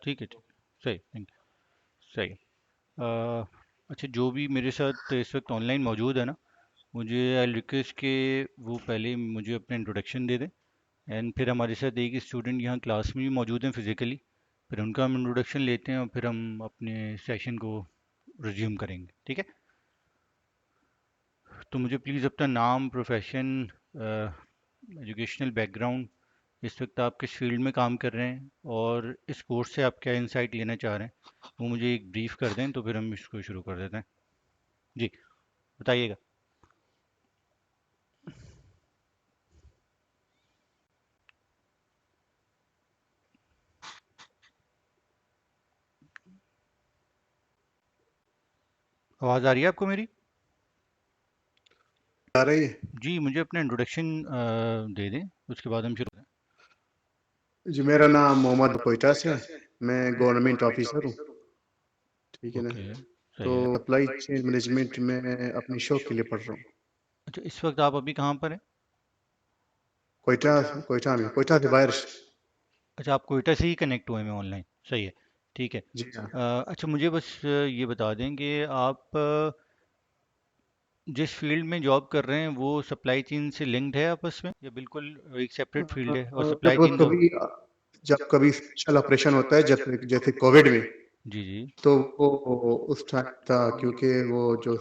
ठीक है, ठीक है, सही, थैंक यू, सही। अ, अच्छा, जो भी मेरे साथ इस वक्त ऑनलाइन मौजूद है ना, मुझे आई रिक्वेस्ट के वो पहले मुझे अपना इंट्रोडक्शन दे दें। एंड फिर हमारे साथ एक स्टूडेंट यहाँ क्लास में भी मौजूद हैं फिजिकली, फिर उनका हम इंट्रोडक्शन लेते हैं और फिर हम अपने सेशन को रिज्यूम करेंगे, ठीक है। तो मुझे प्लीज़ अपना नाम, प्रोफेशन, एजुकेशनल बैकग्राउंड, इस वक्त आप किस फील्ड में काम कर रहे हैं और इस कोर्स से आप क्या इंसाइट लेना चाह रहे हैं, वो मुझे एक ब्रीफ कर दें तो फिर हम इसको शुरू कर देते हैं। जी, बताइएगा। आवाज़ आ रही है आपको मेरी? आ रही है। जी, मुझे अपना इंट्रोडक्शन दे दें, उसके बाद हम शुरू करें। जी, मेरा नाम मोहम्मद कोयटा से है। मैं गवर्नमेंट ऑफिसर हूँ। ठीक है ना। ओके, तो सही है। सप्लाई चेन मैनेजमेंट में अपनी शौक के लिए पढ़ रहा हूँ। अच्छा, इस वक्त आप अभी कहाँ पर हैं? कोयटा कोयटा से बाहर। अच्छा, आप कोयटा से ही कनेक्ट हुए हैं ऑनलाइन, सही है, ठीक है। जी हाँ। अच्छा, मुझे बस ये बता दें कि आप जिस फील्ड में जॉब कर रहे हैं वो सप्लाई चेन से लिंक्ड है आपस में, या बिल्कुल एक सेपरेट फील्ड है और सप्लाई जब चेन दो? कभी जब कभी स्पेशल ऑपरेशन होता है, जैसे जैसे कोविड में, जी जी। तो वो उस टाइम था, क्योंकि वो जो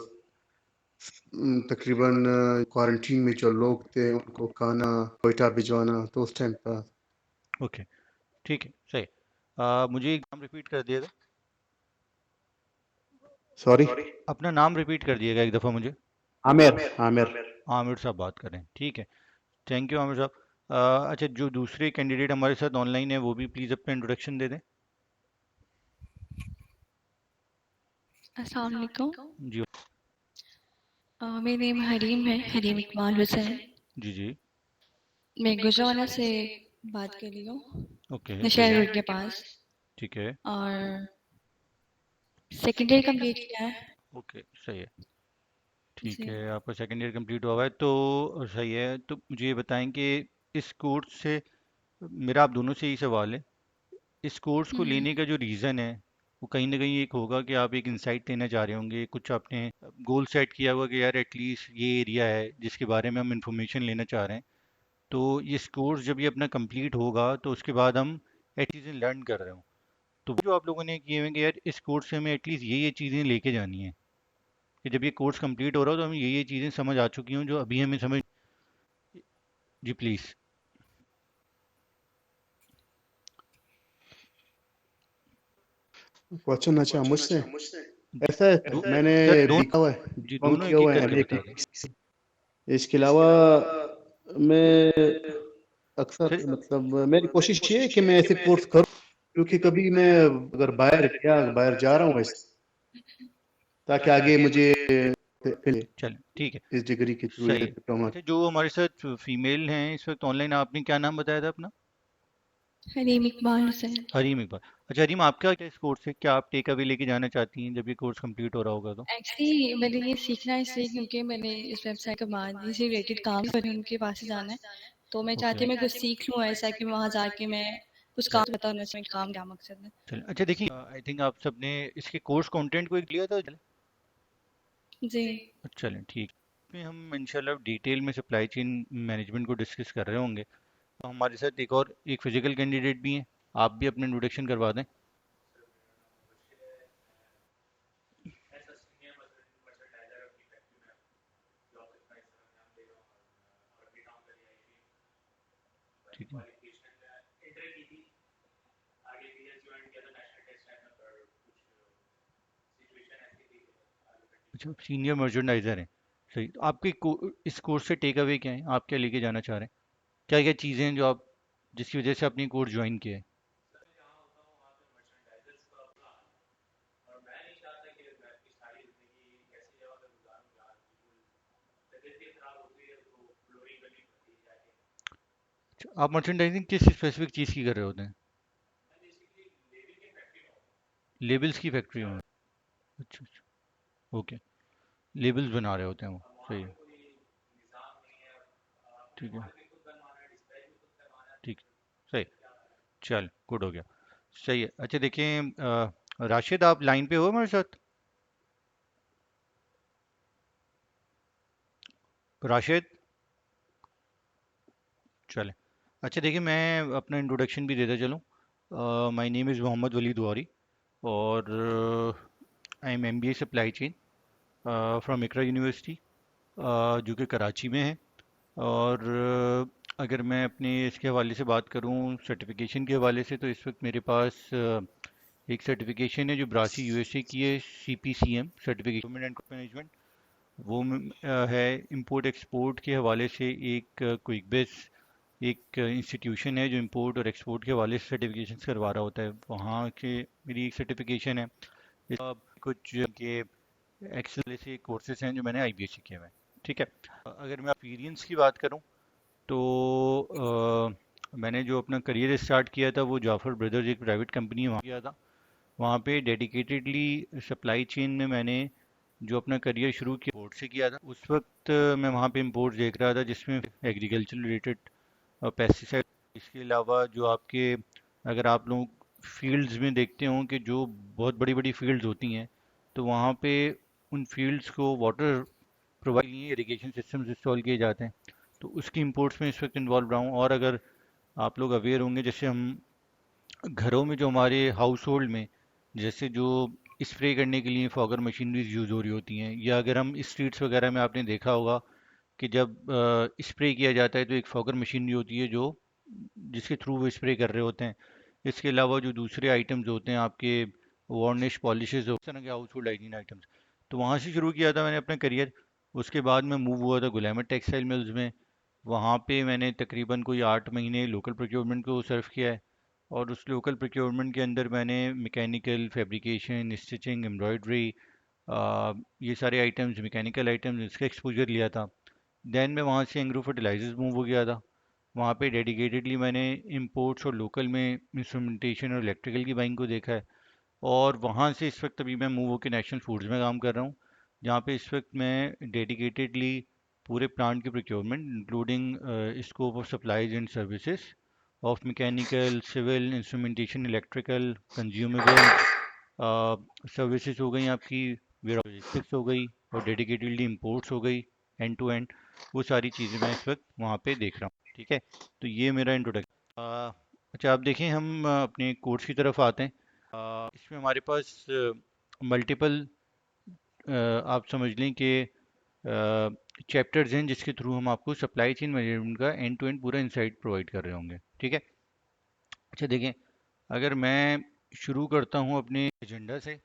तकरीबन क्वारंटीन में जो लोग थे उनको खाना कोयटा भिजवाना, तो उस टाइम था। ओके, ठीक है, सही। मुझे एक नाम रिपीट कर दिएगा। सॉरी। अपना नाम रिपीट कर दिएगा एक दफ़ा मुझे। आमिर। आमिर। आमिर साहब बात कर रहे हैं, ठीक है। थैंक यू आमिर साहब। अच्छा, जो दूसरे कैंडिडेट हमारे साथ ऑनलाइन है वो भी प्लीज़ अपना इंट्रोडक्शन दे दें। अस्सलाम वालेकुम। जी मेरा नेम हरीम है, हरीम इकबाल हुसैन। जी। जी, मैं गुजरावाला से बात कर रही हूँ, ओके, सही नशहर है, रोड के पास। ठीक है, और सेकेंड ईयर कंप्लीट किया है। ओके, सही है, ठीक जी। है। आपका सेकेंड ईयर कंप्लीट हुआ है तो सही है। तो मुझे ये बताएं कि इस कोर्स से, मेरा आप दोनों से ही सवाल है, इस कोर्स को हम्म। लेने का जो रीज़न है वो कहीं ना कहीं एक होगा कि आप एक इंसाइट लेना चाह रहे होंगे, कुछ आपने गोल सेट किया हुआ कि यार एटलीस्ट ये एरिया है जिसके बारे में हम इंफॉर्मेशन लेना चाह रहे हैं। तो ये कोर्स जब ये अपना कंप्लीट होगा तो उसके बाद हम एटलीस्ट लर्न कर रहे हो, तो जो आप लोगों ने किए हुए कि यार इस कोर्स से हमें एटलीस्ट ये चीज़ें लेके जानी है, कि जब ये कोर्स कंप्लीट हो रहा हो तो हमें ये चीज़ें समझ आ चुकी हों जो अभी हमें समझ। जी प्लीज़। क्वेश्चन अच्छा मुझसे। ऐसा है सर, मैंने सर दोनों, बीका हुआ है, जी बीकॉम दोनों किया एक एक हुआ है, करके एमए बता दें। इसके अलावा मैं अक्सर सर मतलब मेरी कोशिश ये है कि मैं ऐसे कोर्स करूं, क्योंकि कभी मैं अगर बाहर जा रहा हूँ वैसे, ताकि आगे मुझे मिले चलें, ठीक है, इस डिग्री के थ्रू, सही ये है। डिप्लोमा। अच्छा, जो हमारे साथ फीमेल हैं इस वक्त ऑनलाइन, आपने क्या नाम बताया था अपना? हरीम इकबाल हुसैन। हरीम इकबाल। अच्छा हरीम, आपका क्या इस कोर्स से क्या आप टेक अवे लेके जाना चाहती हैं जब ये कोर्स कंप्लीट हो रहा होगा तो? एक्चुअली मैंने ये सीखना है इसलिए क्योंकि मैंने इस वेबसाइट के बाद इसी रिलेटेड काम कर उनके पास ही जाना है। तो मैं ओके, चाहती हूँ मैं कुछ सीख लूँ ऐसा कि वहाँ जाके मैं कुछ चल काम बता उन्हें इसमें काम क्या मकसद है। चल अच्छा, देखिए आई थिंक आप सबने इसके कोर्स कंटेंट को एक लिया था। जी। चलें, ठीक है, हम इंशाल्लाह डिटेल में सप्लाई चेन मैनेजमेंट को डिस्कस कर रहे होंगे। तो हमारे साथ एक फिजिकल कैंडिडेट भी हैं, आप भी अपना इंट्रोडक्शन करवा दें। ठीक है। अच्छा, सीनियर मर्चेंडाइजर हैं, सही। तो आपके इस कोर्स से टेक अवे क्या है, आप क्या लेके जाना चाह रहे हैं, क्या क्या चीज़ें हैं जो आप, जिसकी वजह से आपने कोर्स ज्वाइन किया है? अच्छा, आप मर्चेंडाइजिंग किस स्पेसिफिक चीज़ की कर रहे होते हैं? लेबल्स की फैक्ट्री में? अच्छा अच्छा, ओके, लेबल्स बना रहे होते हैं वो, सही है, ठीक है, ठीक, सही, चल गुड हो गया। सही है। अच्छा देखिए राशिद आप लाइन पे हो हमारे साथ? राशिद, चले। अच्छा देखिए मैं अपना इंट्रोडक्शन भी देता चलूँ। My name is Mohammad Waleed Wari, और I am MBA supply chain from Iqra university, जो कि कराची में है। और अगर मैं अपने इसके हवाले से बात करूं, सर्टिफिकेशन के हवाले से, तो इस वक्त मेरे पास एक सर्टिफिकेशन है जो ब्रासी यूएसए की है, सीपीसीएम सर्टिफिकेशन एंड मैनेजमेंट। वो है इंपोर्ट एक्सपोर्ट के हवाले से एक क्विक बेस, एक इंस्टीट्यूशन है जो इंपोर्ट और एक्सपोर्ट के हवाले से सर्टिफिकेशन करवा रहा होता है। वहाँ के मेरी एक सर्टिफिकेशन है। कुछ के एक्सेल से कोर्सेज हैं जो मैंने आईबीएससी किए हुए हैं। ठीक है। अगर मैं एक्सपीरियंस की बात करूं तो मैंने जो अपना करियर स्टार्ट किया था वो जाफर ब्रदर्स एक प्राइवेट कंपनी वहाँ किया था। वहाँ पे डेडिकेटेडली सप्लाई चेन में मैंने जो अपना करियर शुरू किया इम्पोर्ट से किया था। उस वक्त मैं वहाँ पे इम्पोर्ट देख रहा था जिसमें एग्रीकल्चर रिलेटेड पेस्टिसाइड, इसके अलावा जो आपके, अगर आप लोग फील्ड्स में देखते हो कि जो बहुत बड़ी बड़ी फील्ड्स होती हैं, तो वहाँ पे उन फील्ड्स को वाटर प्रोवाइड लिए इरिगेशन सिस्टम्स इंस्टॉल किए जाते हैं। तो उसकी इंपोर्ट्स में इस वक्त इन्वॉल्व रहा हूँ। और अगर आप लोग अवेयर होंगे, जैसे हम घरों में जो हमारे हाउस होल्ड में जैसे जो स्प्रे करने के लिए फॉगर मशीनरीज यूज़ हो रही होती हैं, या अगर हम स्ट्रीट्स वगैरह में आपने देखा होगा कि जब स्प्रे किया जाता है तो एक फॉगर मशीनरी होती है जो जिसके थ्रू वो स्प्रे कर रहे होते हैं। इसके अलावा जो दूसरे आइटम्स होते हैं आपके वार्निश पॉलिशेस, हो इस तरह के हाउस होल्ड हाइजीन आइटम्स। तो वहाँ से शुरू किया था मैंने अपना करियर। उसके बाद मैं मूव हुआ था गुलामत टेक्सटाइल मिल्स में। वहाँ पे मैंने तकरीबन कोई 8 महीने लोकल प्रोक्योरमेंट को सर्व किया है। और उस लोकल प्रोक्योरमेंट के अंदर मैंने मैकेनिकल फैब्रिकेशन, स्टिचिंग, एम्ब्रॉयडरी, ये सारे आइटम्स, मैकेनिकल आइटम्स, इसका एक्सपोजर लिया था। देन मैं वहाँ से एग्रो फर्टिलाइजर्स मूव हो गया था। वहाँ पे डेडिकेटेडली मैंने इंपोर्ट्स और लोकल में इंस्ट्रूमेंटेशन और इलेक्ट्रिकल की बाइंग को देखा है। और वहाँ से इस वक्त अभी मैं मूव होकर नेशनल फूड्स में काम कर रहा हूँ, जहाँ पे इस वक्त मैं डेडिकेटेडली पूरे प्लांट की procurement including scope of supplies and services of mechanical, civil, instrumentation, electrical, consumable services हो गई आपकी, लॉजिस्टिक्स हो गई, और डेडिकेटेडली इंपोर्ट्स हो गई, एंड टू एंड। वो सारी चीज़ें मैं इस वक्त वहाँ पे देख रहा हूँ। ठीक है। तो ये मेरा इंट्रोडक्शन। अच्छा आप देखें, हम अपने कोर्स की तरफ आते हैं। इसमें हमारे पास मल्टीपल, आप समझ लें कि चैप्टर्स हैं जिसके थ्रू हम आपको सप्लाई चेन मैनेजमेंट का एंड टू एंड पूरा इंसाइट प्रोवाइड कर रहे होंगे। ठीक है। अच्छा देखें, अगर मैं शुरू करता हूं अपने एजेंडा से,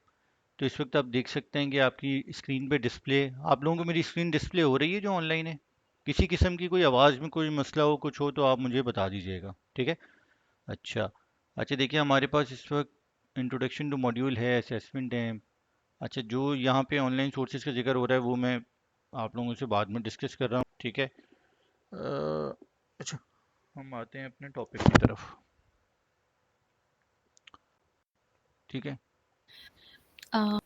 तो इस वक्त आप देख सकते हैं कि आपकी स्क्रीन पे डिस्प्ले, आप लोगों को मेरी स्क्रीन डिस्प्ले हो रही है जो ऑनलाइन है? किसी किस्म की कोई आवाज़ में कोई मसला हो, कुछ हो, तो आप मुझे बता दीजिएगा। ठीक है। अच्छा। अच्छा देखिए, हमारे पास इस वक्त इंट्रोडक्शन टू मॉड्यूल है, असेसमेंट है। अच्छा, जो यहाँ पे ऑनलाइन सोर्सेज का जिक्र हो रहा है वो मैं आप लोगों से बाद में डिस्कस कर रहा हूँ। ठीक है। अच्छा, हम आते हैं अपने टॉपिक की तरफ। ठीक है जी।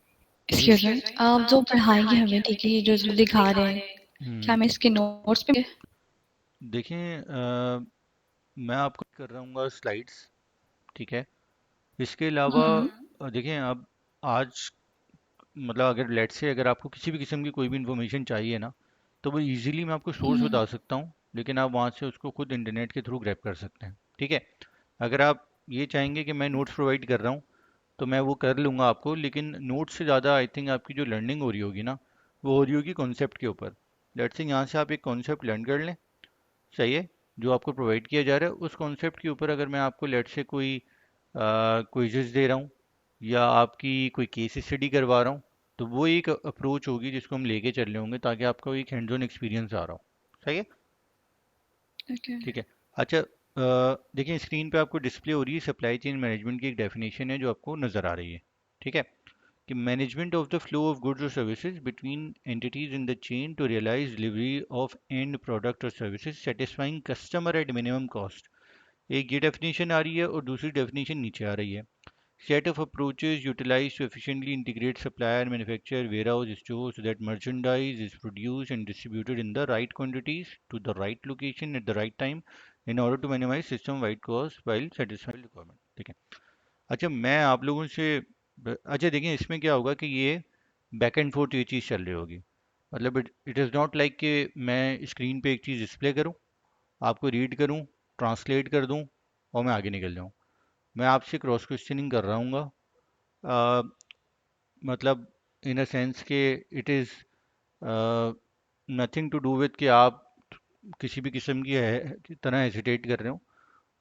एक्सक्यूज मी, आप जो पढ़ाएंगे हमें, ठीक है, ये जो दिखा रहे हैं, क्या मैं इसके नोट्स पे? देखें मैं आपको कर रहा हूँ स्लाइड्स। ठीक है। इसके अलावा देखें, अब आज मतलब अगर लेट से अगर आपको किसी भी किस्म की कोई भी इंफॉर्मेशन चाहिए ना, तो वो इजीली मैं आपको सोर्स बता सकता हूँ, लेकिन आप वहाँ से उसको खुद इंटरनेट के थ्रू ग्रैब कर सकते हैं। ठीक है। अगर आप ये चाहेंगे कि मैं नोट्स प्रोवाइड कर रहा हूँ, तो मैं वो कर लूँगा आपको, लेकिन नोट्स से ज़्यादा आई थिंक आपकी जो लर्निंग हो रही होगी ना, वो हो रही होगी कॉन्सेप्ट के ऊपर। लेट से यहाँ से आप एक कॉन्सेप्ट लर्न कर लें, सही है, जो आपको प्रोवाइड किया जा रहा है उस कॉन्सेप्ट के ऊपर अगर मैं आपको लेट से कोई क्विज़ेस दे रहा हूँ, या आपकी कोई केस स्टडी करवा रहा हूँ, तो वो एक अप्रोच होगी जिसको हम लेके चल रहे होंगे, ताकि आपको एक हैंड्स ऑन एक्सपीरियंस आ रहा हो। सही है। ओके। ठीक है। अच्छा देखिए, स्क्रीन पे आपको डिस्प्ले हो रही है सप्लाई चेन मैनेजमेंट की एक डेफिनेशन है जो आपको नज़र आ रही है। ठीक है। कि management of the flow of goods और services between entities in the chain to realise delivery of end product और services satisfying customer at minimum cost. एक ये डेफिनेशन आ रही है और दूसरी डेफिनेशन नीचे आ रही है। Set of approaches utilized to efficiently integrate supplier, manufacturer, warehouse, store so that merchandise is produced and distributed in the right quantities to the right location at the right time in order to minimize system wide cost while satisfying requirement. ठीक है। अच्छा मैं आप लोगों से अच्छा देखिए इसमें क्या होगा कि ये बैक एंड फोर्थ ये चीज़ चल रही होगी। मतलब इट इज़ नॉट लाइक कि मैं स्क्रीन पे एक चीज़ डिस्प्ले करूँ, आपको रीड करूँ, ट्रांसलेट कर दूँ और मैं आगे निकल जाऊँ। मैं आपसे क्रॉस क्वेश्चनिंग कर रहा हूँ, मतलब इन अ सेंस के it is nothing to do with कि आप किसी भी किस्म की तरह हेजिटेट कर रहे हो।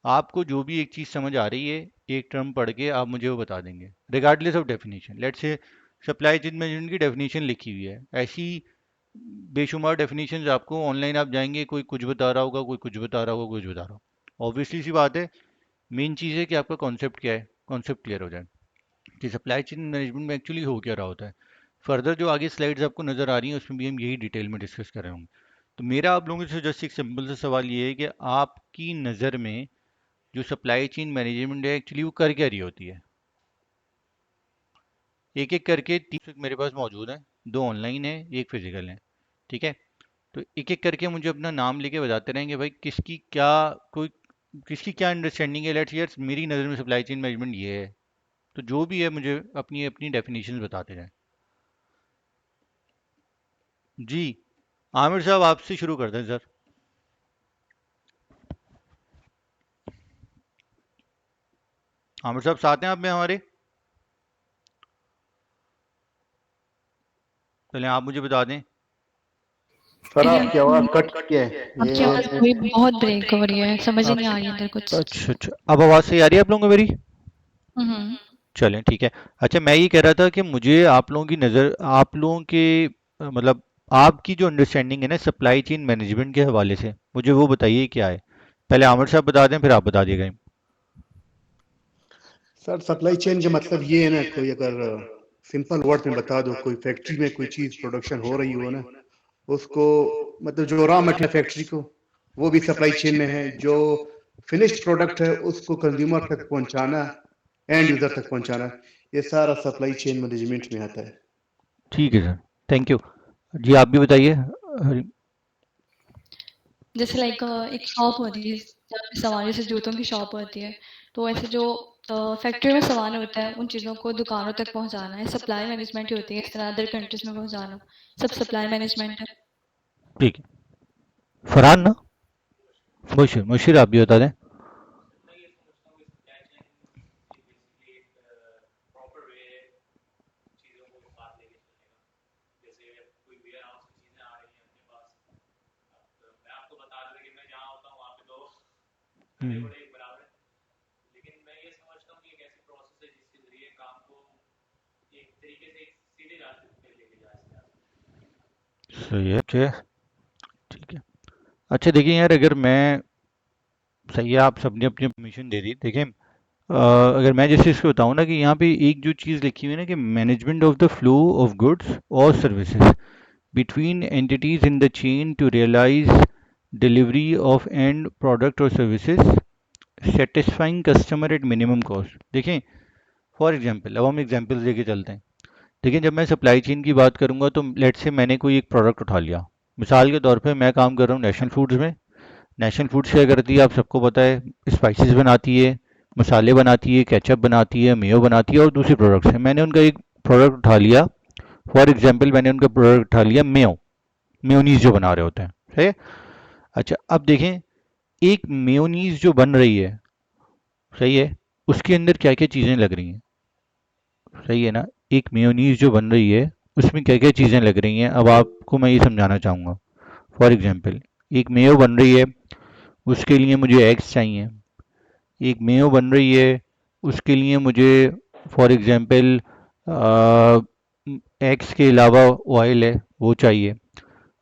आपको जो भी एक चीज़ समझ आ रही है एक टर्म पढ़ के आप मुझे वो बता देंगे regardless of definition. Let's say supply chain management की डेफिनेशन लिखी हुई है, ऐसी बेशुमार डेफिनेशंस आपको ऑनलाइन आप जाएंगे, कोई कुछ बता रहा होगा, कोई कुछ बता रहा होगा, कुछ बता रहा होगा। ऑब्वियसली सी बात है, मेन चीज़ है कि आपका कॉन्सेप्ट क्या है, कॉन्सेप्ट क्लियर हो जाए कि सप्लाई चेन मैनेजमेंट में एक्चुअली हो क्या रहा होता है। फर्दर जो आगे स्लाइड्स आपको नज़र आ रही हैं उसमें भी हम यही डिटेल में डिस्कस कर रहे होंगे। तो मेरा आप लोगों से जस्ट एक सिंपल सा सवाल ये है कि आपकी नज़र में जो सप्लाई चेन मैनेजमेंट है एक्चुअली वो कर क्या रही होती है। एक एक करके तीन मेरे पास मौजूद हैं, दो ऑनलाइन है एक फिजिकल है। ठीक है। तो एक एक करके मुझे अपना नाम लेके बताते रहेंगे भाई किसकी क्या कोई किसकी क्या अंडरस्टैंडिंग है। लेट्स यार मेरी नज़र में सप्लाई चेन मैनेजमेंट ये है, तो जो भी है मुझे अपनी अपनी डेफिनेशन बताते जाएं। जी आमिर साहब आपसे शुरू करते हैं सर। आमिर साहब साथ हैं आप में हमारे? पहले आप मुझे बता दें। सर जी आपकी आवाज़ कट रही है आपकी आवाज़ ये। थोड़ी बहुत ब्रेक हो रही है, समझ ही अब नहीं आ रही अंदर कुछ। अच्छा अच्छा अब आवाज़ सही आ रही है आप लोगों को मेरी? हम्म। चलें ठीक है। अच्छा मैं ये कह रहा था कि मुझे आप लोगों की नज़र आप लोगों के मतलब आपकी जो अंडरस्टैंडिंग है ना सप्लाई चेन मैनेजमेंट के हवाले से मुझे वो बताइए क्या है। पहले आमिर साहब बता दें फिर आप बता दिएगा। सर सप्लाई चेन का मतलब ये है ना, कोई अगर सिंपल वर्ड में बता दो, कोई फैक्ट्री में कोई चीज प्रोडक्शन हो रही हो ना, उसको मतलब जो रॉ मटेरियल फैक्ट्री को, वो भी सप्लाई चेन में है। जो फिनिश्ड प्रोडक्ट है उसको कंज्यूमर तक पहुंचाना, एंड यूजर तक पहुंचाना, ये सारा सप्लाई चेन मैनेजमेंट में आता है। ठीक है सर, थैंक यू। जी आप भी बताइए। जैसे लाइक एक शॉप होती है जहाँ पे सामान, जैसे जूतों की शॉप होती है, तो ऐसे जो फैक्ट्री में सामान होता है उन चीज़ों को दुकानों तक पहुंचाना है सप्लाई मैनेजमेंट ही होती है। इस तरह अदर कंट्रीज में पहुंचाना सब सप्लाई मैनेजमेंट है। ठीक है। फरहान ना, मुशीर मुशीर आप भी बता दें। हम्म, सही है ठीक है। ठीक है। अच्छा देखिए यार अगर मैं सही है आप सबने अपनी परमिशन दे दी। देखिए अगर मैं जैसे इसको बताऊँ ना कि यहाँ पे एक जो चीज़ लिखी हुई है ना कि management of the flow of goods और services between entities in the chain to realize delivery of end product or services satisfying customer at minimum cost। देखें फॉर एग्जांपल अब हम एग्जांपल लेके चलते हैं। देखिए जब मैं सप्लाई चेन की बात करूंगा तो लेट से मैंने कोई एक प्रोडक्ट उठा लिया। मिसाल के तौर पे मैं काम कर रहा हूँ नेशनल फूड्स में। नेशनल फूड्स क्या करती है आप सबको पता है, स्पाइसेस बनाती है, मसाले बनाती है, केचप बनाती है, मेयो बनाती है और दूसरे प्रोडक्ट्स हैं। मैंने उनका एक प्रोडक्ट उठा लिया। फॉर एग्जांपल मैंने उनका प्रोडक्ट उठा लिया मेयो, मेयोनीज जो बना रहे होते हैं। सही है। अच्छा अब देखें एक मेयोनीज जो बन रही है, सही है, उसके अंदर क्या क्या चीज़ें लग रही हैं। सही है ना। एक मेयोनीज जो बन रही है उसमें क्या क्या चीज़ें लग रही हैं अब आपको मैं ये समझाना चाहूँगा। फॉर एग्जांपल एक मेयो बन रही है, उसके लिए मुझे एग्स चाहिए। एक मेयो बन रही है उसके लिए मुझे फॉर एग्जांपल एग्स के अलावा ऑयल है वो चाहिए।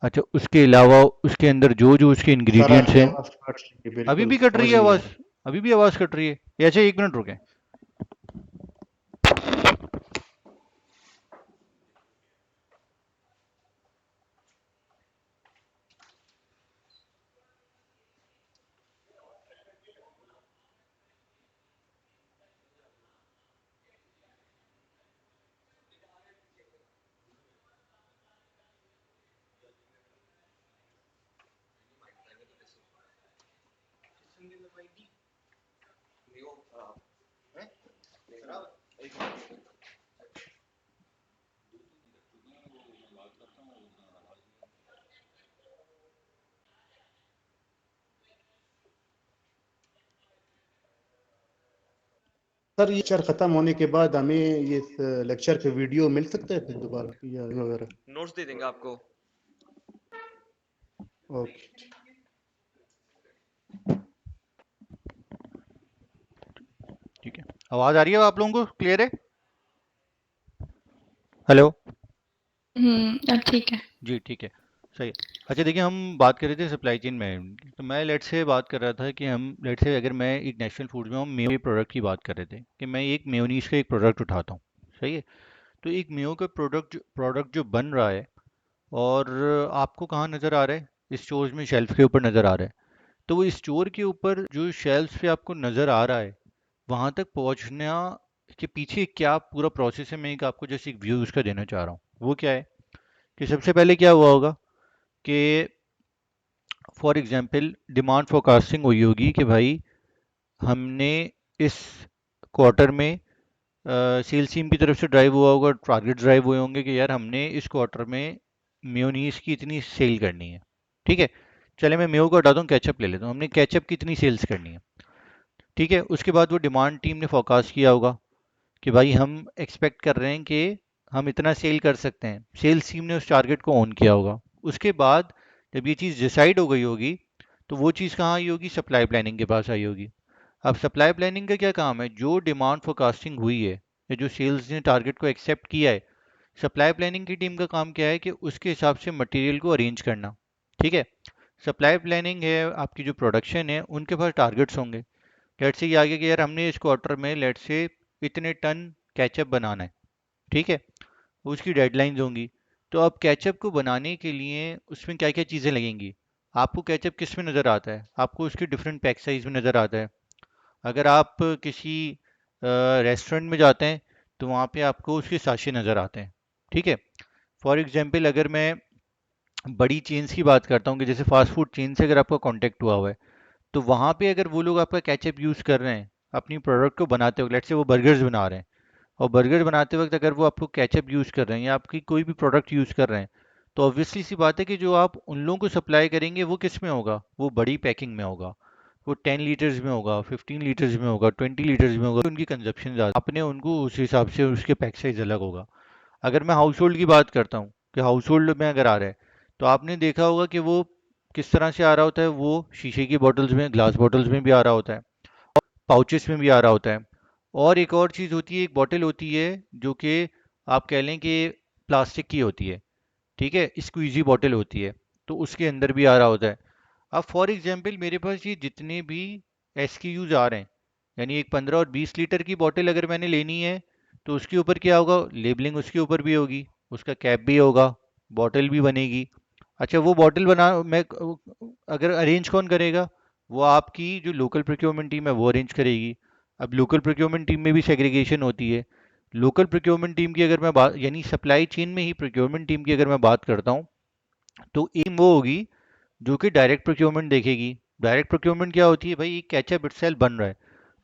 अच्छा उसके अलावा उसके अंदर जो जो उसके सर इंग्रेडिएंट्स आपकी हैं। आवाज कट रही है, अभी बिल्कुल भी कट रही समझ है नहीं आ आवाज़? रहा। अभी भी आवाज़ कट रही है? अच्छा एक मिनट रुकें। सर ये लेक्चर खत्म होने के बाद हमें ये लेक्चर पे वीडियो मिल सकता है फिर दोबारा या वगैरह? नोट्स दे देंगे आपको। ओके। ठीक है, आवाज़ आ रही है आप लोगों को, क्लियर है? हेलो? अब ठीक है। जी ठीक है, सही है। अच्छा देखिए, हम बात कर रहे थे सप्लाई चेन मैनेजमेंट की, तो मैं लेट से बात कर रहा था कि हम लेट से, अगर मैं एक नेशनल फूड में हूँ, मेयो के प्रोडक्ट की बात कर रहे थे कि मैं एक मेयोनीज का एक प्रोडक्ट उठाता हूँ, सही है? तो एक मेयो का प्रोडक्ट जो बन रहा है, और आपको कहाँ नज़र आ रहा है? स्टोर्स में शेल्फ के ऊपर नज़र आ रहा है। तो वो स्टोर के ऊपर जो शेल्फ पे आपको नज़र आ रहा है, वहाँ तक पहुँचना के पीछे क्या पूरा प्रोसेस है, मैं एक आपको जैसे एक व्यू उसका देना चाह रहा हूँ। वो क्या है कि सबसे पहले क्या हुआ होगा कि फॉर एग्जांपल डिमांड फोरकास्टिंग हुई होगी कि भाई हमने इस क्वार्टर में सेल्स टीम की तरफ से ड्राइव हुआ होगा, टारगेट ड्राइव हुए होंगे कि यार हमने इस क्वार्टर में मेयोनीज की इतनी सेल करनी है। ठीक है, चले मैं मेयो को हटाता हूँ, केचप ले लेता हूँ, हमने केचप की इतनी सेल्स करनी है। ठीक है, उसके बाद वो डिमांड टीम ने फोरकास्ट किया होगा कि भाई हम एक्सपेक्ट कर रहे हैं कि हम इतना सेल कर सकते हैं, सेल्स टीम ने उस टारगेट को ऑन किया होगा। उसके बाद जब ये चीज़ डिसाइड हो गई होगी, तो वो चीज़ कहाँ आई होगी? सप्लाई प्लानिंग के पास आई होगी। अब सप्लाई प्लानिंग का क्या काम है? जो डिमांड फोरकास्टिंग हुई है या जो सेल्स ने टारगेट को एक्सेप्ट किया है, सप्लाई प्लानिंग की टीम का काम क्या है कि उसके हिसाब से मटेरियल को अरेंज करना। ठीक है, सप्लाई प्लानिंग है, आपकी जो प्रोडक्शन है उनके पास टारगेट्स होंगे। लेट से ये आगे कि यार हमने इस क्वार्टर में लेट से इतने टन कैचअप बनाना है। ठीक है, उसकी डेडलाइंस होंगी। तो अब कैचअप को बनाने के लिए उसमें क्या क्या चीज़ें लगेंगी? आपको कैचअप किस में नज़र आता है? आपको उसके डिफरेंट पैक साइज में नज़र आता है। अगर आप किसी रेस्टोरेंट में जाते हैं, तो वहाँ पे आपको उसके साशे नज़र आते हैं। ठीक है, फॉर एग्जांपल अगर मैं बड़ी चेन्स की बात करता हूँ कि जैसे फास्ट फूड चेन से अगर आपका कांटेक्ट हुआ हुआ है, तो वहाँ पे अगर वो लोग आपका कैचअप यूज़ कर रहे हैं अपनी प्रोडक्ट को बनाते वक्त, लेट्स से वो बर्गर्स बना रहे हैं, और बर्गर बनाते वक्त अगर वो आपको केचप यूज़ कर रहे हैं या आपकी कोई भी प्रोडक्ट यूज़ कर रहे हैं, तो ऑब्वियसली सी बात है कि जो आप उन लोगों को सप्लाई करेंगे वो किस में होगा? वो बड़ी पैकिंग में होगा। वो 10 लीटर्स में होगा, 15 लीटर्स में होगा, 20 लीटर्स में होगा। उनकी कंजप्शन ज़्यादा, आपने उनको उस हिसाब से उसके पैक साइज अलग होगा। अगर मैं हाउस होल्ड की बात करता हूँ कि हाउस होल्ड में अगर आ रहा है, तो आपने देखा होगा कि वो किस तरह से आ रहा होता है। वो शीशे की बॉटल्स में, ग्लास बॉटल्स में भी आ रहा होता है, पाउचेस में भी आ रहा होता है। और एक और चीज़ होती है, एक बॉटल होती है जो कि आप कह लें कि प्लास्टिक की होती है। ठीक है, स्क्वीजी बॉटल होती है, तो उसके अंदर भी आ रहा होता है। अब फॉर एग्जांपल मेरे पास ये जितने भी एसक्यूज आ रहे हैं, यानी एक 15 और 20 लीटर की बॉटल अगर मैंने लेनी है, तो उसके ऊपर क्या होगा? लेबलिंग उसके ऊपर भी होगी, उसका कैप भी होगा, बॉटल भी बनेगी। अच्छा, वो बॉटल बना मैं अगर अरेंज कौन करेगा? वो आपकी जो लोकल प्रोक्योरमेंट टीम है वो अरेंज करेगी। अब लोकल प्रोक्योरमेंट टीम में भी सेग्रीगेशन होती है। लोकल प्रोक्योरमेंट टीम की अगर मैं बात, यानी सप्लाई चेन में ही प्रोक्योरमेंट टीम की अगर मैं बात करता हूँ, तो एक टीम वो होगी जो कि डायरेक्ट प्रोक्योरमेंट देखेगी। डायरेक्ट प्रोक्योरमेंट क्या होती है भाई? एक केचप इटसेल्फ बन रहा है,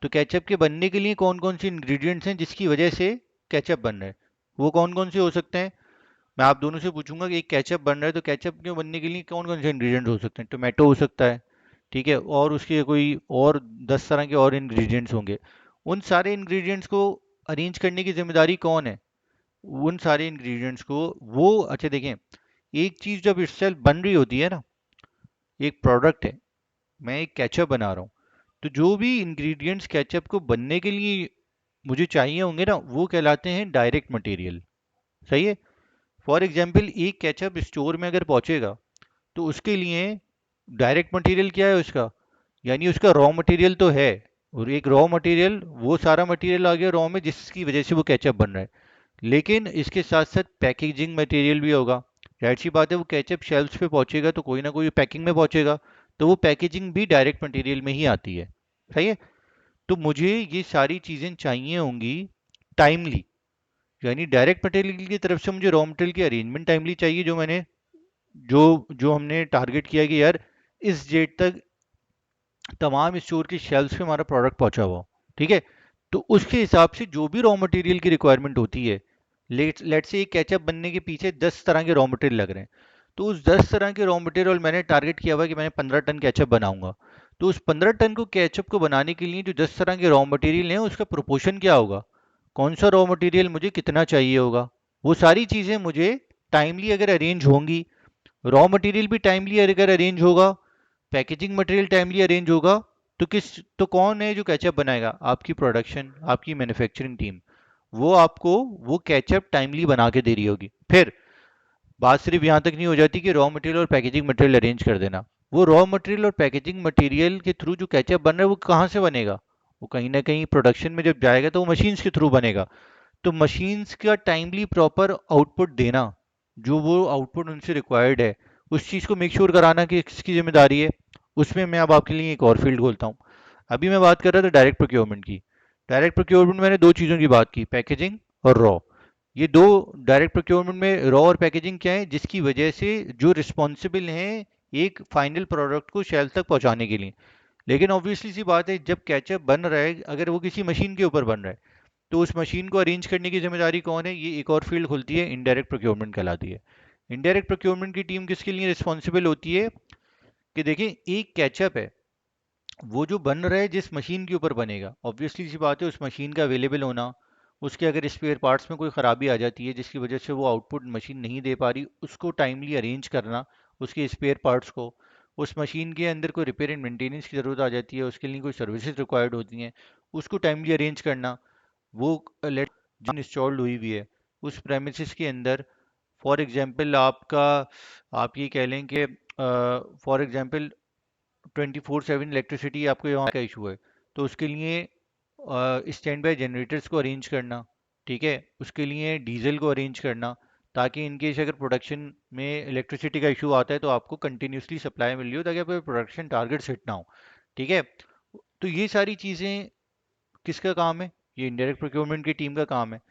तो केचप के बनने के लिए कौन कौन सी इंग्रेडिएंट्स हैं जिसकी वजह से केचप बन रहा है? वो कौन कौन से हो सकते हैं? मैं आप दोनों से पूछूंगा कि एक केचप बन रहा है, तो केचप के बनने के लिए कौन कौन से इंग्रेडिएंट्स हो सकते हैं? टोमेटो हो सकता है, ठीक है, और उसके कोई और 10 तरह के और इंग्रेडिएंट्स होंगे। उन सारे इंग्रेडिएंट्स को अरेंज करने की जिम्मेदारी कौन है? उन सारे इंग्रेडिएंट्स को वो, अच्छा देखें, एक चीज़ जब itself बन रही होती है ना, एक प्रोडक्ट है, मैं एक केचप बना रहा हूँ, तो जो भी इंग्रेडिएंट्स केचप को बनने के लिए मुझे चाहिए होंगे ना, वो कहलाते हैं डायरेक्ट मटेरियल। सही है? फॉर एग्जाम्पल एक केचप स्टोर में अगर पहुंचेगा, तो उसके लिए डायरेक्ट मटेरियल क्या है उसका? यानी उसका रॉ मटेरियल तो है, और एक रॉ मटेरियल, वो सारा मटेरियल आ गया रॉ में जिसकी वजह से वो केचप बन रहा है। लेकिन इसके साथ साथ पैकेजिंग मटेरियल भी होगा। जाहिर सी बात है, वो केचप शेल्फ्स पे पहुंचेगा तो कोई ना कोई पैकिंग में पहुंचेगा, तो वो पैकेजिंग भी डायरेक्ट मटेरियल में ही आती है। सही है? तो मुझे ये सारी चीज़ें चाहिए होंगी टाइमली, यानी डायरेक्ट मटेरियल की तरफ से मुझे रॉ मटेरियल की अरेंजमेंट टाइमली चाहिए, जो मैंने जो जो हमने टारगेट किया कि यार इस डेट तक तमाम स्टोर की शेल्फ्स पे हमारा प्रोडक्ट पहुंचा हुआ हो, ठीक है। तो उसके हिसाब से जो भी रॉ मटेरियल की रिक्वायरमेंट होती है, लेट से एक केचप बनने के पीछे 10 तरह के रॉ मटेरियल लग रहे हैं, तो उस 10 तरह के रॉ मटेरियल मैंने टारगेट किया हुआ है कि मैंने 15 टन केचप बनाऊंगा। तो उस 15 टन को केचप को बनाने के लिए जो 10 तरह के रॉ मटेरियल हैं उसका प्रोपोर्शन क्या होगा, कौन सा रॉ मटेरियल मुझे कितना चाहिए होगा, वो सारी चीज़ें मुझे टाइमली अगर अरेंज होंगी, रॉ मटेरियल भी टाइमली अगर अरेंज होगा, पैकेजिंग मटेरियल टाइमली अरेंज होगा, तो कौन है जो कैचअप बनाएगा, आपकी प्रोडक्शन, आपकी मैन्युफैक्चरिंग टीम। वो आपको वो कैचअप टाइमली बना के दे रही होगी। फिर बात सिर्फ यहाँ तक नहीं हो जाती कि रॉ मटेरियल और पैकेजिंग मटेरियल अरेंज कर देना। वो रॉ मटेरियल और पैकेजिंग मटेरियल के थ्रू जो कैचअप बन रहा है वो कहाँ से बनेगा, वो कहीं ना कहीं प्रोडक्शन में जब जाएगा तो वो मशीन्स के थ्रू बनेगा। तो मशीन्स का टाइमली प्रॉपर आउटपुट देना, जो वो आउटपुट उनसे रिक्वायर्ड है, उस चीज़ को मेक श्योर कराना कि किसकी जिम्मेदारी है। उसमें मैं अब आपके लिए एक और फील्ड खोलता हूँ। अभी मैं बात कर रहा था डायरेक्ट प्रोक्योरमेंट की। डायरेक्ट प्रोक्योरमेंट मैंने दो चीज़ों की बात की, पैकेजिंग और रॉ। ये दो, डायरेक्ट प्रोक्योरमेंट में रॉ और पैकेजिंग क्या है, जिसकी वजह से जो रिस्पॉन्सिबल हैं एक फाइनल प्रोडक्ट को शेल्फ तक पहुंचाने के लिए। लेकिन ऑब्वियसली सी बात है, जब कैचअप बन रहा है अगर वो किसी मशीन के ऊपर बन रहा है, तो उस मशीन को अरेंज करने की जिम्मेदारी कौन है, ये एक और फील्ड खुलती है, इनडायरेक्ट प्रोक्योरमेंट कहलाती है। इनडायरेक्ट प्रोक्योरमेंट की टीम किसके लिए रिस्पॉन्सिबल होती है, कि देखिए एक कैचअप है, वो जो बन रहा है जिस मशीन के ऊपर बनेगा, ऑब्वियसली सी बात है उस मशीन का अवेलेबल होना, उसके अगर स्पेयर पार्ट्स में कोई ख़राबी आ जाती है जिसकी वजह से वो आउटपुट मशीन नहीं दे पा रही, उसको टाइमली अरेंज करना, उसके स्पेयर पार्ट्स को, उस मशीन के अंदर कोई रिपेयर एंड मेंटेनेंस की ज़रूरत आ जाती है, उसके लिए कोई सर्विसेज रिक्वायर्ड होती हैं, उसको टाइमली अरेंज करना। वो लेट इंस्टॉल्ड हुई हुई है उस प्रेमिसेस के अंदर, फॉर एग्जांपल आपका, आप ये कह लें कि फॉर एग्जांपल 24/7 इलेक्ट्रिसिटी आपको यहाँ का इशू है, तो उसके लिए स्टैंड बाय जनरेटर्स को अरेंज करना, ठीक है, उसके लिए डीजल को अरेंज करना, ताकि इनकेस अगर प्रोडक्शन में इलेक्ट्रिसिटी का इशू आता है तो आपको कंटिन्यूसली सप्लाई मिल रही हो, ताकि आपके प्रोडक्शन टारगेट्स हिट ना हो, ठीक है। तो ये सारी चीज़ें किसका काम है, ये इनडायरेक्ट प्रोक्योरमेंट की टीम का काम है,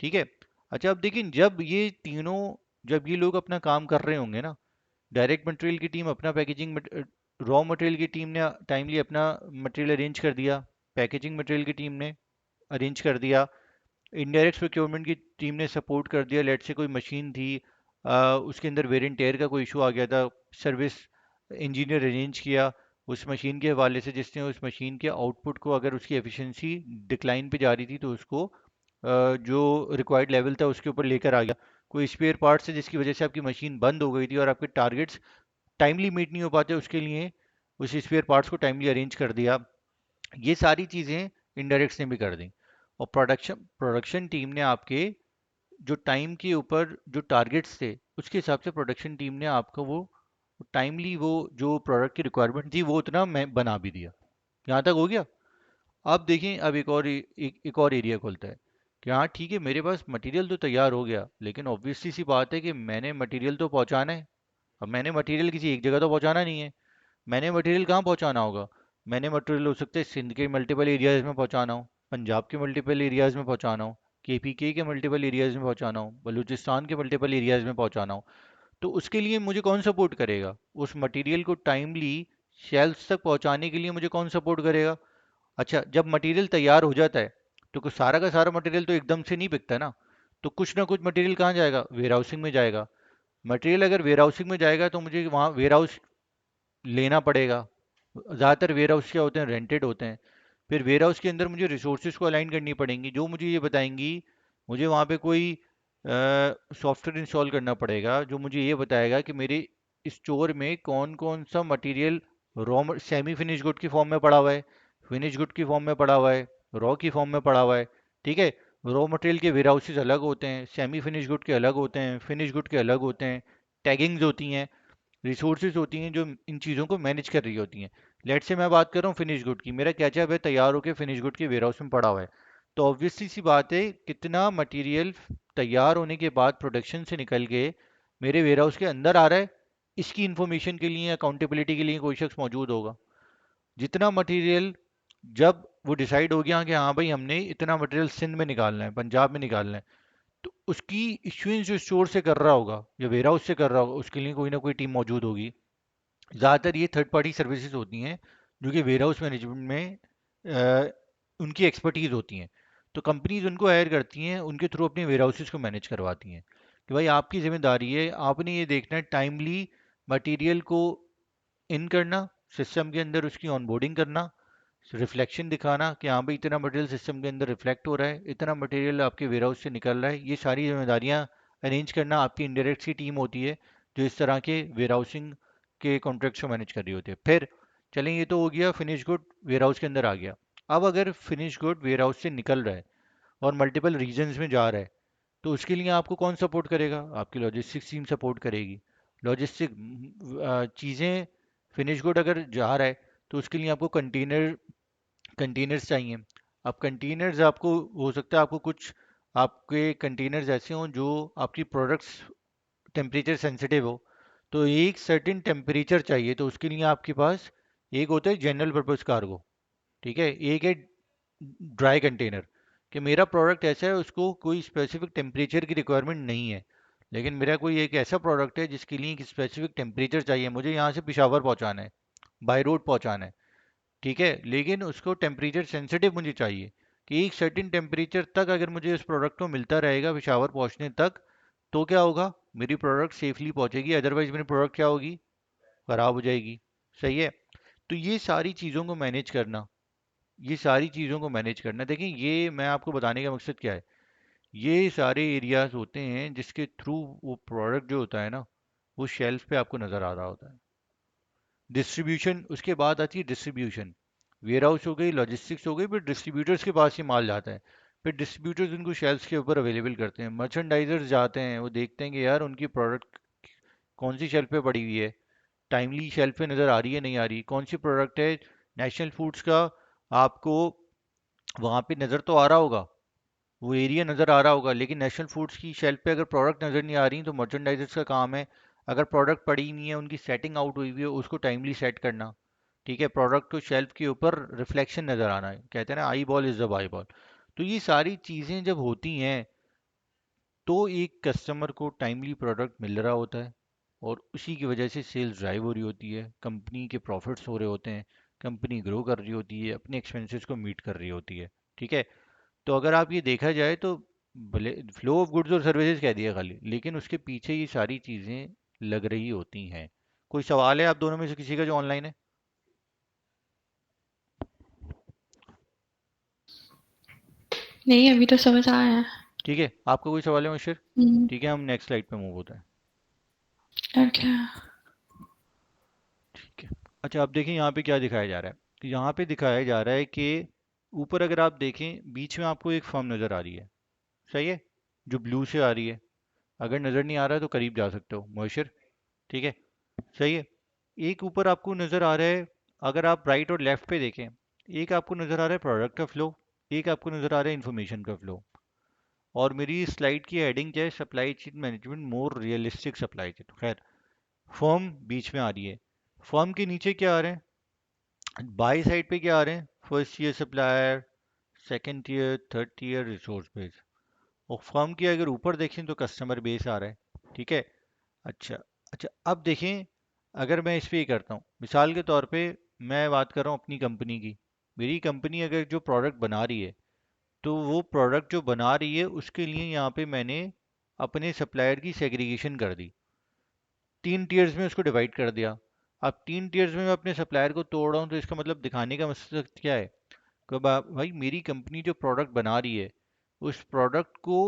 ठीक है। अच्छा अब देखिए, जब ये तीनों, जब ये लोग अपना काम कर रहे होंगे ना, डायरेक्ट मटेरियल की टीम अपना पैकेजिंग, रॉ मटेरियल की टीम ने टाइमली अपना मटेरियल अरेंज कर दिया, पैकेजिंग मटेरियल की टीम ने अरेंज कर दिया, इनडायरेक्ट प्रोक्योरमेंट की टीम ने सपोर्ट कर दिया, लेट से कोई मशीन थी, उसके अंदर वेरिएंट टेयर का कोई इशू आ गया था, सर्विस इंजीनियर अरेंज किया उस मशीन के हवाले से, जिसने उस मशीन के आउटपुट को, अगर उसकी एफिशिएंसी डिक्लाइन पे जा रही थी तो उसको जो रिक्वायर्ड लेवल था उसके ऊपर लेकर आ गया। कोई स्पेयर पार्ट्स है जिसकी वजह से आपकी मशीन बंद हो गई थी और आपके टारगेट्स टाइमली मीट नहीं हो पाते, उसके लिए उस स्पेयर पार्ट्स को टाइमली अरेंज कर दिया। ये सारी चीज़ें इनडायरेक्ट्स ने भी कर दी। और प्रोडक्शन प्रोडक्शन टीम ने आपके जो टाइम के ऊपर जो टारगेट्स थे उसके हिसाब से प्रोडक्शन टीम ने आपको वो टाइमली वो जो प्रोडक्ट की रिक्वायरमेंट थी वो उतना मैं बना भी दिया। यहाँ तक हो गया। अब देखें, अब एक और एरिया खुलता है कि हाँ ठीक है, मेरे पास मटेरियल तो तैयार हो गया, लेकिन ऑब्वियसली सी बात है कि मैंने मटेरियल तो पहुँचाना है। अब मैंने मटेरियल किसी एक जगह तो पहुँचाना नहीं है, मैंने मटेरियल कहाँ पहुँचाना होगा, मैंने मटेरियल हो सकता है सिंध के मल्टीपल एरियाज़ में पहुँचाना हो, पंजाब के मल्टीपल एरियाज़ में पहुँचाना हो, केपीके के मल्टीपल एरियाज़ में पहुँचाना हो, बलूचिस्तान के मल्टीपल एरियाज़ में पहुँचाना हो। तो उसके लिए मुझे कौन सपोर्ट करेगा, उस मटेरियल को टाइमली शेल्फ्स तक पहुँचाने के लिए मुझे कौन सपोर्ट करेगा। अच्छा जब मटेरियल तैयार हो जाता है तो कुछ सारा का सारा मटेरियल तो एकदम से नहीं बिकता ना, तो कुछ ना कुछ मटेरियल कहाँ जाएगा, वेयर हाउसिंग में जाएगा। मटेरियल अगर वेयर हाउसिंग में जाएगा तो मुझे वहाँ वेयर हाउस लेना पड़ेगा। ज़्यादातर वेयर हाउस क्या होते हैं, रेंटेड होते हैं। फिर वेयर हाउस के अंदर मुझे रिसोर्सेज को अलाइन करनी पड़ेंगी, जो मुझे ये बताएंगी, मुझे वहाँ पे कोई सॉफ्टवेयर इंस्टॉल करना पड़ेगा जो मुझे ये बताएगा कि मेरे स्टोर में कौन कौन सा material raw semi finish good की फॉर्म में पड़ा हुआ है, फिनिश गुड की फॉर्म में पड़ा हुआ है, रॉ की फॉर्म में पड़ा हुआ है, ठीक है। रॉ मटेरियल के वेयर हाउसेज अलग होते हैं, सेमी फिनिश गुड के अलग होते हैं, फिनिश गुड के अलग होते हैं, टैगिंग्स होती हैं, रिसोर्सेज होती हैं जो इन चीज़ों को मैनेज कर रही होती हैं। लेट से मैं बात कर रहा हूँ फिनिश गुड की, मेरा कैचअप है तैयार होकर फिनिश गुड के वेयर हाउस में पड़ा हुआ है, तो ऑब्वियसली सी बात है कितना मटेरियल तैयार होने के बाद प्रोडक्शन से निकल के मेरे वेयर हाउस के अंदर आ रहा है, इसकी इंफॉर्मेशन के लिए अकाउंटेबिलिटी के लिए कोई शख्स मौजूद होगा। जितना मटेरियल, जब वो डिसाइड हो गया कि हाँ भाई हमने इतना मटेरियल सिंध में निकालना है, पंजाब में निकालना है, तो उसकी इश्यूएंस जो स्टोर से कर रहा होगा या वेयर हाउस से कर रहा होगा, उसके लिए कोई ना कोई टीम मौजूद होगी। ज़्यादातर ये थर्ड पार्टी सर्विसेज होती हैं जो कि वेयर हाउस मैनेजमेंट में अ, उनकी एक्सपर्टीज होती हैं। तो कंपनीज उनको हायर करती हैं, उनके थ्रू अपने वेयर हाउसेज को मैनेज करवाती हैं कि भाई आपकी जिम्मेदारी है, आपने ये देखना है टाइमली मटेरियल को इन करना, सिस्टम के अंदर उसकी ऑनबोर्डिंग करना, रिफ्लेक्शन दिखाना कि हाँ भाई इतना मटेरियल सिस्टम के अंदर रिफ्लेक्ट हो रहा है, इतना मटेरियल आपके वेयर हाउस से निकल रहा है। ये सारी जिम्मेदारियाँ अरेंज करना आपकी इंडायरेक्ट की टीम होती है, जो इस तरह के वेयर हाउसिंग के कॉन्ट्रैक्ट्स को मैनेज कर रही होती है। फिर चलें, ये तो हो गया फिनिश गुड वेयर हाउस के अंदर आ गया। अब अगर फिनिश गुड वेयर हाउस से निकल रहा है और मल्टीपल रीजन्स में जा रहा है, तो उसके लिए आपको कौन सपोर्ट करेगा? आपकी लॉजिस्टिक्स टीम सपोर्ट करेगी। लॉजिस्टिक चीज़ें, फिनिश गुड अगर जा रहा है तो उसके लिए आपको कंटेनर्स चाहिए। अब कंटेनर्स आपको हो सकता है आपको कुछ आपके कंटेनर्स ऐसे हों जो आपकी प्रोडक्ट्स टेम्परेचर सेंसिटिव हो, तो एक सर्टेन टेम्परेचर चाहिए, तो उसके लिए आपके पास एक होता है जनरल पर्पस कार्गो, ठीक है, एक है ड्राई कंटेनर, कि मेरा प्रोडक्ट ऐसा है उसको कोई स्पेसिफिक टेम्परेचर की रिक्वायरमेंट नहीं है, लेकिन मेरा कोई एक ऐसा प्रोडक्ट है जिसके लिए एक स्पेसिफिक टेम्परेचर चाहिए, मुझे यहाँ से पिशावर पहुँचाना है, बाय रोड पहुँचाना है, ठीक है, लेकिन उसको टेम्परेचर सेंसिटिव मुझे चाहिए कि एक सर्टेन टेम्परेचर तक अगर मुझे उस प्रोडक्ट को मिलता रहेगा पिशावर पहुँचने तक, तो क्या होगा, मेरी प्रोडक्ट सेफली पहुँचेगी, अदरवाइज मेरी प्रोडक्ट क्या होगी, ख़राब हो जाएगी। सही है। तो ये सारी चीज़ों को मैनेज करना, ये सारी चीज़ों को मैनेज करना, देखिए ये मैं आपको बताने का मकसद क्या है, ये सारे एरियाज होते हैं जिसके थ्रू वो प्रोडक्ट जो होता है ना, वो शेल्फ पे आपको नज़र आ रहा होता है। डिस्ट्रीब्यूशन, उसके बाद आती है डिस्ट्रीब्यूशन, वेयर हाउस हो गई, लॉजिस्टिक्स हो गई, फिर डिस्ट्रीब्यूटर्स के पास ये माल जाता है, फिर डिस्ट्रीब्यूटर्स उनको शेल्फ्स के ऊपर अवेलेबल करते हैं, मर्चेंडाइजर्स जाते हैं, वो देखते हैं कि यार उनकी प्रोडक्ट कौन सी शेल्फ पे पड़ी हुई है, टाइमली शेल्फ पे नज़र आ रही है नहीं आ रही, कौन सी प्रोडक्ट है नेशनल फूड्स का, आपको वहाँ पे नज़र तो आ रहा होगा, वो एरिया नज़र आ रहा होगा, लेकिन नेशनल फूड्स की शेल्फ पे अगर प्रोडक्ट नज़र नहीं आ रही तो मर्चेंडाइजर्स का काम है, अगर प्रोडक्ट पड़ी नहीं है उनकी सेटिंग आउट हुई हुई है उसको टाइमली सेट करना, ठीक है, प्रोडक्ट को शेल्फ के ऊपर रिफ्लेक्शन नज़र आना है, कहते हैं ना eye ball is the by ball. तो ये सारी चीज़ें जब होती हैं तो एक कस्टमर को टाइमली प्रोडक्ट मिल रहा होता है, और उसी की वजह से सेल्स ड्राइव हो रही होती है, कंपनी के प्रॉफिट्स हो रहे होते हैं, कंपनी ग्रो कर रही होती है, अपने एक्सपेंसेस को मीट कर रही होती है, ठीक है। तो अगर आप ये देखा जाए तो भले फ्लो ऑफ गुड्स और सर्विसेज कह दिया खाली, लेकिन उसके पीछे ये सारी चीज़ें लग रही होती हैं। कोई सवाल है आप दोनों में से किसी का जो ऑनलाइन है? नहीं, अभी तो समझ आया है। ठीक है, आपका कोई सवाल है मुश्किल? हम्म। ठीक है, हम नेक्स्ट स्लाइड पे मूव होते हैं। ओके। ठीक है। अच्छा, अब देखें यहाँ पे क्या दिखाया जा रहा है, कि यहाँ पे दिखाया जा रहा है कि ऊपर अगर आप देखें बीच में आपको एक फर्म नज़र आ रही है, सही है, जो ब्लू से आ रही है, अगर नज़र नहीं आ रहा है तो करीब जा सकते हो, मॉइस्चर, ठीक है, सही है। एक ऊपर आपको नज़र आ रहा है, अगर आप राइट और लेफ्ट पे देखें, एक आपको नज़र आ रहा है प्रोडक्ट का फ्लो, एक आपको नज़र आ रहा है इन्फॉर्मेशन का फ्लो, और मेरी स्लाइड की हेडिंग क्या है, supply chain management more realistic supply chain, खैर फर्म बीच में आ रही है, फर्म के नीचे क्या आ रहे हैं, बाई साइड पे क्या आ रहे हैं, first year supplier, second year, third year, resource base, और फर्म की अगर ऊपर देखें तो कस्टमर बेस आ रहा है, ठीक है। अच्छा, अच्छा, अब देखें, अगर मैं इस पे ये करता हूँ, मिसाल के तौर पे मैं बात कर रहा हूँ अपनी कंपनी की, मेरी कंपनी अगर जो प्रोडक्ट बना रही है, तो वो प्रोडक्ट जो बना रही है उसके लिए यहाँ पे मैंने अपने सप्लायर की सेग्रीगेशन कर दी, तीन टीयर्स में उसको डिवाइड कर दिया। अब तीन टीयर्स में मैं अपने सप्लायर को तोड़ रहा हूँ, तो इसका मतलब दिखाने का मकसद क्या है कि भाई मेरी कंपनी जो प्रोडक्ट बना रही है, उस प्रोडक्ट को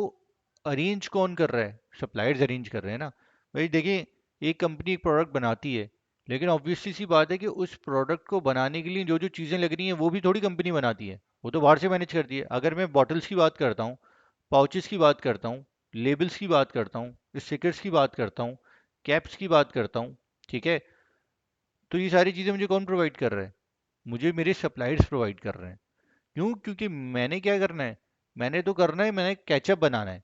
अरेंज कौन कर रहा है, सप्लायर्स अरेंज कर रहे हैं ना। भाई देखिए, एक कंपनी एक प्रोडक्ट बनाती है, लेकिन ऑब्वियसली सी बात है कि उस प्रोडक्ट को बनाने के लिए जो जो चीज़ें लग रही हैं वो भी थोड़ी कंपनी बनाती है, वो तो बाहर से मैनेज करती है। अगर मैं बॉटल्स की बात करता हूँ, पाउचेस की बात करता हूँ, लेबल्स की बात करता हूँ, स्टिकर्स की बात करता हूँ, कैप्स की बात करता हूँ, ठीक है, तो ये सारी चीज़ें मुझे कौन प्रोवाइड कर रहा है, मुझे मेरे सप्लायर्स प्रोवाइड कर रहे हैं। क्यों? क्योंकि मैंने क्या करना है, मैंने तो करना है, मैंने केचप बनाना है,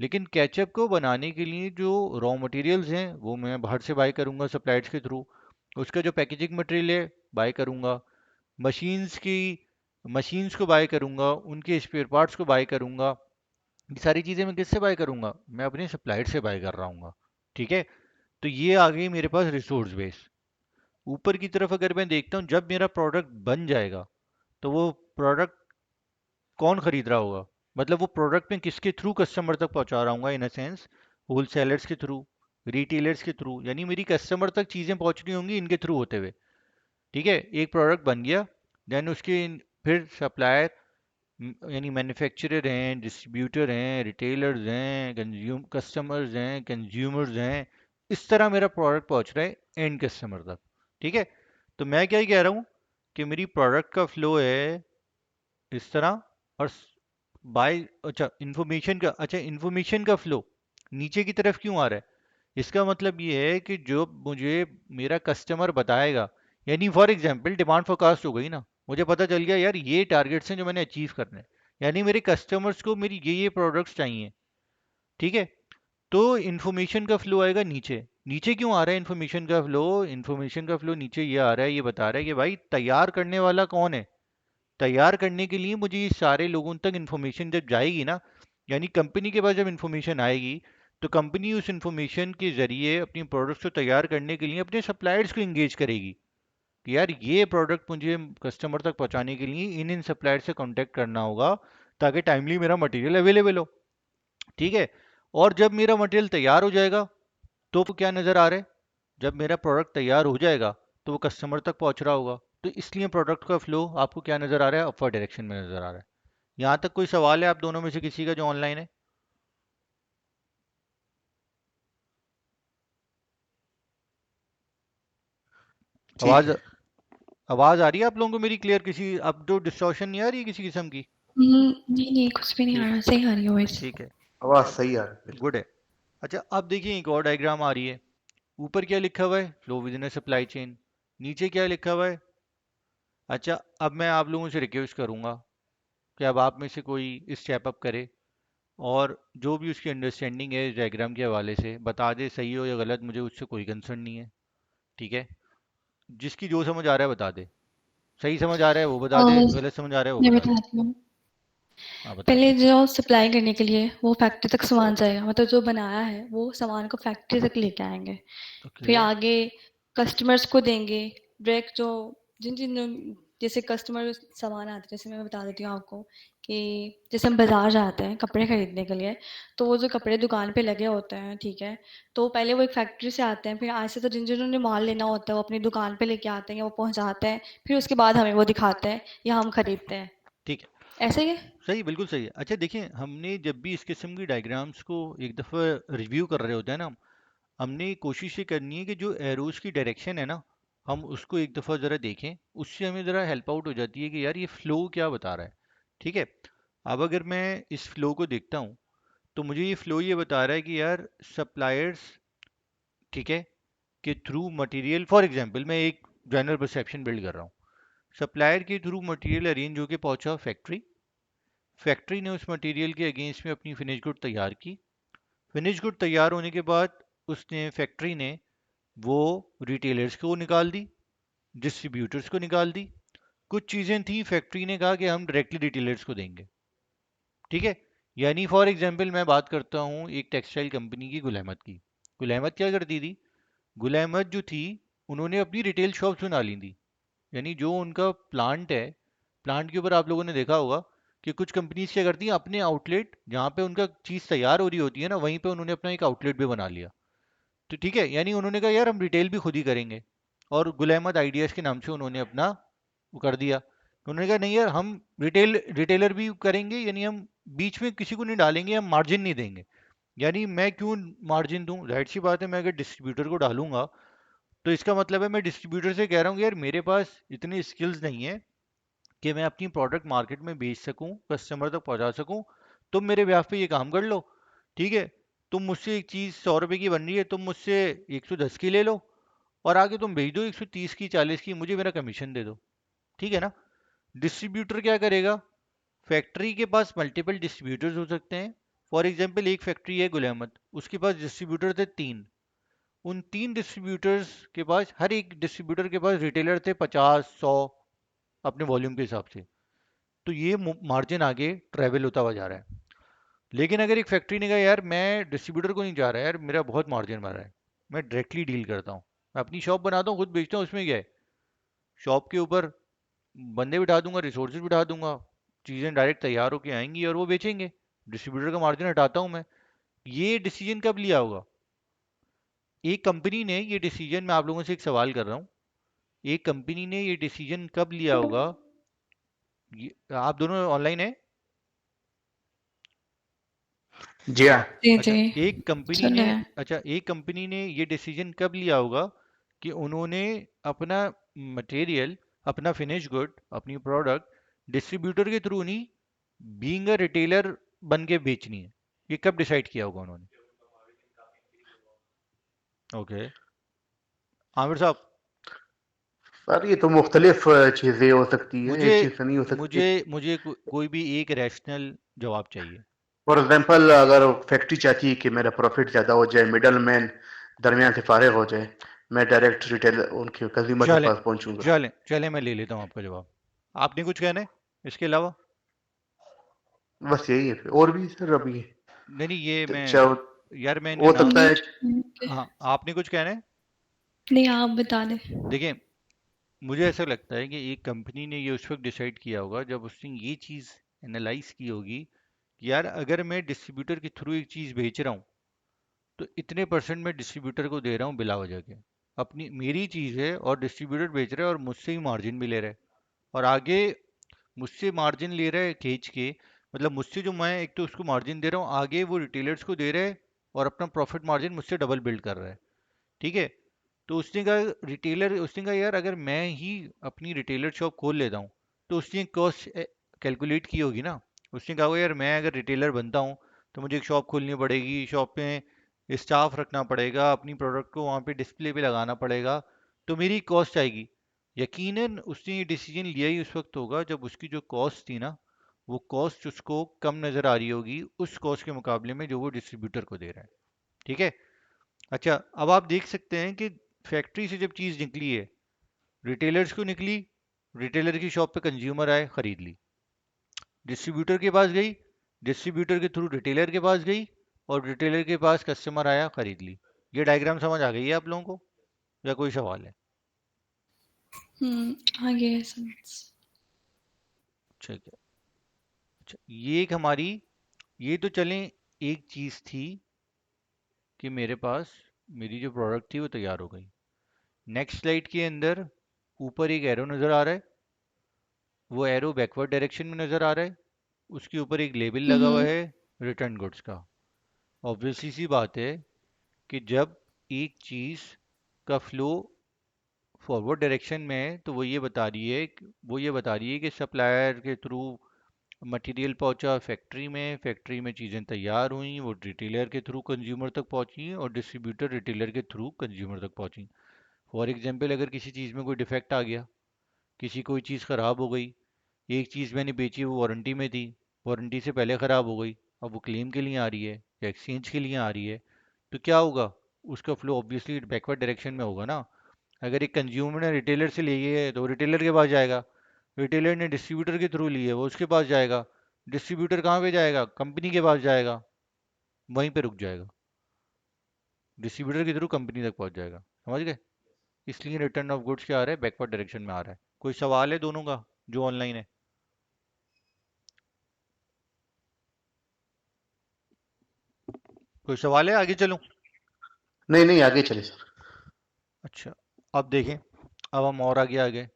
लेकिन केचप को बनाने के लिए जो रॉ मटेरियल्स हैं वो मैं बाहर से बाय करूंगा सप्लायर्स के थ्रू, उसका जो पैकेजिंग मटेरियल है बाय करूंगा, मशीन्स की मशीन्स को बाय करूंगा, उनके स्पेयर पार्ट्स को बाय करूंगा, ये सारी चीज़ें मैं किससे बाय करूंगा, मैं अपने सप्लायर से बाय कर रहा हूँ, ठीक है। तो ये आ गई मेरे पास रिसोर्स बेस। ऊपर की तरफ अगर मैं देखता हूँ जब मेरा प्रोडक्ट बन जाएगा तो वो प्रोडक्ट कौन खरीद रहा होगा, मतलब वो प्रोडक्ट मैं किसके थ्रू कस्टमर तक पहुंचा रहा हूँ, इन अ सेंस होलसेलर्स के थ्रू, रिटेलर्स के थ्रू, यानी मेरी कस्टमर तक चीज़ें पहुंचनी होंगी इनके थ्रू होते हुए। ठीक है, एक प्रोडक्ट बन गया, देन उसके फिर सप्लायर यानी मैन्युफैक्चरर हैं, डिस्ट्रीब्यूटर हैं, रिटेलर्स हैं, कंज्यूम कस्टमर्स हैं, कंज्यूमर्स हैं, इस तरह मेरा प्रोडक्ट पहुंच रहा है एंड कस्टमर तक। ठीक है, तो मैं क्या ही कह रहा हूँ कि मेरी प्रोडक्ट का फ्लो है इस तरह, और बाय अच्छा इन्फॉर्मेशन का, अच्छा इन्फॉर्मेशन का फ्लो नीचे की तरफ क्यों आ रहा है, इसका मतलब ये है कि जो मुझे मेरा कस्टमर बताएगा, यानी फॉर एग्जांपल डिमांड फोरकास्ट हो गई ना, मुझे पता चल गया यार ये टारगेट्स हैं जो मैंने अचीव करने हैं, यानी मेरे कस्टमर्स को मेरी ये प्रोडक्ट्स चाहिए। ठीक है, तो इन्फॉर्मेशन का फ्लो आएगा नीचे। नीचे क्यों आ रहा है इन्फॉर्मेशन का फ्लो, इन्फॉर्मेशन का फ्लो नीचे ये आ रहा है, ये बता रहा है कि भाई तैयार करने वाला कौन है, तैयार करने के लिए मुझे ये सारे लोगों तक इन्फॉर्मेशन जब जाएगी ना, यानी कंपनी के पास जब इन्फॉर्मेशन आएगी तो कंपनी उस इन्फॉर्मेशन के जरिए अपनी प्रोडक्ट्स को तैयार करने के लिए अपने सप्लायर्स को इंगेज करेगी कि यार ये प्रोडक्ट मुझे कस्टमर तक पहुंचाने के लिए इन इन सप्लायर से कांटेक्ट करना होगा ताकि टाइमली मेरा मटेरियल अवेलेबल हो। ठीक है, और जब मेरा मटेरियल तैयार हो जाएगा तो क्या नज़र आ रहा है, जब मेरा प्रोडक्ट तैयार हो जाएगा तो वो कस्टमर तक पहुंच रहा होगा, तो इसलिए प्रोडक्ट का फ्लो आपको क्या नज़र आ रहा है, अपवर्ड डायरेक्शन में नज़र आ रहा है। यहाँ तक कोई सवाल है आप दोनों में से किसी का जो ऑनलाइन है? ठीक आवाज़ है। आवाज़ आ रही है आप लोगों को मेरी क्लियर, किसी अब तो डिस्टॉर्शन नहीं आ रही है किसी किस्म की? नहीं नहीं, कुछ भी नहीं आ ठीक, रहा, सही आ रही है वॉइस। ठीक है, आवाज सही आ रही है। गुड है। अच्छा अब देखिए एक और डायग्राम आ रही है, ऊपर क्या लिखा हुआ है, flow with in a supply chain, नीचे क्या लिखा हुआ है। अच्छा अब मैं आप लोगों से रिक्वेस्ट करूंगा कि अब आप में से कोई इस स्टेप अप करे और जो भी उसकी अंडरस्टैंडिंग है इस डायग्राम के हवाले से बता दे, सही हो या गलत मुझे उससे कोई कंसर्न नहीं है। ठीक है, जिसकी जो समझ आ रहा है बता दे, सही समझ आ रहा है वो बता दे, गलत समझ आ रहा है वो मैं बता दे। बताती हूँ। हाँ बता। पहले जो सप्लाई करने के लिए वो फैक्ट्री तक सामान जाएगा, मतलब जो बनाया है वो सामान को फैक्ट्री तक लेके आएंगे। फिर ओके। आगे कस्टमर्स को देंगे। डायरेक्ट जो जिन जिन जैसे कस्टमर सामान आते हैं, जैसे मैं बता देती हूँ आपको कि जैसे हम बाजार जाते हैं कपड़े खरीदने के लिए, तो वो जो कपड़े दुकान पे लगे होते हैं, ठीक है, तो पहले वो एक फैक्ट्री से आते हैं, फिर आज से तो जिन जिन्होंने माल लेना होता है वो अपनी दुकान पे लेके आते हैं या वो पहुंचाते हैं, फिर उसके बाद हमें वो दिखाते हैं या हम खरीदते हैं। ठीक है, ऐसे ही है। सही बिल्कुल सही है। अच्छा देखिए हमने जब भी इस किस्म की डायग्राम्स को एक दफ़ा रिव्यू कर रहे होते हैं ना, हमने कोशिश ये करनी है कि जो एरोज की डायरेक्शन है ना, हम उसको एक दफ़ा ज़रा देखें, उससे हमें ज़रा हेल्प आउट हो जाती है कि यार ये फ्लो क्या बता रहा है। ठीक है, अब अगर मैं इस फ्लो को देखता हूँ तो मुझे ये फ्लो ये बता रहा है कि यार सप्लायर्स, ठीक है, के थ्रू मटेरियल, फॉर एग्जांपल मैं एक जनरल परसेप्शन बिल्ड कर रहा हूँ, सप्लायर के थ्रू मटेरियल अरेंज होके पहुंचा फैक्ट्री, फैक्ट्री ने उस मटेरियल के अगेंस्ट में अपनी फिनिश गुड तैयार की, फिनिश गुड तैयार होने के बाद उसने फैक्ट्री ने वो रिटेलर्स को निकाल दी, डिस्ट्रीब्यूटर्स को निकाल दी, कुछ चीज़ें थी फैक्ट्री ने कहा कि हम डायरेक्टली रिटेलर्स को देंगे। ठीक है, यानी फॉर एग्जांपल मैं बात करता हूँ एक टेक्सटाइल कंपनी की, गुल अहमद की। गुल अहमद क्या करती थी, गुल अहमद जो थी उन्होंने अपनी रिटेल शॉप्स बना ली थी, यानी जो उनका प्लांट है, प्लांट के ऊपर आप लोगों ने देखा होगा कि कुछ कंपनीज क्या करती हैं, अपने आउटलेट जहाँ पे उनका चीज़ तैयार हो रही होती है ना वहीं पे उन्होंने अपना एक आउटलेट भी बना लिया। तो ठीक है, यानी उन्होंने कहा यार हम रिटेल भी खुद ही करेंगे, और गुल अहमद आइडियाज़ के नाम से उन्होंने अपना वो कर दिया। उन्होंने कहा नहीं यार हम रिटेलर भी करेंगे, यानी हम बीच में किसी को नहीं डालेंगे, हम मार्जिन नहीं देंगे। यानी मैं क्यों मार्जिन दूं, जाहिर सी बात है मैं अगर डिस्ट्रीब्यूटर को डालूंगा तो इसका मतलब है मैं डिस्ट्रीब्यूटर से कह रहा हूँ कि यार मेरे पास इतनी स्किल्स नहीं है कि मैं अपनी प्रोडक्ट मार्केट में बेच सकूं, कस्टमर तक पहुंचा सकूं, तुम मेरे ब्याह पे ये काम कर लो। ठीक है, तुम मुझसे एक चीज़ 100 रुपए की बन रही है, तुम मुझसे 110 की ले लो और आगे तुम भेज दो 130 की, 40 की, मुझे मेरा कमीशन दे दो। ठीक है ना। डिस्ट्रीब्यूटर क्या करेगा, फैक्ट्री के पास मल्टीपल डिस्ट्रीब्यूटर्स हो सकते हैं। फॉर एग्जांपल एक फैक्ट्री है गुल अहमद, उसके पास डिस्ट्रीब्यूटर थे 3, उन 3 डिस्ट्रीब्यूटर्स के पास, हर एक डिस्ट्रीब्यूटर के पास रिटेलर थे 50 100 अपने वॉल्यूम के हिसाब से। तो ये मार्जिन आगे ट्रेवल होता हुआ जा रहा है। लेकिन अगर एक फैक्ट्री ने कहा यार मैं डिस्ट्रीब्यूटर को नहीं जा रहा यार, मेरा बहुत मार्जिन मार रहा है, मैं डायरेक्टली डील करता हूँ, मैं अपनी शॉप बनाता हूँ, खुद बेचता हूँ, उसमें क्या है? शॉप के ऊपर बंदे बिठा दूंगा, रिसोर्सेज बिठा दूंगा, चीज़ें डायरेक्ट तैयार होके आएंगी और वो बेचेंगे। डिस्ट्रीब्यूटर का मार्जिन हटाता हूँ मैं। ये डिसीजन कब लिया होगा? एक कंपनी ने ये डिसीजन, मैं आप लोगों से एक सवाल कर रहा हूँ, एक कंपनी ने ये डिसीजन कब लिया होगा? आप दोनों ऑनलाइन है? जी हाँ। जी अच्छा, जी एक कंपनी सुन ने, रहे हैं। अच्छा एक कंपनी ने ये डिसीजन कब लिया होगा कि उन्होंने अपना मटेरियल, अपना फिनिश गुड, अपनी प्रोडक्ट डिस्ट्रीब्यूटर के थ्रू नहीं, बीइंग अ रिटेलर बन के बेचनी है? ये कब डिसाइड किया होगा उन्होंने? ओके, आमिर साहब। सर ये तो मुख्तलिफ चीज़ें हो सकती है, मुझे एक चीज़ से नहीं हो सकती। मुझे कोई भी एक रैशनल जवाब चाहिए। फॉर एग्जांपल अगर फैक्ट्री चाहती है कि मेरा प्रॉफिट ज़्यादा हो जाए, मिडल मैन दरमियान से फारिग हो जाए, मैं डायरेक्ट रिटेल उनके कंज्यूमर के चलें, पास पहुंचूंगा। चलें मैं ले लेता हूँ आपका जवाब। आपने कुछ कहना है इसके अलावा? बस यही है, फिर और भी सर अभी नहीं नहीं, ये मैं, अच्छा यार मैं इनका हो नाम, सकता नहीं है। हाँ आपने कुछ कहना है? नहीं, आप बता दें। देखिए, मुझे ऐसा लगता है कि एक कंपनी ने ये उस वक्त डिसाइड किया होगा जब उसने ये चीज़ एनालाइज की होगी कि यार अगर मैं डिस्ट्रीब्यूटर के थ्रू एक चीज़ बेच रहा हूँ तो इतने परसेंट मैं डिस्ट्रीब्यूटर को दे रहा हूँ बिला वजह के। अपनी मेरी चीज़ है और डिस्ट्रीब्यूटर बेच रहा है और मुझसे ही मार्जिन भी ले रहा है, और आगे मुझसे मार्जिन ले रहा है खींच के, मतलब मुझसे जो मैं एक तो उसको मार्जिन दे रहा हूँ, आगे वो रिटेलर्स को दे रहा है और अपना प्रॉफिट मार्जिन मुझसे डबल बिल्ड कर रहा है। ठीक है? तो उसने कहा यार अगर मैं ही अपनी रिटेलर शॉप खोल लेता हूँ तो उसने कॉस्ट कैलकुलेट की होगी ना। उसने कहा होगा यार मैं अगर रिटेलर बनता हूँ तो मुझे एक शॉप खोलनी पड़ेगी, शॉप में स्टाफ रखना पड़ेगा, अपनी प्रोडक्ट को वहाँ पे डिस्प्ले पे लगाना पड़ेगा, तो मेरी कॉस्ट आएगी। यकीनन उसने ये डिसीजन लिया ही उस वक्त होगा जब उसकी जो कॉस्ट थी ना, वो कॉस्ट उसको कम नज़र आ रही होगी उस कॉस्ट के मुकाबले में जो वो डिस्ट्रीब्यूटर को दे रहा है। ठीक है? अच्छा, अब आप देख सकते हैं कि फैक्ट्री से जब चीज़ निकली है, रिटेलर्स को निकली, रिटेलर की शॉप पे कंज्यूमर आए, खरीद ली, डिस्ट्रीब्यूटर के पास गई, डिस्ट्रीब्यूटर के थ्रू रिटेलर के पास गई, और रिटेलर के पास कस्टमर आया, खरीद ली। ये डायग्राम समझ आ गई है आप लोगों को, या कोई सवाल है? आगे है समझ। ठीक है। अच्छा, ये एक हमारी, ये तो चलें, एक चीज़ थी कि मेरे पास मेरी जो प्रोडक्ट थी वो तैयार हो गई। नेक्स्ट स्लाइड के अंदर ऊपर एक एरो नज़र आ रहा है, वो एरो बैकवर्ड डायरेक्शन में नज़र आ रहा है, उसके ऊपर एक लेबल लगा हुआ है रिटर्न गुड्स का। ऑब्वियसली सी बात है कि जब एक चीज़ का फ्लो फॉरवर्ड डायरेक्शन में है तो वो ये बता रही है कि सप्लायर के थ्रू मटेरियल पहुंचा फैक्ट्री में, फैक्ट्री में चीज़ें तैयार हुई, वो रिटेलर के थ्रू कंज्यूमर तक पहुंची और डिस्ट्रीब्यूटर रिटेलर के थ्रू कंज्यूमर तक पहुंची। फॉर एग्जांपल, अगर किसी चीज़ में कोई डिफेक्ट आ गया, किसी कोई चीज़ ख़राब हो गई, एक चीज़ मैंने बेची वो वारंटी में थी, वारंटी से पहले ख़राब हो गई, अब वो क्लेम के लिए आ रही है या एक्सचेंज के लिए आ रही है, तो क्या होगा? उसका फ्लो ऑब्वियसली बैकवर्ड डायरेक्शन में होगा ना। अगर एक कंज्यूमर ने रिटेलर से ली है तो रिटेलर के पास जाएगा, रिटेलर ने डिस्ट्रीब्यूटर के थ्रू ली है वो उसके पास जाएगा, डिस्ट्रीब्यूटर कहाँ पे जाएगा? कंपनी के पास जाएगा, वहीं पे रुक जाएगा, डिस्ट्रीब्यूटर के थ्रू कंपनी तक पहुंच जाएगा। समझ गए? इसलिए रिटर्न ऑफ गुड्स क्या आ रहा है? बैकवर्ड डायरेक्शन में आ रहा है। कोई सवाल है दोनों का जो ऑनलाइन है? कोई सवाल है, आगे चलूं? नहीं नहीं, आगे चले सर। अच्छा, अब देखें, अब हम और आगे आ गए।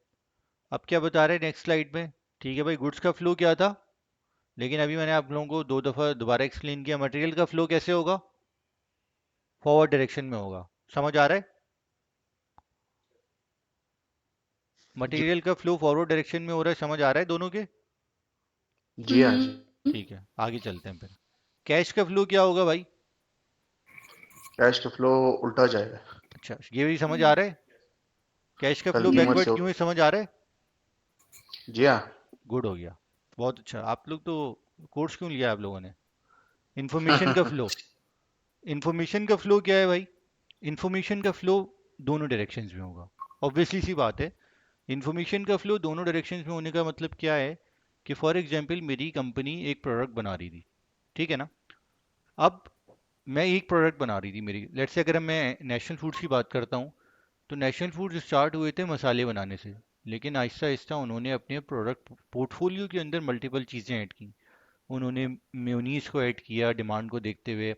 अब क्या बता रहे हैं नेक्स्ट स्लाइड में? ठीक है भाई, गुड्स का फ्लो क्या था, लेकिन अभी मैंने आप लोगों को दो दफ़ा दोबारा एक्सप्लेन किया, मटेरियल का फ्लो कैसे होगा? फॉरवर्ड डायरेक्शन में होगा। समझ आ रहा है? जी मटेरियल का फ्लो फॉरवर्ड डायरेक्शन में हो रहा है, समझ आ रहा है दोनों के? जी हाँ जी। ठीक है, आगे चलते हैं फिर। कैश का फ्लो क्या होगा भाई? कैश का फ्लो उल्टा जाएगा, अच्छा, ये भी समझ आ रहा है? कैश का फ्लो कंज्यूमर बैकवर्ड से। क्यों है, समझ आ रहा है? जी हाँ। गुड हो गया, बहुत अच्छा। आप लोग तो कोर्स क्यों लिया आप लोगों ने? इंफॉर्मेशन का फ्लो, इंफॉर्मेशन का फ्लो क्या है भाई? इंफॉर्मेशन का फ्लो दोनों डायरेक्शंस में होगा। ऑब्वियसली सी बात है, इंफॉर्मेशन का फ्लो दोनों डायरेक्शंस में होने का मतलब क्या है कि फॉर एग्जांपल मेरी कंपनी एक प्रोडक्ट बना रही थी, ठीक है ना? अब मैं एक प्रोडक्ट बना रही थी मेरी, लेट्स से अगर मैं नेशनल फूड्स की बात करता हूँ, तो नेशनल फूड्स स्टार्ट हुए थे मसाले बनाने से, लेकिन आहिस्ता आहिस्ता उन्होंने अपने प्रोडक्ट पोर्टफोलियो के अंदर मल्टीपल चीज़ें ऐड की। उन्होंने मेयोनीज को ऐड किया डिमांड को देखते हुए,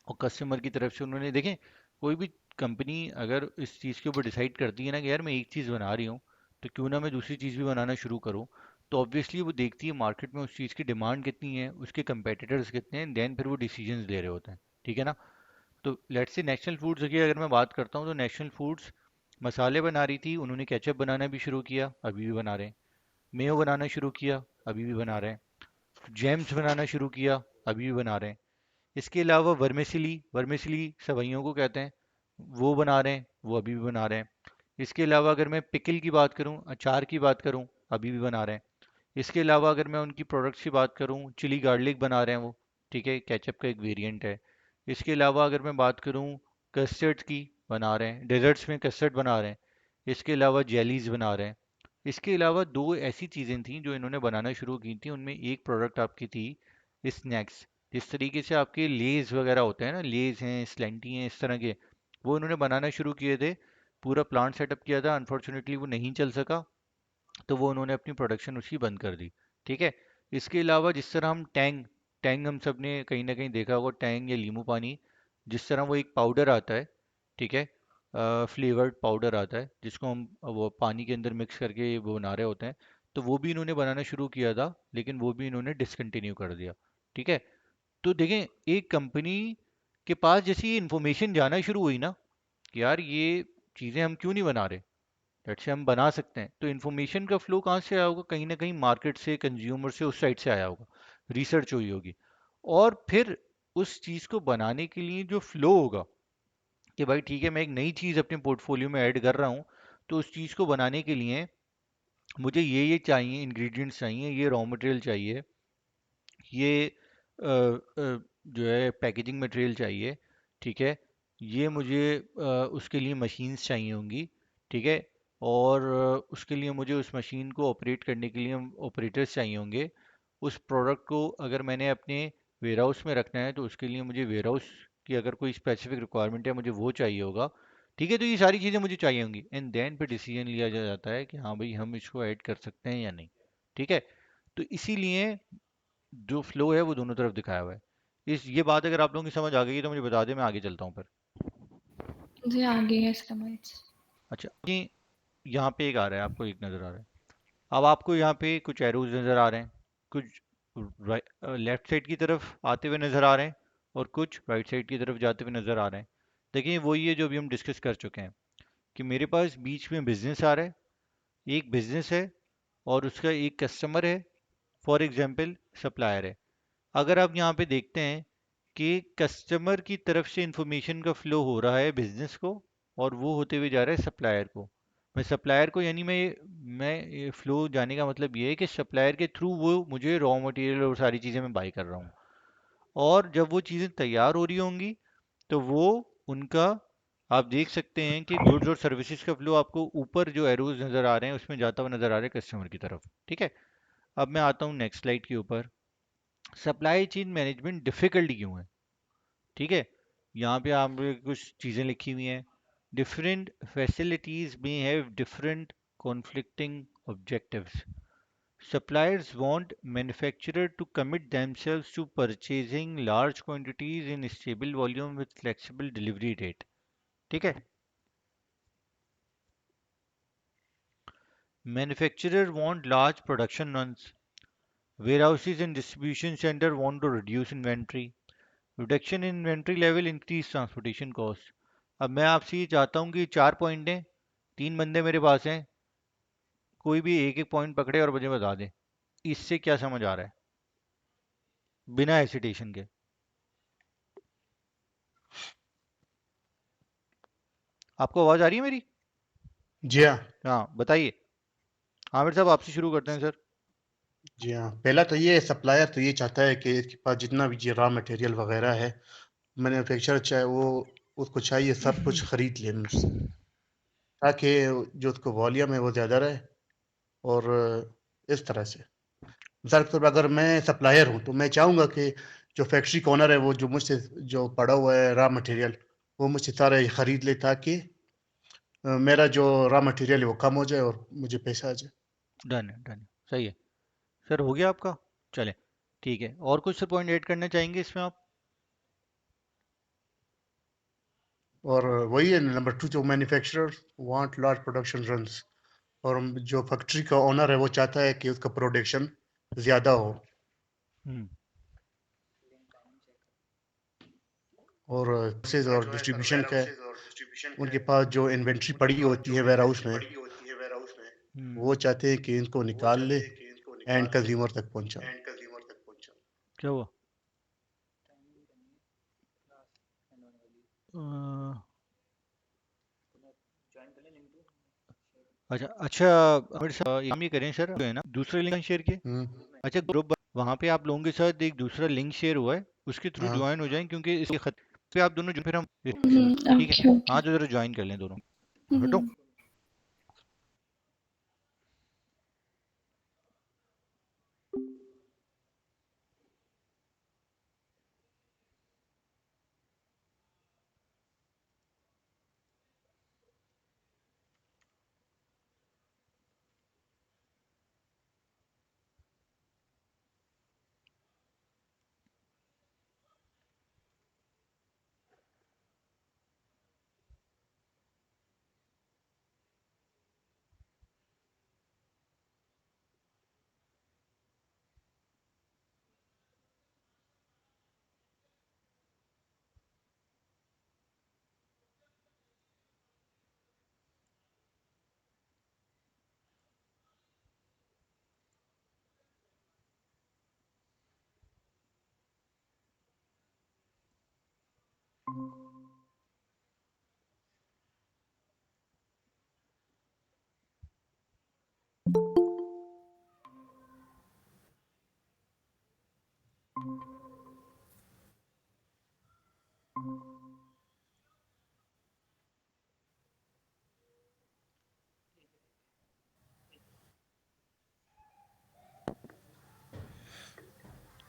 और कस्टमर की तरफ से उन्होंने देखें, कोई भी कंपनी अगर इस चीज़ के ऊपर डिसाइड करती है ना कि यार मैं एक चीज़ बना रही हूँ, तो क्यों ना मैं दूसरी चीज़ भी बनाना शुरू करूँ, तो ऑब्वियसली वो देखती है मार्केट में उस चीज़ की डिमांड कितनी है, उसके कंपेटिटर्स कितने हैं, देन फिर वो डिसीजंस ले रहे होते हैं। ठीक है ना? तो लेट्स से नेशनल फूड्स की अगर मैं बात करता हूँ, तो नेशनल फूड्स मसाले बना रही थी, उन्होंने केचप बनाना भी शुरू किया, अभी भी बना रहे हैं। मेयो बनाना शुरू किया, अभी भी बना रहे हैं। जैम्स बनाना शुरू किया, अभी भी बना रहे हैं। इसके अलावा वर्मिसिली, वर्मिसिली सवैयों को कहते हैं, वो बना रहे हैं, वो अभी भी बना रहे हैं। इसके अलावा अगर मैं पिकल की बात करूं, अचार की बात करूं, अभी भी बना रहे हैं। इसके अलावा अगर मैं उनकी प्रोडक्ट्स की बात करूं, चिली गार्लिक बना रहे हैं वो, ठीक है, केचप का एक वेरिएंट है। इसके अलावा अगर मैं बात करूं कस्टर्ड्स की, बना रहे हैं, डेजर्ट्स में कस्टर्ड बना रहे हैं। इसके अलावा जेलीज बना रहे हैं। इसके अलावा दो ऐसी चीज़ें थी जो इन्होंने बनाना शुरू की थी, उनमें एक प्रोडक्ट आपकी थी स्नैक्स। जिस तरीके से आपके लेज वगैरह होते हैं ना, लेज हैं, स्लेंटी हैं, इस तरह के, वो इन्होंने बनाना शुरू किए थे। पूरा प्लांट सेटअप किया था, अनफॉर्चुनेटली वो नहीं चल सका, तो वो उन्होंने अपनी प्रोडक्शन उसकी बंद कर दी। ठीक है। इसके अलावा जिस तरह हम टैंग, टैंग हम सब ने कहीं ना कहीं देखा होगा, टैंग या नींबू पानी, जिस तरह वो एक पाउडर आता है, ठीक है, फ्लेवर्ड पाउडर आता है जिसको हम वो पानी के अंदर मिक्स करके वो बना रहे होते हैं, तो वो भी इन्होंने बनाना शुरू किया था, लेकिन वो भी इन्होंने डिसकंटिन्यू कर दिया। ठीक है। तो देखें, एक कंपनी के पास जैसे ये इन्फॉर्मेशन जाना शुरू हुई ना कि यार ये चीज़ें हम क्यों नहीं बना रहे, लेट्स से हम बना सकते हैं, तो इन्फॉर्मेशन का फ्लो कहाँ से आया होगा? कहीं ना कहीं मार्केट से, कंज्यूमर से, उस साइड से आया होगा, रिसर्च हुई होगी। और फिर उस चीज़ को बनाने के लिए जो फ्लो होगा कि भाई ठीक है, मैं एक नई चीज़ अपने पोर्टफोलियो में ऐड कर रहा हूँ, तो उस चीज़ को बनाने के लिए मुझे ये चाहिए, इंग्रेडिएंट्स चाहिए, ये रॉ मटेरियल चाहिए, ये जो है पैकेजिंग मटेरियल चाहिए, ठीक है, ये मुझे उसके लिए मशीन्स चाहिए होंगी, ठीक है, और उसके लिए मुझे उस मशीन को ऑपरेट करने के लिए ऑपरेटर्स चाहिए होंगे। उस प्रोडक्ट को अगर मैंने अपने वेयर हाउस में रखना है, तो उसके लिए मुझे वेयर हाउस की अगर कोई स्पेसिफिक रिक्वायरमेंट है, मुझे वो चाहिए होगा। ठीक है, तो ये सारी चीज़ें मुझे चाहिए होंगी, एंड देन फिर डिसीजन लिया जाता है कि हाँ भाई हम इसको ऐड कर सकते हैं या नहीं। ठीक है। तो इसीलिए जो फ्लो है वो दोनों तरफ दिखाया हुआ है। इस ये बात अगर आप लोगों की समझ आ गई है तो मुझे बता दें, मैं आगे चलता हूँ फिर। जी आगे है समझ। अच्छा, ये यहाँ पे एक आ रहा है, आपको एक नज़र आ रहा है। अब आपको यहाँ पे कुछ एरोज नज़र आ रहे हैं, कुछ लेफ्ट साइड की तरफ आते हुए नज़र आ रहे हैं, और कुछ राइट साइड की तरफ जाते हुए नज़र आ रहे हैं। देखिए वही है जो अभी हम डिस्कस कर चुके हैं, कि मेरे पास बीच में बिजनेस आ रहा है, एक बिजनेस है और उसका एक कस्टमर है, फॉर एग्जाम्पल सप्लायर है। अगर आप यहाँ पे देखते हैं कि कस्टमर की तरफ से इंफॉर्मेशन का फ्लो हो रहा है बिजनेस को, और वो होते हुए जा रहा है सप्लायर को। मैं सप्लायर को यानी मैं फ्लो जाने का मतलब ये है कि सप्लायर के थ्रू वो मुझे रॉ मटेरियल और सारी चीज़ें मैं बाई कर रहा हूँ, और जब वो चीज़ें तैयार हो रही होंगी, तो वो उनका, आप देख सकते हैं कि गुड्स और सर्विसेज का फ्लो आपको ऊपर जो एरोज नज़र आ रहे हैं उसमें जाता हुआ नज़र आ रहा है कस्टमर की तरफ। ठीक है। अब मैं आता हूँ नेक्स्ट स्लाइड के ऊपर। सप्लाई चेन मैनेजमेंट डिफिकल्ट क्यों है? ठीक है। यहाँ पे आप कुछ चीज़ें लिखी हुई हैं। डिफरेंट फैसिलिटीज में have different conflicting objectives. Suppliers want manufacturer to commit themselves to purchasing large quantities in stable volume with flexible delivery date. ठीक है। Manufacturer want large production runs. Warehouses and distribution center want to reduce inventory. Reduction in inventory level increase transportation cost. अब मैं आपसे ये चाहता हूँ कि चार पॉइंट हैं, तीन बंदे मेरे पास हैं, कोई भी एक एक पॉइंट पकड़े और मुझे बता दे इससे क्या समझ आ रहा है, बिना हेसिटेशन के। आपको आवाज़ आ रही है मेरी? जी हाँ। हाँ बताइए। आमिर साहब आपसे शुरू करते हैं सर। जी हाँ, पहला तो ये सप्लायर तो ये चाहता है कि इसके पास जितना भी ये रॉ मटेरियल वगैरह है, मैन्युफैक्चरर चाहे वो उसको चाहिए सब कुछ खरीद ले मुझसे, ताकि जो उसको वॉल्यूम है वो ज़्यादा रहे। और इस तरह से मिसाल के तौर पर अगर मैं सप्लायर हूँ तो मैं चाहूँगा कि जो फैक्ट्री का ओनर है वो जो मुझसे जो पड़ा हुआ है रॉ मटेरियल वो मुझसे सारा ये खरीद ले, ताकि मेरा जो रॉ मटेरियल है वो कम हो जाए और मुझे पैसा आ जाए। डन है, डन है, सही है। सर हो गया आपका? चले, ठीक है। और कुछ से पॉइंट ऐड करना चाहेंगे इसमें आप? और वही है नंबर 2, जो manufacturer want large production runs, और जो फैक्ट्री का ओनर है वो चाहता है कि उसका प्रोडक्शन ज़्यादा हो, हम्म। और सेल्स और डिस्ट्रीब्यूशन का है, उनके पास जो इन्वेंट्री पड़ी होती है वेयर हाउस में, हम्म। वो चाहते हैं कि इनको निकाल ले, एंड कंज्यूमर तक पहुंचा। क्या हुआ? अ, अच्छा अच्छा, मेरे साथ काम ये करें सर, जो है ना दूसरे लिंक शेयर किए। अच्छा, ग्रुप वहाँ पे आप लोगों के साथ एक दूसरा लिंक शेयर हुआ है, उसके थ्रू हाँ, ज्वाइन हो जाएं, क्योंकि इसके खत पे आप दोनों जो फिर हम ठीक है। Okay okay. हाँ, तो जरा ज्वाइन कर लें दोनों। हटो।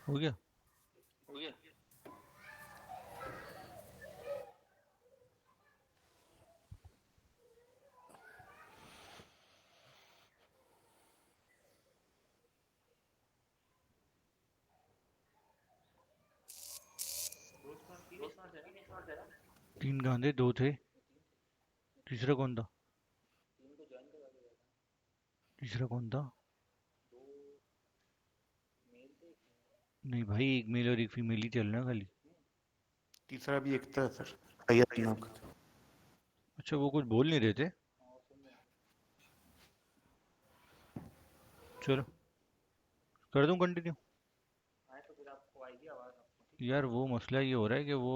हो गया। तीन गांधे, दो थे, तीसरा कौन था? तीसरा कौन था? नहीं भाई, एक मेल और एक फीमेल ही चल रहा है खाली। तीसरा भी एक था सर, तैयार नाम का था। अच्छा, वो कुछ बोल नहीं रहे थे। चलो, कर दूं कंटिन्यू? यार वो मसला ये हो रहा है कि वो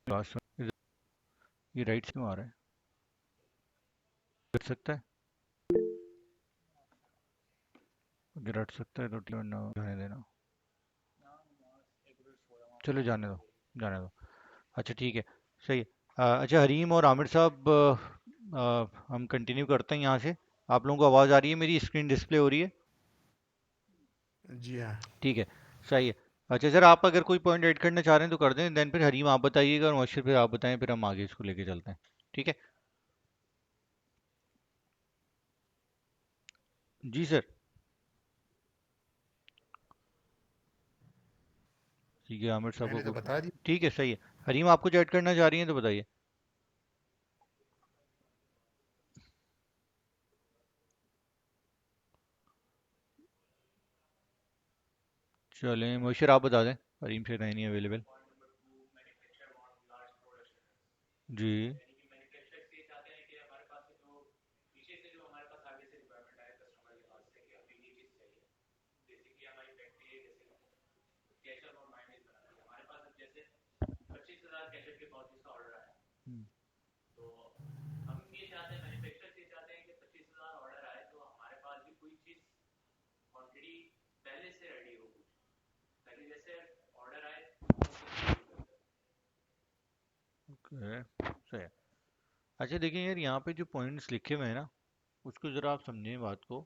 लास्ट में ये राइट से क्यों आ रहा है? कर सकता है, अगर रट सकता है तो ठीक, वरना जाने देना। चलो जाने दो, जाने दो। अच्छा ठीक है, सही है। अच्छा हरीम और आमिर साहब, हम कंटिन्यू करते हैं यहाँ से। आप लोगों को आवाज़ आ रही है? मेरी स्क्रीन डिस्प्ले हो रही है? जी हाँ। ठीक है, सही है। अच्छा सर, आप अगर कोई पॉइंट ऐड करना चाह रहे हैं तो कर दें, देन फिर हरीम आप बताइएगा और मुबशिर फिर आप बताएं, फिर हम आगे इसको लेके चलते हैं। ठीक है। जी सर। ठीक है, आमिर साहब को मैंने तो कोई, बता दी। ठीक है, सही है। हरीम, आप कुछ ऐड करना चाह रही हैं तो बताइए। चलें, मुबशिर आप बता दें, हरीम से नहीं अवेलेबल। जी। हम्म। ओके, सही है। अच्छा देखिए यार, यहाँ पे जो पॉइंट्स लिखे हुए हैं ना, उसको ज़रा आप समझें बात को।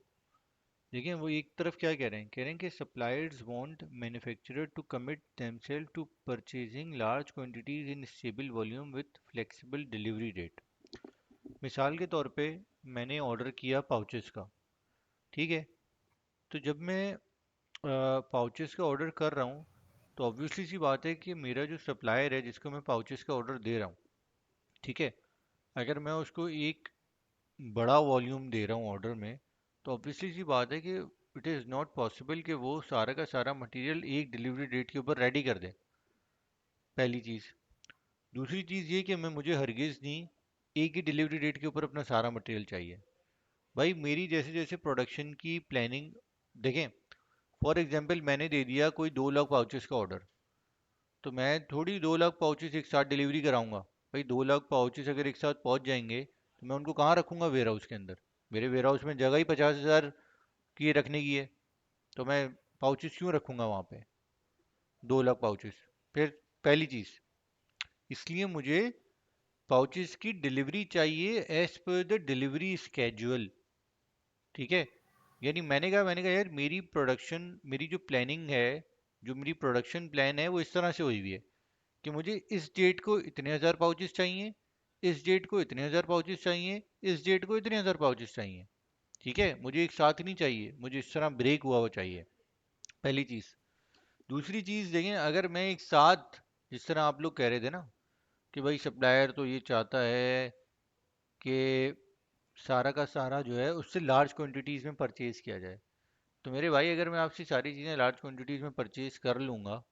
देखिए वो एक तरफ क्या कह रहे हैं कि suppliers want manufacturer to commit themselves to purchasing large quantities in stable volume with flexible delivery date. मिसाल के तौर पे मैंने ऑर्डर किया पाउचेस का, ठीक है। तो जब मैं पाउचेस का ऑर्डर कर रहा हूँ, तो ऑब्वियसली सी बात है कि मेरा जो सप्लायर है जिसको मैं पाउचेस का ऑर्डर दे रहा हूँ, ठीक है, अगर मैं उसको एक बड़ा वॉल्यूम दे रहा हूँ ऑर्डर में, तो ऑब्वियसली सी बात है कि इट इज़ नॉट पॉसिबल कि वो सारा का सारा मटेरियल एक डिलीवरी डेट के ऊपर रेडी कर दे। पहली चीज़। दूसरी चीज़ ये कि मैं मुझे हरगिज़ नहीं एक ही डिलीवरी डेट के ऊपर अपना सारा मटेरियल चाहिए। भाई मेरी जैसे जैसे प्रोडक्शन की प्लानिंग, देखें, फॉर एग्जांपल मैंने दे दिया कोई 2 लाख पाउचेस का ऑर्डर, तो मैं थोड़ी 2 लाख पाउचेस एक साथ डिलीवरी कराऊंगा। भाई 2 लाख पाउचेस अगर एक साथ पहुंच जाएंगे तो मैं उनको कहाँ रखूंगा वेयर हाउस के अंदर? मेरे वेयर हाउस में जगह ही 50,000 की रखने की है, तो मैं पाउचेस क्यों रखूंगा वहाँ पे 2 लाख पाउचेस? फिर पहली चीज़, इसलिए मुझे पाउचेस की डिलीवरी चाहिए as per the delivery schedule, ठीक है। यानी मैंने कहा यार मेरी प्रोडक्शन, मेरी जो प्लानिंग है, जो मेरी प्रोडक्शन प्लान है वो इस तरह से हुई हुई है कि मुझे इस डेट को इतने हज़ार पाउचेस चाहिए, इस डेट को इतने हज़ार पाउचेस चाहिए, इस डेट को इतने हज़ार पाउचेस चाहिए, ठीक है। मुझे एक साथ नहीं चाहिए, मुझे इस तरह ब्रेक हुआ हुआ चाहिए। पहली चीज़। दूसरी चीज़ देखें, अगर मैं एक साथ, जिस तरह आप लोग कह रहे थे ना कि भाई सप्लायर तो ये चाहता है कि सारा का सारा जो है उससे लार्ज क्वांटिटीज़ में परचेज़ किया जाए, तो मेरे भाई अगर मैं आपसे सारी चीज़ें लार्ज क्वांटिटीज़ में परचेज़ कर लूँगा,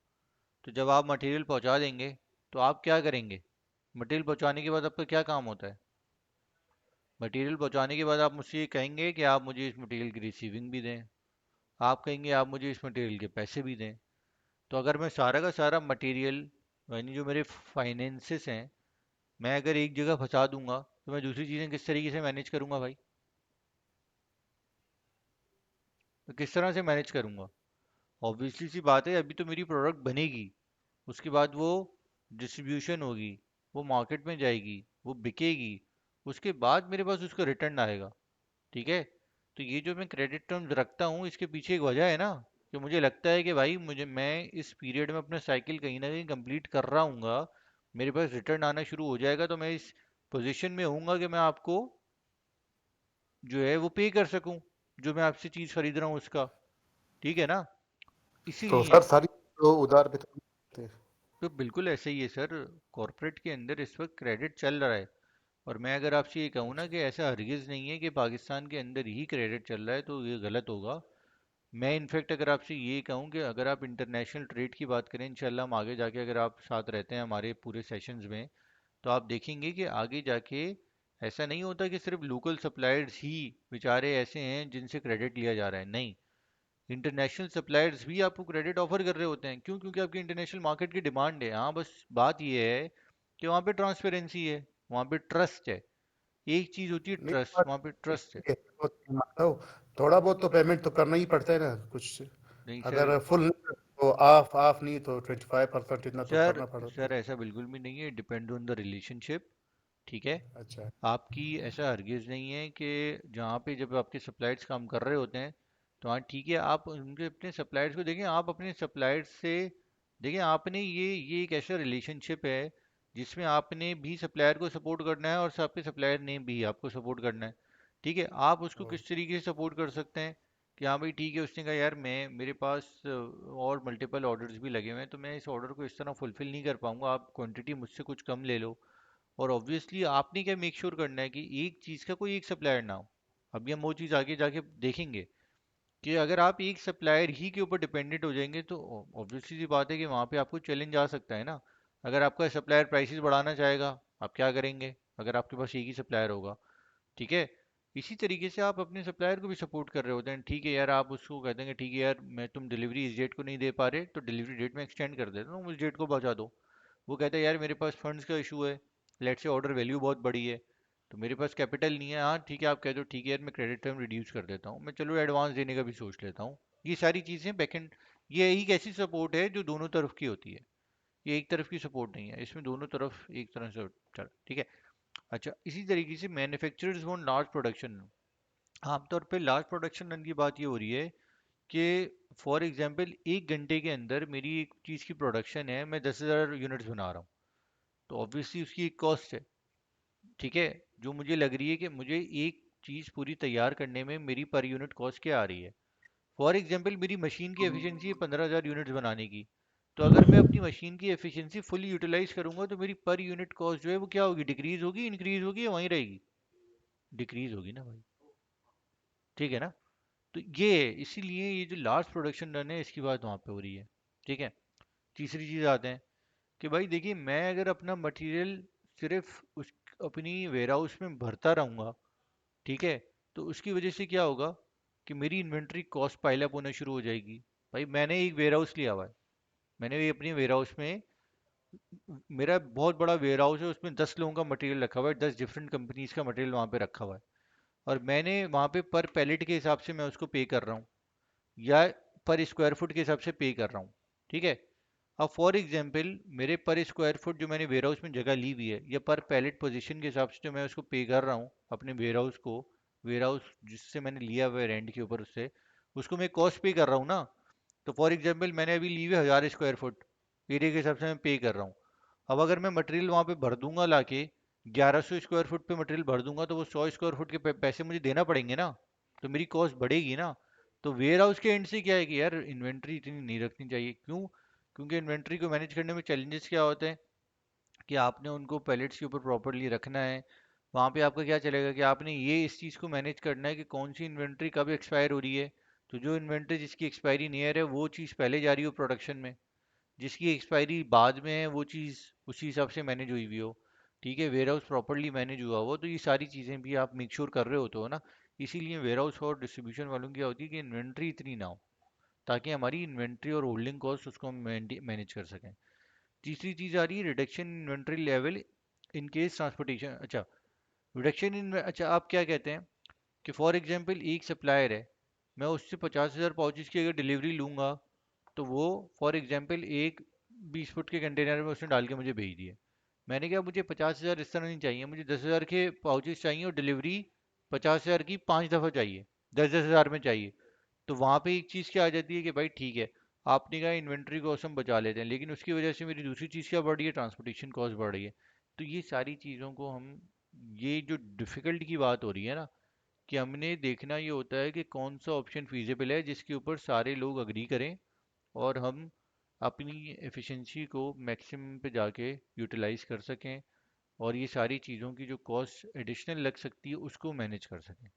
तो जब आप मटेरियल पहुँचा देंगे तो आप क्या करेंगे? मटेरियल पहुँचाने के बाद आपका क्या काम होता है? मटेरियल पहुँचाने के बाद आप मुझसे ये कहेंगे कि आप मुझे इस मटेरियल की रिसीविंग भी दें, आप कहेंगे आप मुझे इस मटेरियल के पैसे भी दें। तो अगर मैं सारा का सारा मटेरियल, यानी जो मेरे फाइनेंसेस हैं, मैं अगर एक जगह फंसा दूंगा, तो मैं दूसरी चीज़ें किस तरीके से मैनेज करूंगा भाई? तो किस तरह से मैनेज करूंगा? ऑब्वियसली सी बात है, अभी तो मेरी प्रोडक्ट बनेगी, उसके बाद वो डिस्ट्रीब्यूशन होगी, वो मार्केट में जाएगी, वो बिकेगी, उसके बाद मेरे पास उसका रिटर्न आएगा, ठीक है। तो ये जो मैं क्रेडिट टर्म्स रखता हूँ, इसके पीछे एक वजह है ना, कि मुझे लगता है कि भाई मुझे, मैं इस पीरियड में अपना साइकिल कहीं ना कहीं कंप्लीट कर रहा हूँगा, मेरे पास रिटर्न आना शुरू हो जाएगा, तो मैं इस पोजीशन में होऊंगा कि मैं आपको जो है वो पे कर सकूं, जो मैं आपसे चीज़ खरीद रहा हूँ उसका, ठीक है ना। तो इसीलिए। सर सारी तो उधार पे तो नहीं होते। तो बिल्कुल ऐसे ही है सर, कॉरपोरेट के अंदर इस वक्त क्रेडिट चल रहा है। और मैं अगर आपसे ये कहूँ ना कि ऐसा हरगिज़ नहीं है कि पाकिस्तान के अंदर ही क्रेडिट चल रहा है, तो ये गलत होगा। मैं इनफैक्ट अगर आपसे ये कहूँ कि अगर आप इंटरनेशनल ट्रेड की बात करें, इंशाल्लाह हम आगे जाके, अगर आप साथ रहते हैं हमारे पूरे सेशंस में, तो आप देखेंगे कि आगे जाके ऐसा नहीं होता कि सिर्फ लोकल सप्लायर्स ही बेचारे ऐसे हैं जिनसे क्रेडिट लिया जा रहा है, नहीं। इंटरनेशनल सप्लायर्स भी आपको क्रेडिट ऑफर कर रहे होते हैं, क्यों? क्योंकि आपकी इंटरनेशनल मार्केट की डिमांड है। हाँ, बस बात ये है कि वहाँ पे ट्रांसपेरेंसी है, वहाँ पे ट्रस्ट है। एक चीज़ होती है नहीं ट्रस्ट, बात वहाँ पे तो ट्रस्ट है। ठीक है, वो तो मानता हूँ। थोड़ा बहुत तो पेमेंट तो करना ही पड़ता है ना कुछ। नहीं सर, अगर फुल तो ऑफ ऑफ नहीं तो 25% इतना तो सर करना पड़ता सर है। ऐसा बिल्कुल भी नहीं है, डिपेंड ऑन द रिलेशनशिप, ठीक है। अच्छा। आपकी ऐसा हरगिज़ नहीं है कि जहाँ पे जब आपके सप्लायर्स काम कर रहे होते हैं, तो हाँ ठीक है, आप उनके अपने सप्लायर्स को देखें, आप अपने सप्लायर्स से देखें, आपने ये एक ऐसा रिलेशनशिप है जिसमें आपने भी सप्लायर को सपोर्ट करना है और आपके सप्लायर ने भी आपको सपोर्ट करना है, ठीक है। आप उसको ओ, किस तरीके से सपोर्ट कर सकते हैं कि हाँ भाई ठीक है, उसने कहा यार मैं, मेरे पास और मल्टीपल ऑर्डर्स भी लगे हुए हैं, तो मैं इस ऑर्डर को इस तरह फुलफिल नहीं कर पाऊंगा, आप क्वांटिटी मुझसे कुछ कम ले लो। और ऑब्वियसली आपने क्या मेक श्योर करना है कि एक चीज़ का कोई एक सप्लायर ना हो। अभी हम वो चीज़ आगे जाके देखेंगे कि अगर आप एक सप्लायर ही के ऊपर डिपेंडेंट हो जाएंगे, तो ऑब्वियसली सी बात है कि वहाँ पे आपको चैलेंज आ सकता है ना। अगर आपका सप्लायर प्राइसेस बढ़ाना चाहेगा, आप क्या करेंगे अगर आपके पास एक ही सप्लायर होगा? ठीक है। इसी तरीके से आप अपने सप्लायर को भी सपोर्ट कर रहे होते हैं, ठीक है यार, आप उसको कह देंगे ठीक है यार, मैं, तुम डिलीवरी इस डेट को नहीं दे पा रहे, तो डिलीवरी डेट में एक्सटेंड कर देता हूँ, उस डेट को पहुँचा दो। वो कहता है यार मेरे पास फंड्स का इशू है, लेट से ऑर्डर वैल्यू बहुत बड़ी है, तो मेरे पास कैपिटल नहीं है, हाँ ठीक है, आप कह दो ठीक है यार मैं क्रेडिट टर्म रिड्यूस कर देता हूँ, मैं चलो एडवांस देने का भी सोच लेता हूँ। ये सारी चीज़ें बैकएंड, ये एक ऐसी सपोर्ट है जो दोनों तरफ की होती है, ये एक तरफ की सपोर्ट नहीं है, इसमें दोनों तरफ एक तरह से चल, ठीक है। अच्छा, इसी तरीके से मैन्युफैक्चरर्स वांट लार्ज प्रोडक्शन। आमतौर पे लार्ज प्रोडक्शन रन की बात ये हो रही है कि फॉर एग्जांपल 1 घंटे के अंदर मेरी एक चीज़ की प्रोडक्शन है, मैं 10,000 यूनिट्स बना रहा हूँ, तो ऑब्वियसली उसकी एक कॉस्ट है, ठीक है, जो मुझे लग रही है कि मुझे एक चीज़ पूरी तैयार करने में मेरी पर यूनिट कॉस्ट क्या आ रही है। फॉर एग्जांपल मेरी मशीन की एफिशिएंसी है 15,000 यूनिट्स बनाने की, तो अगर मैं अपनी मशीन की एफिशिएंसी फुली यूटिलाइज करूंगा तो मेरी पर यूनिट कॉस्ट जो है वो क्या होगी, डिक्रीज होगी, इंक्रीज होगी, या वहीं रहेगी? डिक्रीज होगी ना भाई, ठीक है ना। तो ये है, इसीलिए ये जो लार्ज प्रोडक्शन रन है इसकी बात वहाँ पे हो रही है, ठीक है। तीसरी चीज़ आते हैं कि भाई देखिए, मैं अगर अपना मटेरियल सिर्फ उस अपनी वेयर हाउस में भरता रहूँगा, ठीक है, तो उसकी वजह से क्या होगा कि मेरी इन्वेंट्री कॉस्ट पाइल अप होना शुरू हो जाएगी। भाई मैंने एक वेयर हाउस लिया हुआ है, मैंने ये अपनी वेयर हाउस में, मेरा बहुत बड़ा वेयर हाउस है, उसमें 10 लोगों का मटेरियल रखा हुआ है, 10 डिफरेंट कंपनीज का मटेरियल वहाँ पे रखा हुआ है, और मैंने वहाँ पे पर पैलेट के हिसाब से मैं उसको पे कर रहा हूँ, या पर स्क्वायर फुट के हिसाब से पे कर रहा हूँ, ठीक है। अब फॉर एग्जांपल मेरे पर स्क्वायर फुट जो मैंने वेयर हाउस में जगह ली हुई है, या पर पैलेट पोजीशन के हिसाब से जो मैं उसको पे कर रहा हूँ अपने वेयर हाउस को, वेयर हाउस जिससे मैंने लिया हुआ है रेंट के ऊपर, उससे उसको मैं कॉस्ट पे कर रहा हूँ ना। तो फॉर एग्जांपल मैंने अभी ली हुई है 1000 स्क्वायर फुट, एरिया के हिसाब से मैं पे कर रहा हूँ। अब अगर मैं मटेरियल वहाँ पे भर दूंगा लाके, 1100 स्क्वायर फुट पे मटेरियल भर दूंगा, तो वो 100 स्क्वायर फुट के पैसे मुझे देना पड़ेंगे ना, तो मेरी कॉस्ट बढ़ेगी ना। तो वेयर हाउस के एंड से क्या है कि यार इन्वेंट्री इतनी नहीं रखनी चाहिए, क्यों? क्योंकि इन्वेंट्री को मैनेज करने में चैलेंजेस क्या होते हैं कि आपने उनको पैलेट्स के ऊपर प्रॉपरली रखना है। वहाँ पे आपका क्या चलेगा कि आपने ये इस चीज़ को मैनेज करना है कि कौन सी इन्वेंट्री कब एक्सपायर हो रही है। तो जो इन्वेंट्री जिसकी एक्सपायरी नियर है वो चीज़ पहले जा रही हो प्रोडक्शन में, जिसकी एक्सपायरी बाद में है वो चीज़ उसी हिसाब से मैनेज हुई हुई हो, ठीक है, वेयर हाउस प्रॉपरली मैनेज हुआ हो, तो ये सारी चीज़ें भी आप मेक श्योर कर रहे होते हो ना। इसीलिए वेयर हाउस और डिस्ट्रीब्यूशन वालों की क्या होती है कि इन्वेंट्री इतनी ना हो, ताकि हमारी इन्वेंट्री और होल्डिंग कॉस्ट उसको हम मैनेज कर सकें। तीसरी चीज़ आ रही है reduction in inventory level in case transportation. अच्छा, रिडक्शन इन, अच्छा आप क्या कहते हैं कि फॉर एग्जांपल एक सप्लायर है, मैं उससे 50,000 पाउचेस की अगर डिलीवरी लूँगा, तो वो फॉर एग्जांपल एक 20 फुट के कंटेनर में उसने डाल के मुझे भेज दिए। मैंने कहा मुझे 50,000 इस तरह नहीं चाहिए, मुझे 10,000 के पाउचेस चाहिए और डिलीवरी 50,000 की 5 दफ़ा चाहिए, 10-10 हज़ार में चाहिए। तो वहाँ पे एक चीज़ क्या आ जाती है कि भाई ठीक है, आपने कहा इन्वेंट्री कॉस्ट हम बचा लेते हैं, लेकिन उसकी वजह से मेरी दूसरी चीज़ क्या बढ़ रही है, ट्रांसपोर्टेशन कॉस्ट बढ़ रही है। तो ये सारी चीज़ों को हम, ये जो डिफ़िकल्ट की बात हो रही है ना, कि हमने देखना ये होता है कि कौन सा ऑप्शन फीजिबल है जिसके ऊपर सारे लोग अग्री करें, और हम अपनी एफिशिएंसी को मैक्सिमम पे जाके यूटिलाइज कर सकें, और ये सारी चीज़ों की जो कॉस्ट एडिशनल लग सकती है उसको मैनेज कर सकें।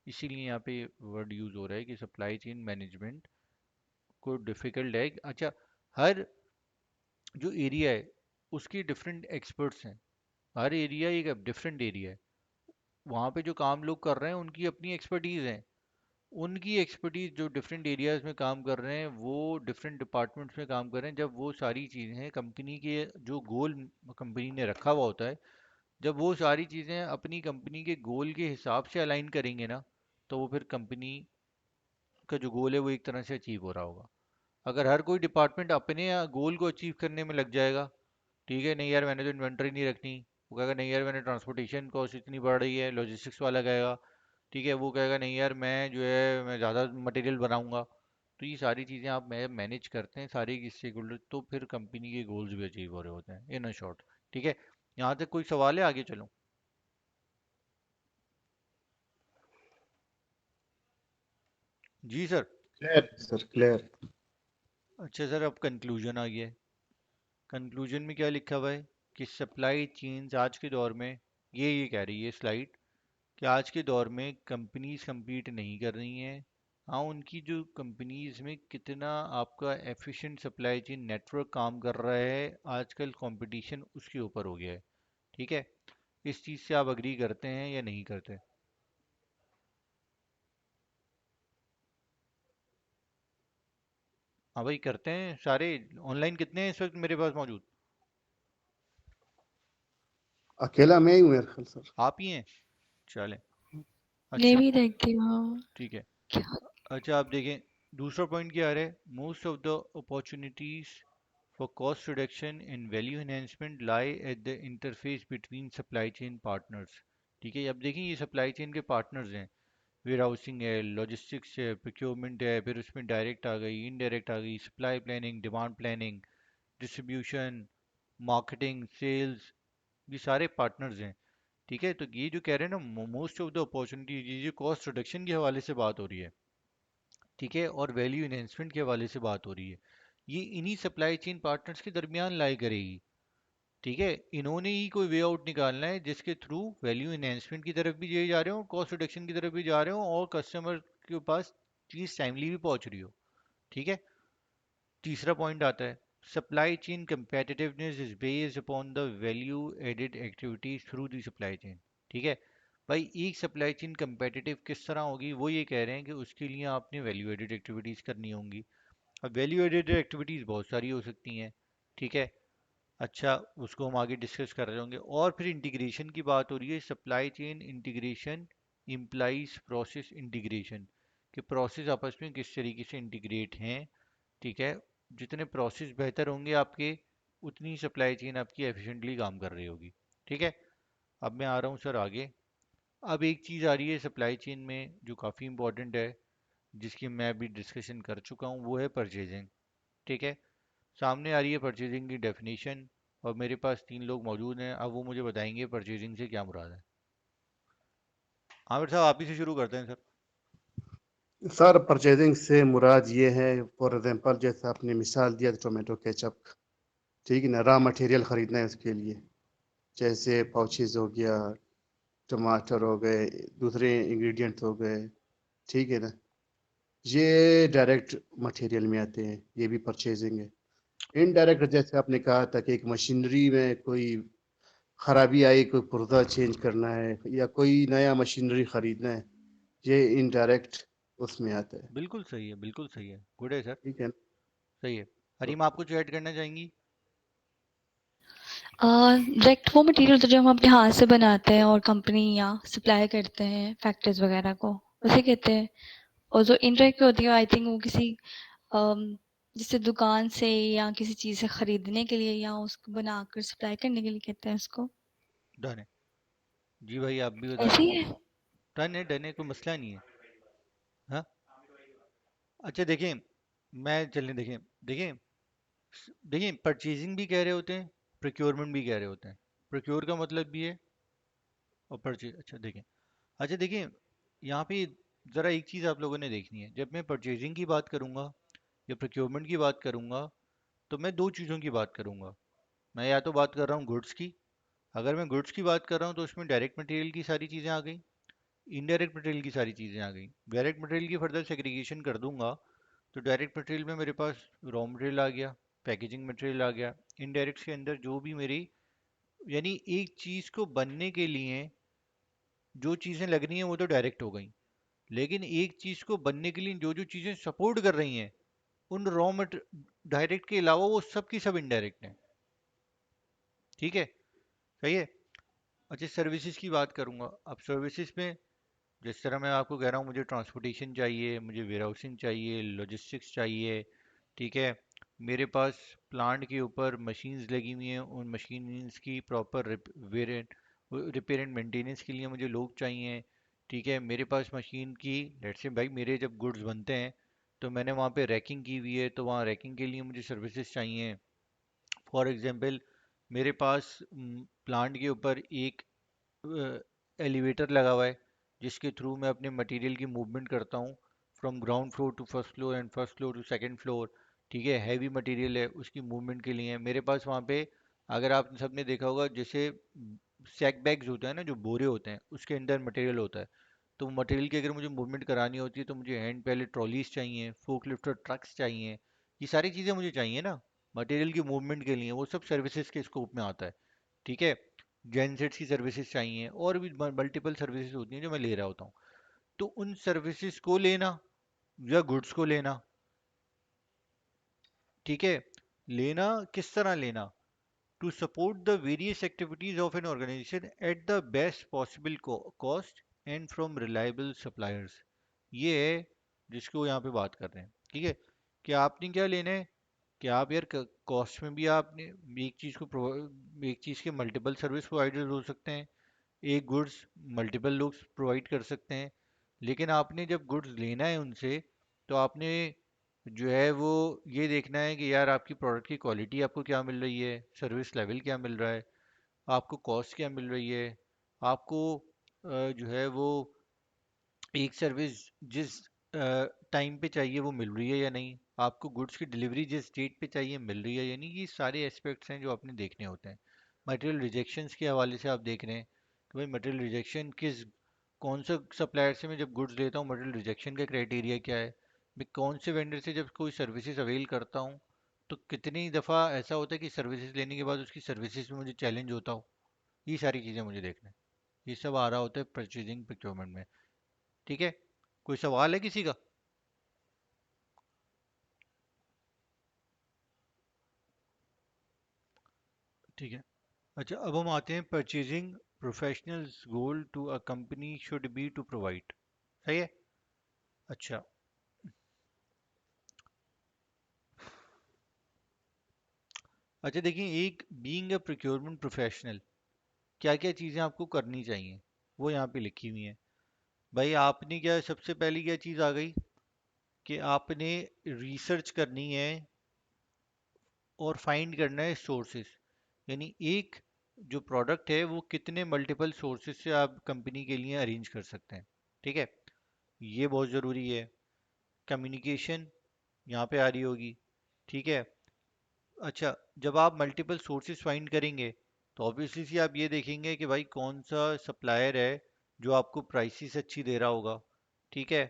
इसीलिए यहाँ पे वर्ड यूज़ हो रहा है कि सप्लाई चेन मैनेजमेंट को डिफ़िकल्ट है। अच्छा, हर जो एरिया है उसकी डिफरेंट एक्सपर्ट्स हैं, हर एरिया एक डिफरेंट एरिया है, वहाँ पे जो काम लोग कर रहे हैं उनकी अपनी एक्सपर्टीज़ है, उनकी एक्सपर्टीज जो डिफरेंट एरियाज में काम कर रहे हैं, वो डिफरेंट डिपार्टमेंट्स में काम कर रहे हैं, जब वो सारी चीज़ें कंपनी के जो गोल कंपनी ने रखा हुआ होता है, जब वो सारी चीज़ें अपनी कंपनी के गोल के हिसाब से अलाइन करेंगे ना, तो वो फिर कंपनी का जो गोल है वो एक तरह से अचीव हो रहा होगा। अगर हर कोई डिपार्टमेंट अपने गोल को अचीव करने में लग जाएगा, ठीक है, नहीं यार मैंने तो इन्वेंट्री नहीं रखनी, वो कहेगा नहीं यार मैंने ट्रांसपोर्टेशन कॉस्ट इतनी बढ़ रही है, लॉजिस्टिक्स वाला कहेगा, ठीक है, वो कहेगा नहीं यार मैं जो है मैं ज़्यादा मटेरियल बनाऊंगा। तो ये सारी चीज़ें आप मैनेज करते हैं सारे स्टेकहोल्डर, तो फिर कंपनी के गोल्स भी अचीव हो रहे होते हैं इन अ शॉर्ट, ठीक है। यहाँ तक कोई सवाल है, आगे चलो। जी सर। Clear sir, clear. अच्छा सर, अब कंक्लूजन आ गया है। कंक्लूजन में क्या लिखा हुआ है कि सप्लाई चेन्स आज के दौर में, ये कह रही है स्लाइड, कि आज के दौर में कंपनीज compete नहीं कर रही हैं। हाँ, उनकी जो कंपनीज में कितना आपका एफिशिएंट सप्लाई चेन नेटवर्क काम कर रहा है, आजकल कंपटीशन उसके ऊपर हो गया है, ठीक है। इस चीज़ से आप अग्री करते हैं या नहीं करते? हाँ भाई, करते हैं सारे। ऑनलाइन कितने हैं इस वक्त मेरे पास मौजूद? अकेला मैं ही हूँ मेरे ख्याल सर। आप ही हैं? चलें। ये अच्छा, भी देखती हूँ हाँ। ठीक है। क्या? अच्छा, आप देखें, दूसरा पॉइंट क्या आ रहा है, most of the opportunities for cost reduction and value enhancement lie at the interface between supply chain partners। ठीक है, अब देखिए ये सप्लाई चेन के पार्टनर्स हैं, वेयर हाउसिंग है, लॉजिस्टिक्स है, प्रोक्योरमेंट है, फिर उसमें डायरेक्ट आ गई, इनडायरेक्ट आ गई, supply planning, demand planning, distribution, marketing, sales, ये सारे पार्टनर्स हैं। ठीक है, तो ये जो कह रहे हैं ना, मोस्ट ऑफ द अपॉर्चुनिटी, ये जो कॉस्ट रिडक्शन के हवाले से बात हो रही है, ठीक है, और वैल्यू इन्हेंसमेंट के हवाले से बात हो रही है, ये इन्हीं सप्लाई चेन पार्टनर्स के दरमियान लाई करेगी। ठीक है, इन्होंने ही कोई वे आउट निकालना है जिसके थ्रू वैल्यू इन्हेंसमेंट की तरफ भी ये जा रहे हो, कॉस्ट रिडक्शन की तरफ भी जा रहे हो, और कस्टमर के पास चीज़ टाइमली भी पहुंच रही हो। ठीक है, तीसरा पॉइंट आता है, supply chain competitiveness is based upon the value added activities through the supply chain. ठीक है भाई, एक सप्लाई चेन competitive किस तरह होगी, वो ये कह रहे हैं कि उसके लिए आपने वैल्यू एडेड एक्टिविटीज करनी होंगी। अब वैल्यू एडेड एक्टिविटीज बहुत सारी हो सकती हैं। ठीक है, अच्छा, उसको हम आगे डिस्कस कर रहे होंगे। और फिर इंटीग्रेशन की बात हो रही है, supply chain integration implies process integration, कि प्रोसेस आपस में किस तरीके से इंटीग्रेट हैं। ठीक है, जितने प्रोसेस बेहतर होंगे आपके, उतनी सप्लाई चेन आपकी एफिशिएंटली काम कर रही होगी। ठीक है, अब मैं आ रहा हूँ सर आगे। अब एक चीज़ आ रही है सप्लाई चेन में जो काफ़ी इंपॉर्टेंट है, जिसकी मैं अभी डिस्कशन कर चुका हूँ, वो है परचेजिंग। ठीक है, सामने आ रही है परचेजिंग की डेफिनेशन, और मेरे पास तीन लोग मौजूद हैं, अब वो मुझे बताएंगे परचेजिंग से क्या मुराद है। आमिर साहब, आप ही से शुरू करते हैं सर। सर परचेजिंग से मुराद ये है, फॉर एग्जांपल जैसे आपने मिसाल दिया टोमेटो केचप, ठीक है ना, रॉ मटेरियल खरीदना है उसके लिए, जैसे पाउचेज हो गया, टमाटर हो गए, दूसरे इंग्रेडिएंट्स हो गए, ठीक है ना, ये डायरेक्ट मटेरियल में आते हैं, ये भी परचेजिंग है। इनडायरेक्ट जैसे आपने कहा था कि एक मशीनरी में कोई खराबी आई, कोई पुर्जा चेंज करना है या कोई नया मशीनरी खरीदना है, ये इनडायरेक्ट उसमें आता है। बिल्कुल सही है, बिल्कुल सही है, गुड है सर, ठीक है ना? सही है। तो हरीम, आप कुछ ऐड करना चाहेंगी? डायरेक्ट वो मटेरियल तो जो हम अपने हाथ से बनाते हैं और कंपनी या सप्लाई करते हैं फैक्ट्रीज वगैरह को, उसे कहते हैं। और जो इनडायरेक्ट होती है, आई थिंक वो किसी जैसे दुकान से या किसी चीज़ से खरीदने के लिए या उसको बनाकर सप्लाई करने के लिए कहते हैं उसको। डन है। जी भाई, आप भी बता ऐसे दें। ही है। डन है, डन है, कोई मसला नहीं है। हाँ, अच्छा देखें, मैं चलने देखें, देखें, देखिए परचेजिंग भी कह रहे होते हैं, प्रोक्योरमेंट भी कह रहे होते हैं। प्रोक्योर का मतलब भी है, और परचेज, अच्छा देखें, अच्छा देखिए, यहाँ पे ज़रा एक चीज़ आप लोगों ने देखनी है, जब मैं परचेजिंग की बात करूँगा या प्रोक्योरमेंट की बात करूँगा, तो मैं दो चीज़ों की बात करूँगा। मैं या तो बात कर रहा हूँ गुड्स की, अगर मैं गुड्स की बात कर रहा हूँ तो उसमें डायरेक्ट मटेरियल की सारी चीज़ें आ गई, इनडायरेक्ट मटेरियल की सारी चीज़ें आ गई। डायरेक्ट मटेरियल की फर्दर सेग्रीगेशन कर दूंगा, तो डायरेक्ट मटेरियल में मेरे पास रॉ मटेरियल आ गया, पैकेजिंग मटेरियल आ गया। इनडायरेक्ट के अंदर जो भी मेरी, यानी एक चीज़ को बनने के लिए जो चीज़ें लगनी है वो तो डायरेक्ट हो गई, लेकिन एक चीज़ को बनने के लिए जो जो चीज़ें सपोर्ट कर रही हैं, उन रॉ मट डायरेक्ट के अलावा वो सब की सब इनडायरेक्ट हैं। ठीक है, सही है। अच्छा, सर्विसेज की बात करूंगा। अब सर्विसेज में, जिस तरह मैं आपको कह रहा हूँ, मुझे ट्रांसपोर्टेशन चाहिए, मुझे वेयरहाउसिंग चाहिए, लॉजिस्टिक्स चाहिए। ठीक है, मेरे पास प्लांट के ऊपर मशीन्स लगी हुई हैं, उन मशीन्स की प्रॉपर रिपेयर एंड मेंटेनेंस के लिए मुझे लोग चाहिए। ठीक है, मेरे पास मशीन की, लेट्स से भाई मेरे जब गुड्स बनते हैं तो मैंने वहाँ पे रैकिंग की हुई है, तो वहाँ रैकिंग के लिए मुझे सर्विसेज चाहिए। फॉर एग्जांपल, मेरे पास प्लांट के ऊपर एक एलिवेटर लगा हुआ है, जिसके थ्रू मैं अपने मटेरियल की मूवमेंट करता हूँ, from ground floor to first floor and first floor to second floor. ठीक है, हैवी मटेरियल है, उसकी मूवमेंट के लिए मेरे पास वहाँ पे, अगर आप सबने देखा होगा, जैसे सैक बैग्स होते हैं ना, जो बोरे होते हैं, उसके अंदर मटेरियल होता है। तो मटेरियल की अगर मुझे मूवमेंट करानी होती है तो मुझे हैंड पहले ट्रॉलीज चाहिए, फोक लिफ्टर ट्रक्स चाहिए, ये सारी चीज़ें मुझे चाहिए ना मटेरियल की मूवमेंट के लिए, वो सब सर्विसेज के स्कोप में आता है। ठीक है, जेनसेट्स की सर्विसेज चाहिए, और भी मल्टीपल सर्विसेज होती हैं जो मैं ले रहा होता हूँ। तो उन सर्विसेज को लेना या गुड्स को लेना, ठीक है, लेना किस तरह लेना, to support the various activities of an organization at the best possible cost and from reliable suppliers, ये है जिसको यहाँ पे बात कर रहे हैं। ठीक है, कि आपने क्या लेना है, कि आप यार कॉस्ट में भी आपने एक चीज़ को एक चीज़ के मल्टीपल सर्विस प्रोवाइडर्स हो सकते हैं, एक गुड्स मल्टीपल लोग प्रोवाइड कर सकते हैं। लेकिन आपने जब गुड्स लेना है उनसे, तो आपने जो है वो ये देखना है कि यार आपकी प्रोडक्ट की क्वालिटी आपको क्या मिल रही है, सर्विस लेवल क्या मिल रहा है, आपको कॉस्ट क्या मिल रही है, आपको जो है वो एक सर्विस जिस टाइम पे चाहिए वो मिल रही है या नहीं, आपको गुड्स की डिलीवरी जिस डेट पे चाहिए मिल रही है या नहीं। ये सारे एस्पेक्ट्स हैं जो आपने देखने होते हैं। मटेरियल रिजेक्शंस के हवाले से आप देख रहे हैं कि भाई मटेरियल रिजेक्शन किस कौन सा सप्लायर से मैं जब गुड्स लेता हूँ मटेरियल रिजेक्शन का क्राइटेरिया क्या है, मैं कौन से वेंडर से जब कोई सर्विसेज अवेल करता हूँ तो कितनी दफ़ा ऐसा होता है कि सर्विसेज लेने के बाद उसकी सर्विसेज में मुझे चैलेंज होता हो। ये सारी चीज़ें मुझे देखना है। ये सब आ रहा होता है परचेजिंग प्रोक्योरमेंट में। ठीक है, कोई सवाल है किसी का? ठीक है। अच्छा, अब हम आते हैं purchasing professionals goal to a company should be to provide. सही है। अच्छा। अच्छा देखिए, एक बीइंग अ प्रोक्योरमेंट प्रोफेशनल क्या क्या चीज़ें आपको करनी चाहिए वो यहाँ पे लिखी हुई हैं। भाई आपने क्या, सबसे पहली क्या चीज़ आ गई कि आपने रिसर्च करनी है और फाइंड करना है सोर्सेस। यानी एक जो प्रोडक्ट है वो कितने मल्टीपल सोर्सेस से आप कंपनी के लिए अरेंज कर सकते हैं। ठीक है, ये बहुत ज़रूरी है। कम्युनिकेशन यहाँ पे आ रही होगी। ठीक है। अच्छा, जब आप मल्टीपल सोर्सेज फाइंड करेंगे तो ऑब्वियसली सी आप ये देखेंगे कि भाई कौन सा सप्लायर है जो आपको प्राइसेस अच्छी दे रहा होगा। ठीक है,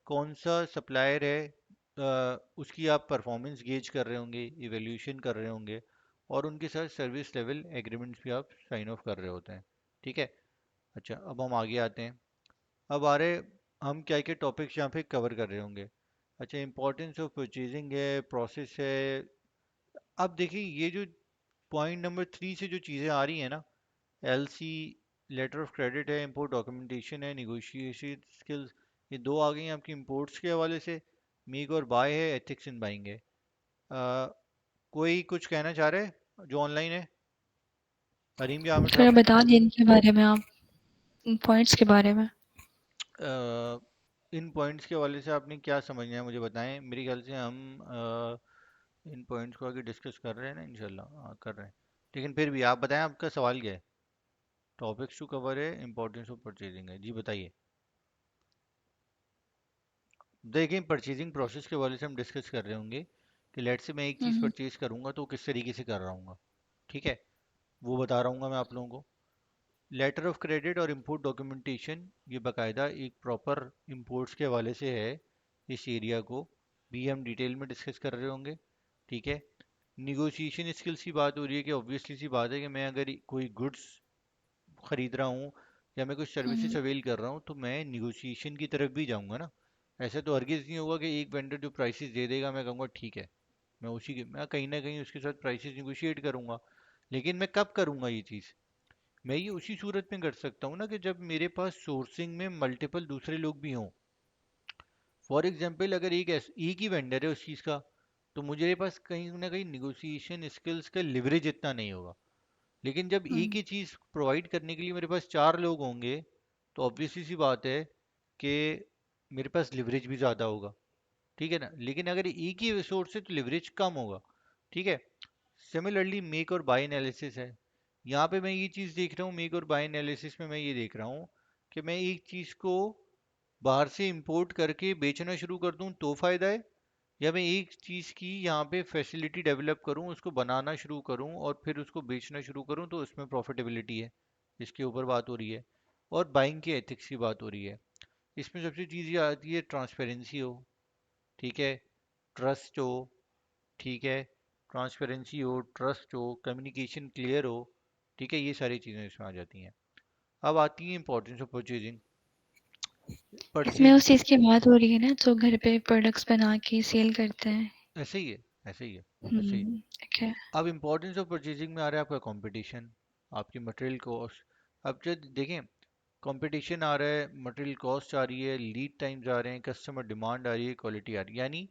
कौन सा सप्लायर है उसकी आप परफॉर्मेंस गेज कर रहे होंगे, इवेल्यूशन कर रहे होंगे, और उनके साथ सर्विस लेवल एग्रीमेंट्स भी आप साइन ऑफ कर रहे होते हैं। ठीक है। अच्छा, अब हम आगे आते हैं। अब आ रहे हम क्या क्या टॉपिक्स यहाँ पे कवर कर रहे होंगे। अच्छा, इंपॉर्टेंस ऑफ परचेजिंग है, प्रोसेस है। अब देखिए ये जो पॉइंट नंबर 3 से जो चीज़ें आ रही हैं ना, एलसी, लेटर ऑफ क्रेडिट है, इंपोर्ट डॉक्यूमेंटेशन है, निगोशिएशन स्किल्स, ये दो आ गई हैं आपकी इंपोर्ट्स के हवाले से। मेक और बाय है, एथिक्स इन बाइंग है। कोई कुछ कहना चाह रहे हैं जो ऑनलाइन है? हरीम जामिर थोड़ा साहब। बता दें इनके बारे में आप, इन पॉइंट्स के बारे में। अ, इन पॉइंट्स के हवाले से आपने क्या समझना है मुझे बताएं। मेरे ख्याल से हम इन पॉइंट्स को आगे डिस्कस कर रहे हैं ना, इंशाल्लाह हाँ कर रहे हैं। लेकिन फिर भी आप बताएं आपका सवाल क्या है। टॉपिक्स टू कवर है, इंपॉर्टेंस ऑफ परचेजिंग है, जी बताइए। देखिए, परचेजिंग प्रोसेस के हवाले से हम डिस्कस कर रहे होंगे कि लेट से मैं एक चीज़ हम्म। परचेज करूंगा तो किस तरीके से कर रहा हूँ। ठीक है, वो बता रहा हूँ मैं आप लोगों को। लेटर ऑफ क्रेडिट और इंपोर्ट डॉक्यूमेंटेशन ये बाकायदा एक प्रॉपर इंपोर्ट्स के हवाले से है। इस एरिया को भी हम डिटेल में डिस्कस कर रहे होंगे। ठीक है। निगोशिएशन स्किल्स की बात हो रही है कि ऑब्वियसली सी बात है कि मैं अगर कोई गुड्स खरीद रहा हूँ या मैं कुछ सर्विसेज हम्म। अवेल कर रहा हूँ तो मैं निगोशिएशन की तरफ भी जाऊँगा ना। ऐसा तो हरगिज़ नहीं होगा कि एक वेंडर जो प्राइसेस दे देगा मैं कहूँगा ठीक है, मैं कहीं ना कहीं उसके साथ प्राइसेस निगोशिएट करूँगा। लेकिन मैं कब करूँगा ये चीज़? मैं ये उसी सूरत में कर सकता हूँ ना कि जब मेरे पास सोर्सिंग में मल्टीपल दूसरे लोग भी हों। फॉर एग्जांपल अगर एक ही वेंडर है उस चीज़ का, तो मुझे पास कहीं ना कहीं निगोशिएशन स्किल्स का लिवरेज इतना नहीं होगा। लेकिन जब एक हम्म। ही चीज़ प्रोवाइड करने के लिए मेरे पास चार लोग होंगे तो ऑब्वियसली सी बात है कि मेरे पास लिवरेज भी ज़्यादा होगा। ठीक है ना। लेकिन अगर एक ही सोर्स है तो लिवरेज कम होगा। ठीक है। सिमिलरली मेक और बाय एनालिसिस है। यहाँ पे मैं ये चीज़ देख रहा हूँ, मेक और बाय एनालिसिस में मैं ये देख रहा हूँ कि मैं एक चीज़ को बाहर से इंपोर्ट करके बेचना शुरू कर दूँ तो फ़ायदा है, या मैं एक चीज़ की यहाँ पे फैसिलिटी डेवलप करूँ, उसको बनाना शुरू करूँ और फिर उसको बेचना शुरू करूँ तो उसमें प्रॉफिटेबिलिटी है। इसके ऊपर बात हो रही है। और बाइंग के एथिक्स की बात हो रही है। इसमें सबसे चीज़ ये आती है, ट्रांसपेरेंसी हो। ठीक है, ट्रस्ट हो। ठीक है, ट्रांसपेरेंसी हो, ट्रस्ट हो, कम्युनिकेशन क्लियर हो। ठीक है, ये सारी चीज़ें इसमें आ जाती हैं। अब आती है इंपॉर्टेंस ऑफ परचेजिंग। इसमें परचेज उस चीज़ की बात हो रही है ना जो घर पे प्रोडक्ट्स बना के सेल करते हैं। ऐसे ही है, ऐसे ही है, ऐसे ही है। ठीक है। अब इंपॉर्टेंस ऑफ परचेजिंग में आ रहा है आपका कंपटीशन, आपकी मटेरियल कॉस्ट। अब जब देखें, कंपटीशन आ रहा है, मटेरियल कॉस्ट आ रही है, लीड टाइम्स आ रहे हैं, कस्टमर डिमांड आ रही है, क्वालिटी आ रही है। यानी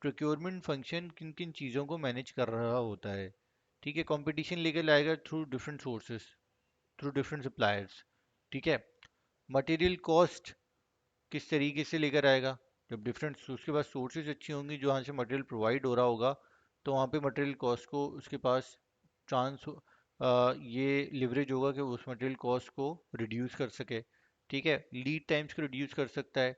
प्रोक्योरमेंट फंक्शन किन किन चीज़ों को मैनेज कर रहा होता है। ठीक है, कंपटीशन लेके लाएगा through different sources, through different suppliers. ठीक है, मटेरियल कॉस्ट किस तरीके से लेकर आएगा। जब डिफरेंट उसके पास सोर्सेज अच्छी होंगी, जहाँ से मटेरियल प्रोवाइड हो रहा होगा, तो वहाँ पे मटेरियल कॉस्ट को उसके पास चांस ये लिवरेज होगा कि उस मटेरियल कॉस्ट को रिड्यूस कर सके। ठीक है, लीड टाइम्स को रिड्यूस कर सकता है।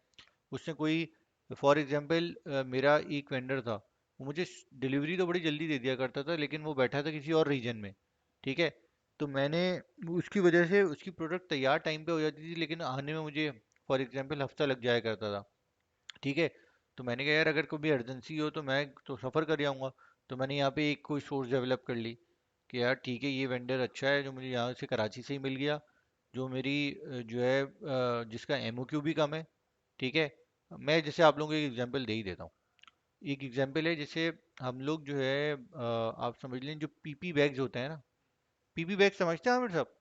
उसने कोई, फॉर एग्जांपल मेरा एक वेंडर था, वो मुझे डिलीवरी तो बड़ी जल्दी दे दिया करता था, लेकिन वो बैठा था किसी और रीजन में। ठीक है, तो मैंने उसकी वजह से उसकी प्रोडक्ट तैयार टाइम पे हो जाती थी, लेकिन आने में मुझे फॉर एग्जांपल हफ्ता लग जाया करता था। ठीक है, तो मैंने कहा यार अगर कोई इमरजेंसी हो तो मैं तो सफ़र कर जाऊंगा। तो मैंने यहाँ पे एक कोई सोर्स डेवलप कर ली कि यार ठीक है, ये वेंडर अच्छा है जो मुझे यहाँ से कराची से ही मिल गया, जो मेरी जो है जिसका एमओक्यू भी कम है। ठीक है, मैं जैसे आप लोगों को एक एग्जांपल दे ही देता हूँ। एक एग्जांपल है, जैसे हम लोग जो है आप समझ लें जो पीपी बैग्स होते हैं ना, पीपी बैग समझते हैं आमिर साहब?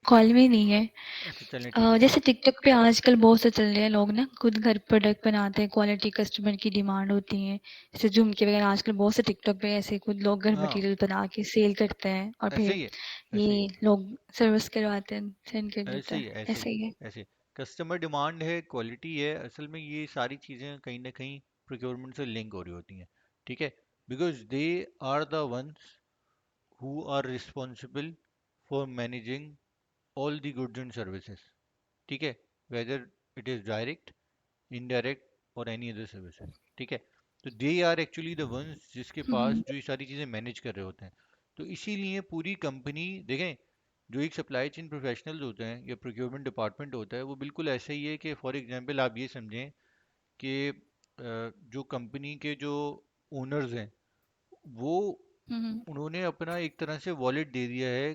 कॉल में नहीं है। अच्छा चलें ठीक है। जैसे टिकटॉक पे आजकल बहुत से चल रहे हैं लोग ना, खुद घर प्रोडक्ट बनाते हैं, क्वालिटी कस्टमर की डिमांड होती है। जैसे झुमके वगैरह आजकल बहुत से टिकटॉक पे ऐसे खुद लोग घर हाँ, मटेरियल बना के सेल करते हैं और ऐसे फिर ही है, ऐसे ही ये है, लोग सर्विस करवाते हैं, सेंड कर देते ऐसे ही हैं। है, ऐसे ही ऐसे है, ही है। ऐसे। कस्टमर डिमांड है, क्वालिटी है, असल में ये सारी चीज़ें कहीं ना कहीं प्रोक्योरमेंट से लिंक हो रही होती हैं। ठीक है, because they are the ones who are responsible for managing all the goods and services. ठीक है, whether it is direct, indirect और एनी अदर सर्विसेज। ठीक है, तो they are actually the ones जिसके पास हम्म जो ये सारी चीज़ें मैनेज कर रहे होते हैं। तो इसीलिए पूरी कंपनी देखें, जो एक सप्लाई चेन प्रोफेशनल्स होते हैं या प्रोक्योरमेंट डिपार्टमेंट होता है, वो बिल्कुल ऐसा ही है कि फॉर एग्जांपल आप ये समझें कि जो कंपनी के जो ओनर्स हैं, वो हम्म उन्होंने अपना एक तरह से वॉलेट दे दिया है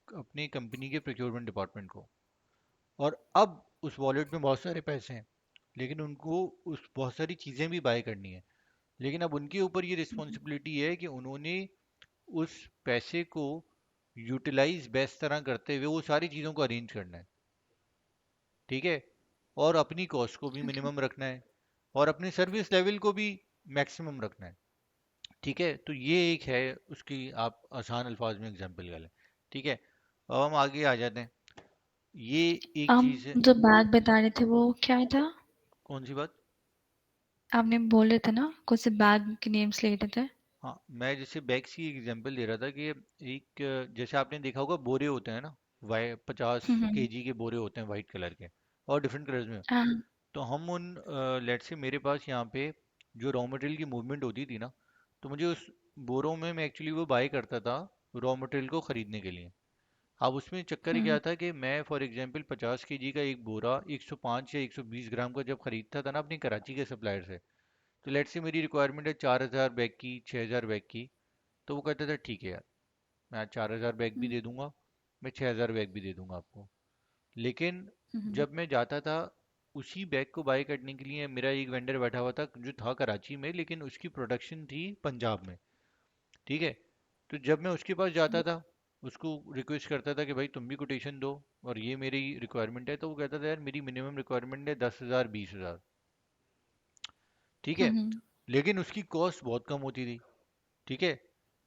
अपनी कंपनी के प्रोक्योरमेंट डिपार्टमेंट को। और अब उस वॉलेट में बहुत सारे पैसे हैं, लेकिन उनको उस बहुत सारी चीज़ें भी बाय करनी है। लेकिन अब उनके ऊपर ये रिस्पॉन्सिबिलिटी है कि उन्होंने उस पैसे को यूटिलाइज बेस्ट तरह करते हुए वो सारी चीज़ों को अरेंज करना है। ठीक है, और अपनी कॉस्ट को भी मिनिमम रखना है, और अपने सर्विस लेवल को भी मैक्सिमम रखना है। ठीक है, तो ये एक है उसकी, आप आसान अल्फाज में एग्जांपल कर लें। ठीक है, अब हम आगे आ जाते हैं। ये एक चीज़ है। आप जो बैग बता रहे थे वो क्या था? कौन सी बात? आपने बोल रहे थे ना, कौन से बैग के नेम्स ले रहे थे? हाँ, मैं जैसे बैग्स की एग्जांपल दे रहा था कि एक जैसे आपने देखा होगा बोरे होते हैं ना, वाई 50 केजी के बोरे होते हैं वाइट कलर के, और डिफरेंट कलर्स में। हाँ। तो हम उन लेट से मेरे पास यहाँ पे जो रॉ मटेरियल की मूवमेंट होती थी ना, तो मुझे उस बोरों में मैं एक्चुअली वो बाय करता था रॉ मटेरियल को ख़रीदने के लिए। अब उसमें चक्कर ही क्या हुँ, था कि मैं फॉर एग्जांपल 50 केजी का एक बोरा 105 या 120 ग्राम का जब खरीदता था ना अपनी कराची के सप्लायर से, तो लेट से मेरी रिक्वायरमेंट है 4000 बैग की, 6000 बैग की। तो वो कहता था ठीक है यार, मैं 4000 बैग भी हुँ, दे दूंगा, मैं 6000 बैग भी दे दूंगा आपको। लेकिन हुँ, जब मैं जाता था उसी बैग को बाय करने के लिए, मेरा एक वेंडर बैठा हुआ था जो था कराची में, लेकिन उसकी प्रोडक्शन थी पंजाब में। ठीक है, तो जब मैं उसके पास जाता था, उसको रिक्वेस्ट करता था कि भाई तुम भी कोटेशन दो और ये मेरी रिक्वायरमेंट है, तो वो कहता था यार मेरी मिनिमम रिक्वायरमेंट है 10,000 20,000। ठीक है, हुँ, लेकिन उसकी कॉस्ट बहुत कम होती थी। ठीक है,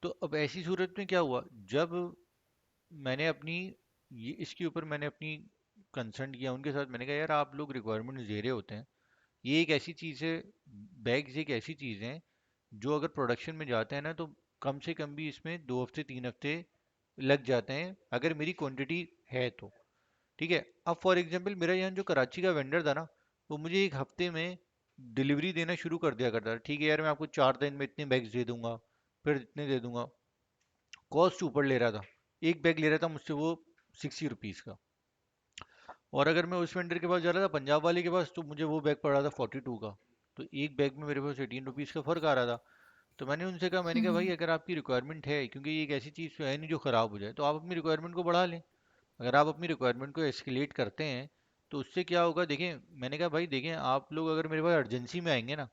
तो अब ऐसी सूरत में क्या हुआ, जब मैंने अपनी ये इसके ऊपर मैंने अपनी कंसर्न किया उनके साथ, मैंने कहा यार आप लोग रिक्वायरमेंट दे रहे होते हैं, ये एक ऐसी चीज़ है, बैग्स एक ऐसी चीज़ है जो अगर प्रोडक्शन में जाते हैं ना, तो कम से कम भी इसमें 2 हफ्ते 3 हफ्ते लग जाते हैं अगर मेरी क्वांटिटी है तो। ठीक है, अब फॉर एग्जांपल मेरा यहाँ जो कराची का वेंडर था ना, वो मुझे एक हफ्ते में डिलीवरी देना शुरू कर दिया करता था। ठीक है यार, मैं आपको 4 दिन में इतने बैग्स दे दूंगा, फिर इतने दे दूंगा। कॉस्ट ऊपर ले रहा था, एक बैग ले रहा था मुझसे वो 60 रुपीज़ का, और अगर मैं उस वेंडर के पास जा रहा था पंजाब वाले के पास, तो मुझे वो बैग पड़ रहा था 42 का। तो एक बैग में मेरे पास 18 रुपीज़ का फ़र्क आ रहा था। तो मैंने उनसे कहा, मैंने कहा भाई हुँ, अगर आपकी रिक्वायरमेंट है, क्योंकि ये एक ऐसी चीज़ तो है नहीं जो ख़राब हो जाए, तो आप अपनी रिक्वायरमेंट को बढ़ा लें। अगर आप अपनी रिक्वायरमेंट को एस्केलेट करते हैं, तो उससे क्या होगा देखें। मैंने कहा भाई देखें, आप लोग अगर मेरे पास अर्जेंसी में आएंगे ना,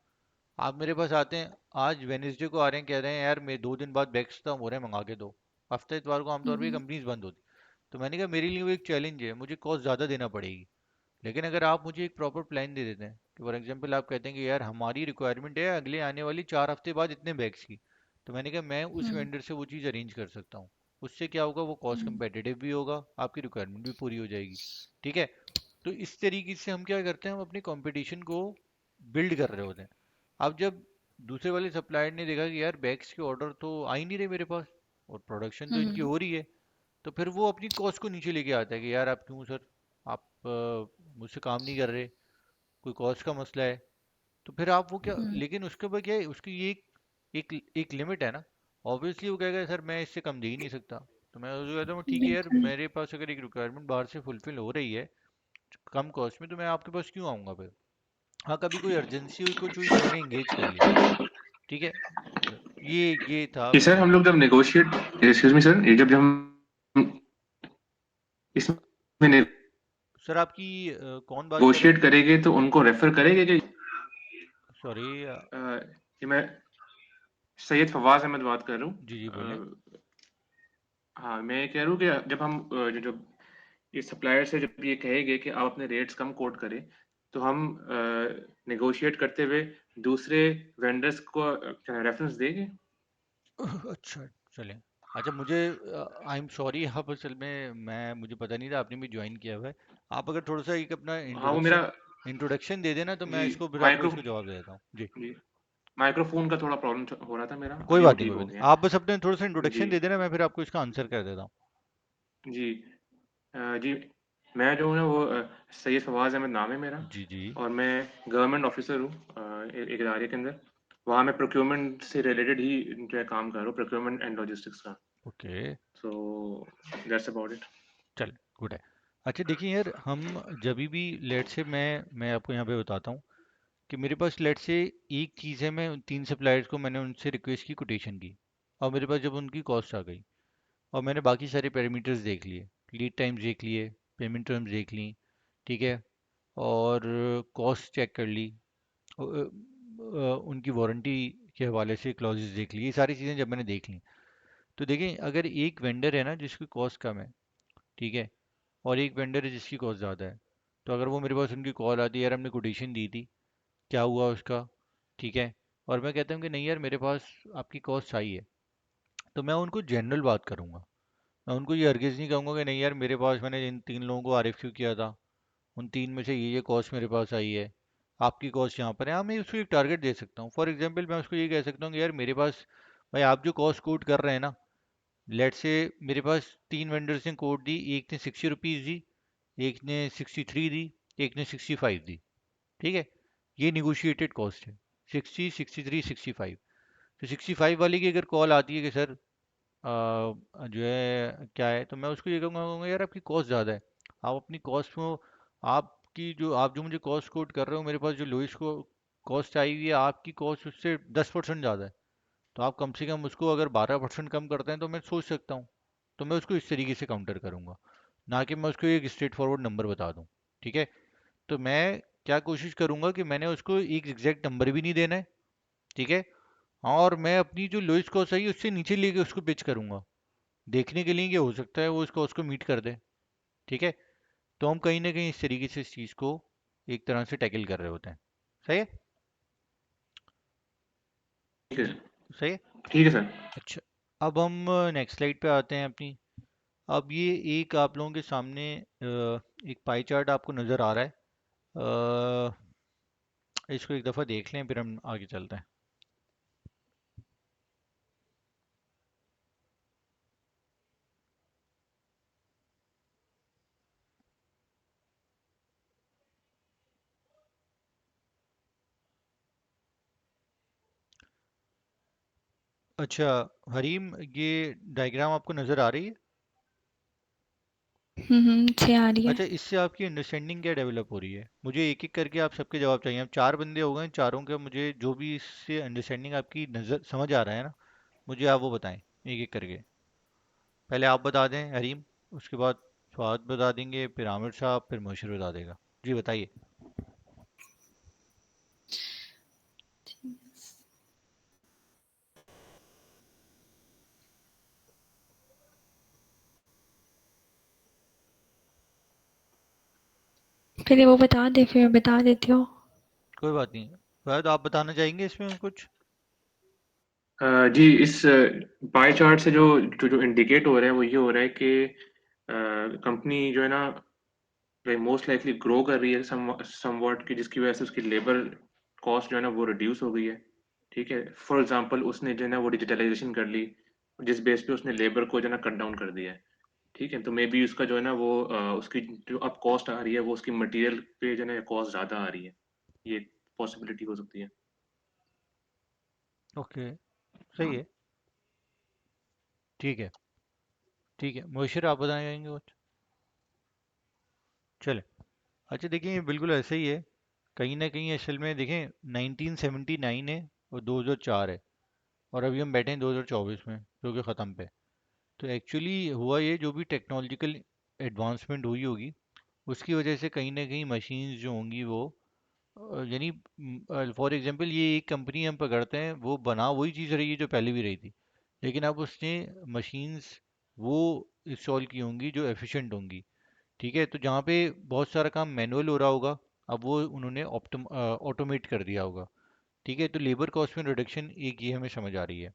आप मेरे पास आते हैं आज वेनेसडे को आ रहे हैं, कह रहे हैं यार मैं 2 दिन बाद बैग्स खत्म हो रहे हैं, मंगा के दो। हफ्ते इतवार को आमतौर पर हुँ, कंपनीज बंद होती। तो मैंने कहा मेरे लिए वो एक चैलेंज है, मुझे कॉस्ट ज़्यादा देना पड़ेगी। लेकिन अगर आप मुझे एक प्रॉपर प्लान दे देते हैं कि फॉर एग्जांपल आप कहते हैं कि यार हमारी रिक्वायरमेंट है अगले आने वाली 4 हफ्ते बाद इतने बैग्स की, तो मैंने कहा मैं उस हुँ, वेंडर से वो चीज़ अरेंज कर सकता हूँ। उससे क्या होगा, वो कॉस्ट हुँ, कंपेटिटिव भी होगा, आपकी रिक्वायरमेंट भी पूरी हो जाएगी। ठीक है। तो इस तरीके से हम क्या करते हैं, हम अपनी कंपटीशन को बिल्ड कर रहे होते हैं। अब जब दूसरे वाले सप्लायर ने देखा कि यार बैग्स के ऑर्डर तो आ ही नहीं रहे मेरे पास और प्रोडक्शन तो हुँ, इनकी हुँ, हो रही है, तो फिर वो अपनी कॉस्ट को नीचे लेके आता है कि यार आप क्यों सर, आप मुझसे काम नहीं कर रहे, कोई कॉस्ट का मसला है। तो फिर आप वो क्या, हुँ, लेकिन उसके बाद क्या है, उसकी ये एक लिमिट है ना। ऑब्वियसली वो कहेगा सर मैं इससे कम दे ही नहीं सकता। तो मैं उसको कहता हूँ ठीक है यार, बिल्कुल। मेरे पास अगर एक रिक्वायरमेंट बाहर से फुलफिल हो रही है कम कॉस्ट में, तो मैं आपके पास क्यों आऊँगा फिर। हाँ, कभी कोई अर्जेंसी हुई, कोई चीज़ हमने इंगेज कर लिया। ठीक है। ये था कि सर मेन। हम लोग जब नेगोशिएट, एक्सक्यूज मी सर, ये जब जब हम इसमें सर आपकी कौन बात कर रहा नेगोशिएट करेंगे तो उनको रेफर करेंगे कि है, सॉरी। कि मैं सैयद फवाज अहमद बात कर रहा जी जी बोलें। हूँ। हाँ, मैं ये कह रहा हूँ कि जब हम जो ये सप्लायर से जब ये कहेंगे कि आप अपने रेट्स कम कोट करें, तो हम नेगोशिएट करते हुए दूसरे वेंडर्स को रेफरेंस देंगे। अच्छा, चलें। अच्छा मुझे, आई एम सॉरी, आप असल में मुझे पता नहीं था आपने भी ज्वाइन किया हुआ है। आप अगर थोड़ा सा एक अपना हाँ, वो मेरा, इंट्रोडक्शन इंट्रोडक्शन दे देना, तो मैं जी, इसको फिर आपको माइक्रो इसको जवाब दे देता हूँ जी। जी, माइक्रोफोन का थोड़ा प्रॉब्लम हो रहा था मेरा, कोई अभी वो बात नहीं, ठीक कोई हो बात नहीं, गया। आप बस अपने थोड़ा सा जी, इंट्रोडक्शन दे देना, मैं फिर आपको इसका आंसर कर देता हूँ। जी। जी, मैं जो हूँ ना वो सैयद फवाज़ अहमद नाम है मेरा, जी जी। और मैं गवर्नमेंट ऑफिसर हूँ एक इदारे के अंदर। वहाँ मैं प्रोक्योरमेंट से रिलेटेड ही जो है काम कर रहा हूँ, प्रोक्योरमेंट एंड लॉजिस्टिक्स का। Okay. So that's about it. चल, गुड है। अच्छा देखिए यार, हम जब भी लेट से मैं आपको यहाँ पे बताता हूँ कि मेरे पास लेट से एक चीज़ है, मैं उन 3 सप्लायर्स को मैंने उनसे रिक्वेस्ट की, कोटेशन की, और मेरे पास जब उनकी कॉस्ट आ गई और मैंने बाकी सारे पैरामीटर्स देख लिए, लीड टाइम्स देख लिए, पेमेंट टर्म्स देख ली, ठीक है, और कॉस्ट चेक कर ली, उनकी वारंटी के हवाले से क्लॉजेस देख ली, ये सारी चीज़ें जब मैंने देख ली, तो देखें अगर एक वेंडर है ना जिसकी कॉस्ट कम है, ठीक है, और एक वेंडर है जिसकी कॉस्ट ज़्यादा है, तो अगर वो मेरे पास उनकी कॉल आती है, यार हमने कोटेशन दी थी, क्या हुआ उसका, ठीक है, और मैं कहता हूँ कि नहीं यार मेरे पास आपकी कॉस्ट आई है, तो मैं उनको जनरल बात करूँगा। मैं उनको ये हरगिज़ नहीं कहूँगा कि नहीं यार मेरे पास, मैंने इन 3 लोगों को आरएफक्यू किया था, उन 3 में से ये कॉस्ट मेरे पास आई है, आपकी कॉस्ट यहाँ पर है। हाँ, मैं उसको एक टारगेट दे सकता हूँ। फॉर एग्जांपल मैं उसको ये कह सकता हूँ कि यार मेरे पास, भाई आप जो कॉस्ट कोट कर रहे हैं ना, लेट से मेरे पास 3 वेंडर्स ने कोट दी, एक ने 60 रुपीज़ दी, एक ने 63 दी, एक ने 65 दी, ठीक है, ये निगोशिएटेड कॉस्ट है, 60, 63, 65। तो 65 वाले की अगर कॉल आती है कि सर जो है क्या है, तो मैं उसको ये कहूँगा यार आपकी कॉस्ट ज़्यादा है, आप अपनी कॉस्ट को, आप जो मुझे कॉस्ट कोट कर रहे हो, मेरे पास जो लोएस्ट को कॉस्ट आई हुई है, आपकी कॉस्ट उससे 10% ज़्यादा है, तो आप कम से कम उसको अगर 12% कम करते हैं तो मैं सोच सकता हूँ। तो मैं उसको इस तरीके से काउंटर करूँगा, ना कि मैं उसको एक स्ट्रेट फॉरवर्ड नंबर बता दूँ। ठीक है। तो मैं क्या कोशिश करूँगा कि मैंने उसको एक एग्जैक्ट नंबर भी नहीं देना है, ठीक है, और मैं अपनी जो लोएस्ट कॉस्ट आई उससे नीचे लेके उसको पिच करूँगा, देखने के लिए कि हो सकता है वो उसको उसको मीट कर दे। ठीक है। तो हम कहीं ना कहीं इस तरीके से इस चीज़ को एक तरह से टैकल कर रहे होते हैं। सही है। ठीक है, सही है। ठीक है सर। अच्छा, अब हम नेक्स्ट स्लाइड पे आते हैं अपनी। अब ये एक आप लोगों के सामने एक पाई चार्ट आपको नज़र आ रहा है, इसको एक दफ़ा देख लें फिर हम आगे चलते हैं। अच्छा हरीम, ये डायग्राम आपको नज़र आ रही है। अच्छी आ रही है। अच्छा, इससे आपकी अंडरस्टैंडिंग क्या डेवलप हो रही है, मुझे एक एक करके आप सबके जवाब चाहिए। हम 4 बंदे हो गए, चारों का मुझे जो भी इससे अंडरस्टैंडिंग आपकी नज़र समझ आ रहा है ना, मुझे आप वो बताएं एक एक करके। पहले आप बता दें हरीम, उसके बाद स्वाद बता देंगे, फिर आमिर साहब, फिर मोशर बता देगा। जी बताइए। पहले वो बता दे फिर मैं बता देती हूँ। कोई बात नहीं। शायद आप बताना चाहेंगे इसमें कुछ? जी, इस पाई चार्ट से जो जो जो इंडिकेट हो रहा है वो ये हो रहा है कि कंपनी जो है ना मोस्ट लाइकली ग्रो कर रही है समवॉट की, जिसकी वजह से उसकी लेबर कॉस्ट जो है ना वो रिड्यूस हो गई है। ठीक है, फॉर एग्जांपल उसने जो है ना वो डिजिटलाइजेशन कर ली, जिस बेस पे उसने लेबर को जो है ना कट डाउन कर दिया है। ठीक है, तो मे बी उसका जो है ना वो उसकी जो अब कॉस्ट आ रही है वो उसकी मटेरियल पे जो है ना कॉस्ट ज़्यादा आ रही है। ये पॉसिबिलिटी हो सकती है। ओके, सही है। ठीक है। ठीक है, मुबशिर आप बताना चाहेंगे कुछ? चले। अच्छा देखिए, ये बिल्कुल ऐसा ही है। कहीं ना कहीं असल में देखें, 1979 है और 2004 है, और अभी हम बैठे हैं 2024 में, जो कि ख़त्म पे। तो एक्चुअली हुआ ये, जो भी टेक्नोलॉजिकल एडवांसमेंट हुई होगी, उसकी वजह से कहीं ना कहीं मशीन्स जो होंगी वो यानी फॉर एग्जांपल ये एक कंपनी हम पकड़ते हैं, वो बना वही चीज़ रही है जो पहले भी रही थी, लेकिन अब उसने मशीन्स वो इंस्टॉल की होंगी जो एफिशिएंट होंगी। ठीक है, तो जहाँ पे बहुत सारा काम मैनुअल हो रहा होगा, अब वो उन्होंने ऑटोमेट कर दिया होगा। ठीक है, तो लेबर कॉस्ट में रिडक्शन एक ये हमें समझ आ रही है।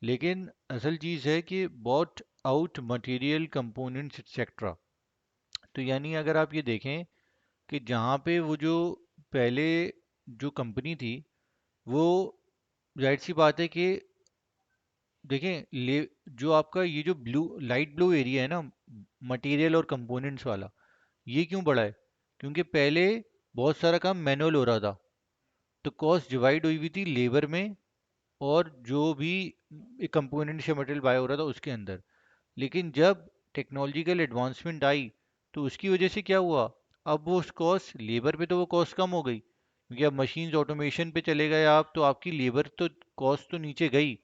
लेकिन असल चीज़ है कि bought out material components etcetera. तो यानी अगर आप ये देखें कि जहाँ पे वो जो पहले जो कंपनी थी, वो जाहिर सी बात है कि देखें ले जो आपका ये जो ब्लू लाइट ब्लू एरिया है ना, मटेरियल और कंपोनेंट्स वाला, ये क्यों बढ़ा है? क्योंकि पहले बहुत सारा काम मैनुअल हो रहा था, तो कॉस्ट डिवाइड हुई हुई थी लेबर में, और जो भी कंपोनेंट से मटेरियल बाय हो रहा था उसके अंदर। लेकिन जब टेक्नोलॉजिकल एडवांसमेंट आई, तो उसकी वजह से क्या हुआ, अब वो कॉस्ट लेबर पे तो वो कॉस्ट कम हो गई, क्योंकि अब मशीन्स ऑटोमेशन पे चले गए आप, तो आपकी लेबर तो कॉस्ट तो नीचे गई।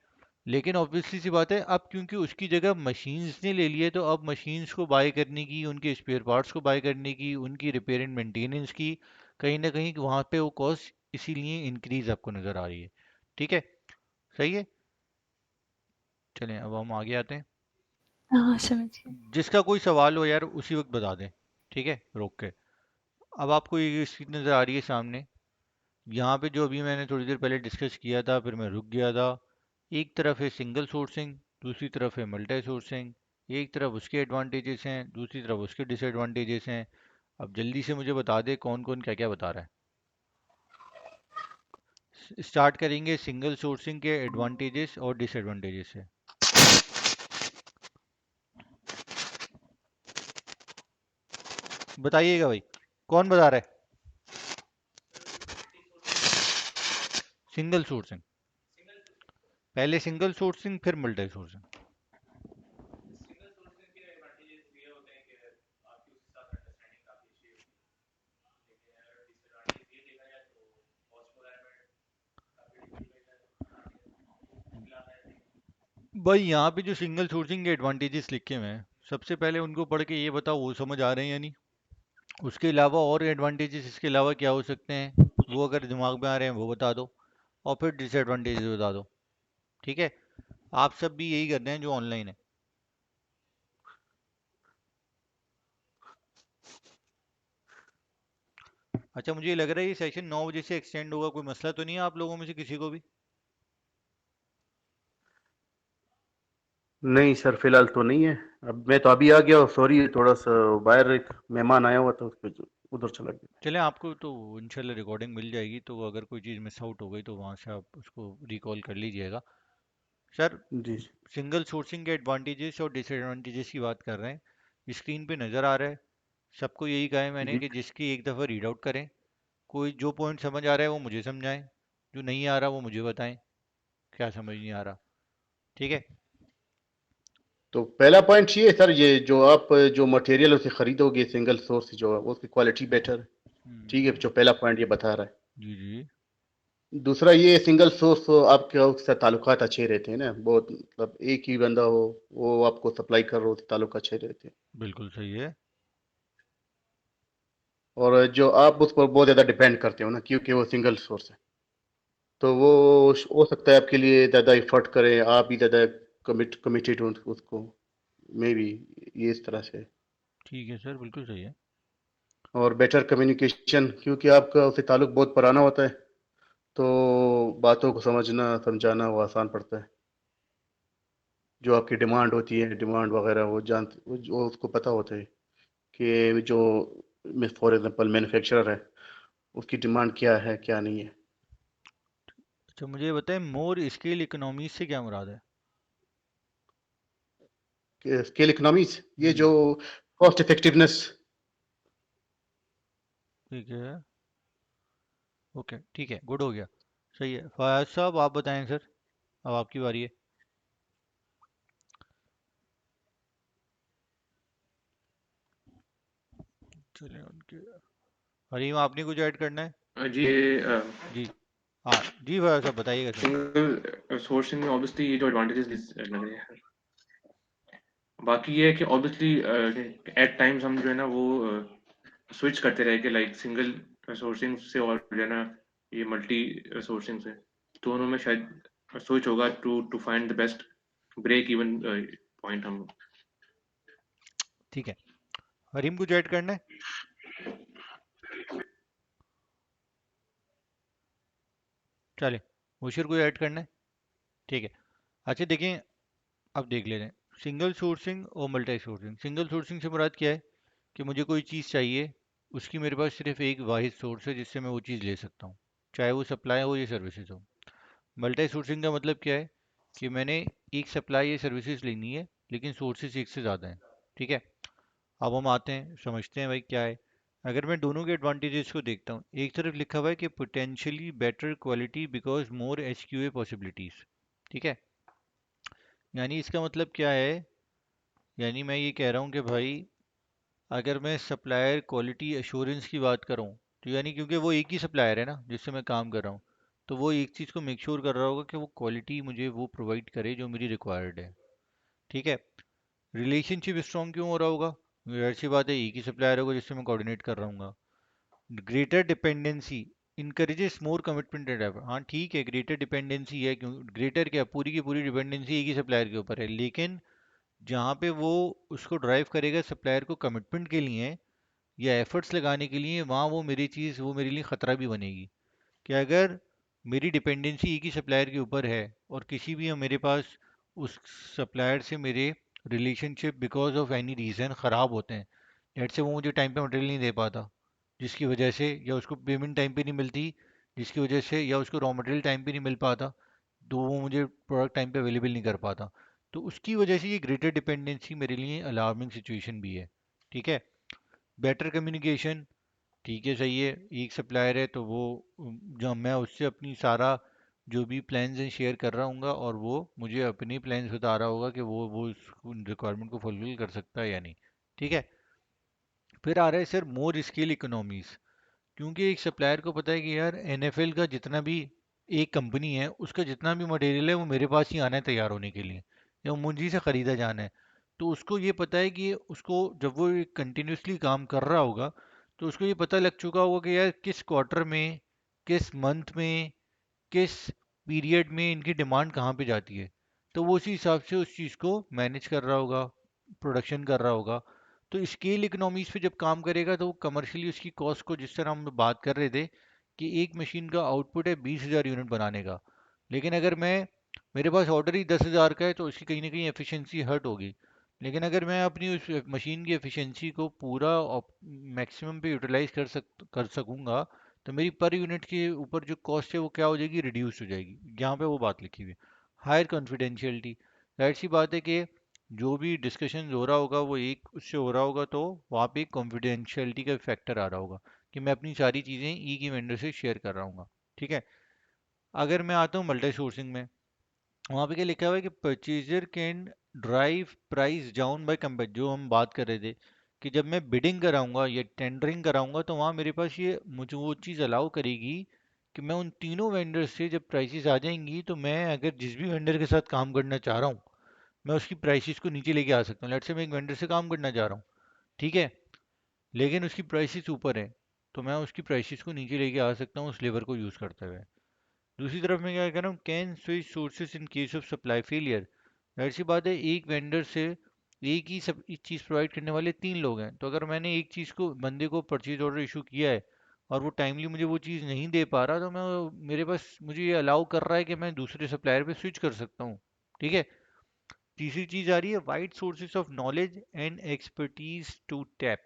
लेकिन ऑब्वियसली सी बात है, अब क्योंकि उसकी जगह मशीन्स ने ले लिए, तो अब मशीन्स को बाय करने की, उनके स्पेयर पार्ट्स को बाय करने की, उनकी रिपेयर एंड मेंटेनेंस की, कहीं ना कहीं वहाँ पे वो कॉस्ट इसीलिए इंक्रीज आपको नज़र आ रही है। ठीक है, सही है। चलें, अब हम आगे आते हैं। हाँ समझ गई। जिसका कोई सवाल हो यार उसी वक्त बता दें, ठीक है, रोक के। अब आपको ये स्क्रीन नज़र आ रही है सामने, यहाँ पे जो अभी मैंने थोड़ी देर पहले डिस्कस किया था, फिर मैं रुक गया था। एक तरफ है सिंगल सोर्सिंग, दूसरी तरफ है मल्टी सोर्सिंग। एक तरफ उसके एडवांटेजेस हैं, दूसरी तरफ उसके डिसएडवांटेजेस हैं। अब जल्दी से मुझे बता दे कौन कौन क्या क्या बता रहा है। स्टार्ट करेंगे सिंगल सोर्सिंग के एडवांटेजेस और डिसएडवांटेजेस से। बताइएगा भाई, कौन बता रहा है? सिंगल सोर्सिंग, पहले सिंगल सोर्सिंग फिर मल्टी सोर्सिंग। भाई यहाँ पे जो सिंगल सोर्सिंग के एडवांटेजेस लिखे हुए हैं, सबसे पहले उनको पढ़ के ये बताओ वो समझ आ रहे हैं या नहीं। उसके अलावा और एडवांटेजेस इसके अलावा क्या हो सकते हैं, वो अगर दिमाग में आ रहे हैं वो बता दो, और फिर डिसएडवांटेजेस बता दो। ठीक है, आप सब भी यही कर रहे हैं जो ऑनलाइन है। अच्छा, मुझे लग रहा है ये सेशन 9 बजे से एक्सटेंड होगा, कोई मसला तो नहीं है आप लोगों में से किसी को भी? नहीं सर, फिलहाल तो नहीं है। अब मैं तो अभी आ गया, सॉरी, थोड़ा सा बाहर एक मेहमान आया हुआ था, उधर चला गया। चलें, आपको तो इंशाल्लाह रिकॉर्डिंग मिल जाएगी, तो अगर कोई चीज़ मिस आउट हो गई तो वहाँ से आप उसको रिकॉल कर लीजिएगा। सर, जी जी। सिंगल सोर्सिंग के एडवांटेजेस और डिसएडवांटेजेस की बात कर रहे हैं, स्क्रीन पे नज़र आ रहा है। सबको यही कहा है मैंने जी। कि जिसकी एक दफ़ा रीड आउट करें, कोई जो पॉइंट समझ आ रहा है वो मुझे समझाएं, जो नहीं आ रहा वो मुझे बताएं, क्या समझ नहीं आ रहा। ठीक है। तो पहला पॉइंट ये है सर, ये जो आप जो मटेरियल उसे खरीदोगे सिंगल सोर्स जो है वो उसकी क्वालिटी बेटर है। ठीक है, हम्म, जो पहला पॉइंट ये बता रहा है। जी जी। दूसरा ये सिंगल सोर्स आपके उससे ताल्लुकात अच्छे रहते हैं ना, बहुत मतलब एक ही बंदा हो, वो आपको सप्लाई कर रहा हो, तो ताल्लुक अच्छे रहते हैं। बिल्कुल सही है। और जो आप उस पर बहुत ज़्यादा डिपेंड करते हो ना, क्योंकि वो सिंगल सोर्स है, तो वो हो सकता है आपके लिए ज़्यादा एफर्ट करें, आप भी ज़्यादा कमिटेड हो उसको, मे बी, ये इस तरह से। ठीक है सर, बिल्कुल सही है। और बेटर कम्युनिकेशन, क्योंकि आपका उससे ताल्लुक बहुत पुराना होता है, तो बातों को समझना समझाना वो आसान पड़ता है। जो आपकी डिमांड होती है, डिमांड वगैरह वो उसको पता होता है कि जो फॉर एग्जांपल मैन्युफैक्चरर है, उसकी डिमांड क्या है क्या नहीं है। अच्छा मुझे ये बताएं, मोर स्केल इकोनॉमीज से क्या मुराद है? स्केल इकोनॉमीज, ये हम्म। जो कॉस्ट इफेक्टिवनेस। ठीक है। ओके ठीक है, गुड हो गया। सही है फयाज साहब, आप बताएं सर, अब आपकी बारी है। चलिए उनके, हरीम आपने कुछ ऐड करना है? जी ये जी। हाँ जी फयाज साहब बताइएगा सर। सिंगल सोर्सिंग में ऑब्वियसली ये जो एडवांटेजेस लग रहे हैं, बाकी ये है कि ऑब्वियसली एट टाइम्स हम जो है ना वो स्विच करते रहे कि लाइक सिंगल सोर्सिंग से और जो है ना ये मल्टी सोर्सिंग से, दोनों में शायद स्विच होगा to to find the best break even point हम। ठीक है, हरीम कुछ ऐड करना है? चले, मुशीर कोई ऐड करना है? ठीक है। अच्छा देखें, अब देख लेते हैं सिंगल सोर्सिंग और मल्टी सोर्सिंग। सिंगल सोर्सिंग से मुराद क्या है कि मुझे कोई चीज़ चाहिए, उसकी मेरे पास सिर्फ एक वाहिद सोर्स है जिससे मैं वो चीज़ ले सकता हूँ, चाहे वो सप्लाई हो या सर्विसेज हो। मल्टी सोर्सिंग का मतलब क्या है कि मैंने एक सप्लाई या सर्विसेज लेनी है लेकिन सोर्सेज एक से ज़्यादा हैं। ठीक है। अब हम आते हैं समझते हैं भाई क्या है। अगर मैं दोनों के एडवांटेजेस को देखता हूँ, एक तरफ लिखा हुआ है कि potentially better quality because more H Q A possibilities. ठीक है। यानी इसका मतलब क्या है, यानी मैं ये कह रहा हूँ कि भाई अगर मैं सप्लायर क्वालिटी एश्योरेंस की बात करूँ, तो यानी क्योंकि वो एक ही सप्लायर है ना जिससे मैं काम कर रहा हूँ, तो वो एक चीज़ को मेक श्योर कर रहा होगा कि वो क्वालिटी मुझे वो प्रोवाइड करे जो मेरी रिक्वायर्ड है। ठीक है। रिलेशनशिप स्ट्रॉन्ग क्यों हो रहा होगा? जाहिर सी बात है, एक ही सप्लायर होगा जिससे मैं कोऑर्डिनेट कर रहा हूँ। Greater dependency encourages more commitment and effort. हाँ ठीक है, ग्रेटर डिपेंडेंसी है, क्यों ग्रेटर क्या, पूरी की पूरी डिपेंडेंसी एक ही सप्लायर के ऊपर है, लेकिन जहाँ पे वो उसको ड्राइव करेगा सप्लायर को कमिटमेंट के लिए या एफर्ट्स लगाने के लिए, वहाँ वो मेरी चीज़ वो मेरे लिए ख़तरा भी बनेगी। कि अगर मेरी डिपेंडेंसी एक ही सप्लायर के ऊपर है और किसी भी मेरे पास उस सप्लायर से मेरे relationship because of any reason ख़राब होते हैं, लेट से वो मुझे टाइम पे मटेरियल नहीं दे पाता जिसकी वजह से, या उसको पेमेंट टाइम पे नहीं मिलती जिसकी वजह से, या उसको रॉ मटेरियल टाइम पे नहीं मिल पाता तो वो मुझे प्रोडक्ट टाइम पे अवेलेबल नहीं कर पाता, तो उसकी वजह से ये ग्रेटर डिपेंडेंसी मेरे लिए अलार्मिंग सिचुएशन भी है। ठीक है। बेटर कम्युनिकेशन, ठीक है सही है, एक सप्लायर है तो वो जो मैं उससे अपनी सारा जो भी प्लान्स हैं शेयर कर रहा हूँगा और वो मुझे अपने प्लान्स बता रहा होगा कि वो उस रिक्वायरमेंट को फुलफिल कर सकता है या नहीं। ठीक है। फिर आ रहा है सर मोर स्केल इकोनॉमीज, क्योंकि एक सप्लायर को पता है कि यार एनएफएल का जितना भी, एक कंपनी है उसका जितना भी मटेरियल है वो मेरे पास ही आना है तैयार होने के लिए, या मुंजी से ख़रीदा जाना है। तो उसको ये पता है कि उसको जब वो कंटिन्यूसली काम कर रहा होगा तो उसको ये पता लग चुका होगा कि यार किस क्वार्टर में, किस मंथ में, किस पीरियड में इनकी डिमांड कहाँ पे जाती है, तो वो उसी हिसाब से उस चीज़ को मैनेज कर रहा होगा, प्रोडक्शन कर रहा होगा। तो स्केल इकोनॉमीज पे जब काम करेगा तो वो कमर्शियली उसकी कॉस्ट को, जिस तरह हम बात कर रहे थे कि एक मशीन का आउटपुट है 20,000 यूनिट बनाने का, लेकिन अगर मैं, मेरे पास ऑर्डर ही 10,000 का है तो उसकी कहीं ना कहीं एफिशिएंसी हर्ट होगी। लेकिन अगर मैं अपनी उस मशीन की एफिशिएंसी को पूरा मैक्सिमम पे यूटिलाइज कर सकूंगा, तो मेरी पर यूनिट के ऊपर जो कॉस्ट है वो क्या हो जाएगी, रिड्यूस हो जाएगी। यहाँ पे वो बात लिखी हुई है। हायर कॉन्फिडेंशियलिटी, जाहिर सी बात है कि जो भी डिस्कशन हो रहा होगा वो एक उससे हो रहा होगा, तो वहाँ पे कॉन्फिडेंशियलिटी का फैक्टर आ रहा होगा कि मैं अपनी सारी चीज़ें एक ही वेंडर से शेयर कर रहा हूँ। ठीक है। अगर मैं आता हूँ मल्टी सोर्सिंग में, वहाँ पे क्या लिखा हुआ है कि purchaser can drive price down by compare, जो हम बात कर रहे थे कि जब मैं बिडिंग कराऊंगा या टेंडरिंग कराऊंगा तो वहाँ मेरे पास ये मुझे वो चीज़ अलाउ करेगी कि मैं उन तीनों वेंडर से जब प्राइसेस आ जाएंगी तो मैं अगर जिस भी वेंडर के साथ काम करना चाह रहा हूँ मैं उसकी प्राइसेस को नीचे लेके आ सकता हूँ। लेट्स से मैं एक वेंडर से काम करना चाह रहा हूँ, ठीक है, लेकिन उसकी प्राइसेस ऊपर है, तो मैं उसकी प्राइसेस को नीचे लेके आ सकता हूँ उस लेबर को यूज़ करते हुए। दूसरी तरफ मैं क्या कह रहा हूँ, can switch sources in case of supply failure. जाहिर सी बात है एक वेंडर से एक ही सब एक चीज़ प्रोवाइड करने वाले 3 लोग हैं, तो अगर मैंने एक चीज़ को बंदे को परचेज ऑर्डर इशू किया है और वो टाइमली मुझे वो चीज़ नहीं दे पा रहा, तो मैं मेरे पास मुझे ये अलाउ कर रहा है कि मैं दूसरे सप्लायर पे स्विच कर सकता हूँ। ठीक है। तीसरी चीज़ आ रही है wide sources of knowledge and expertise to tap.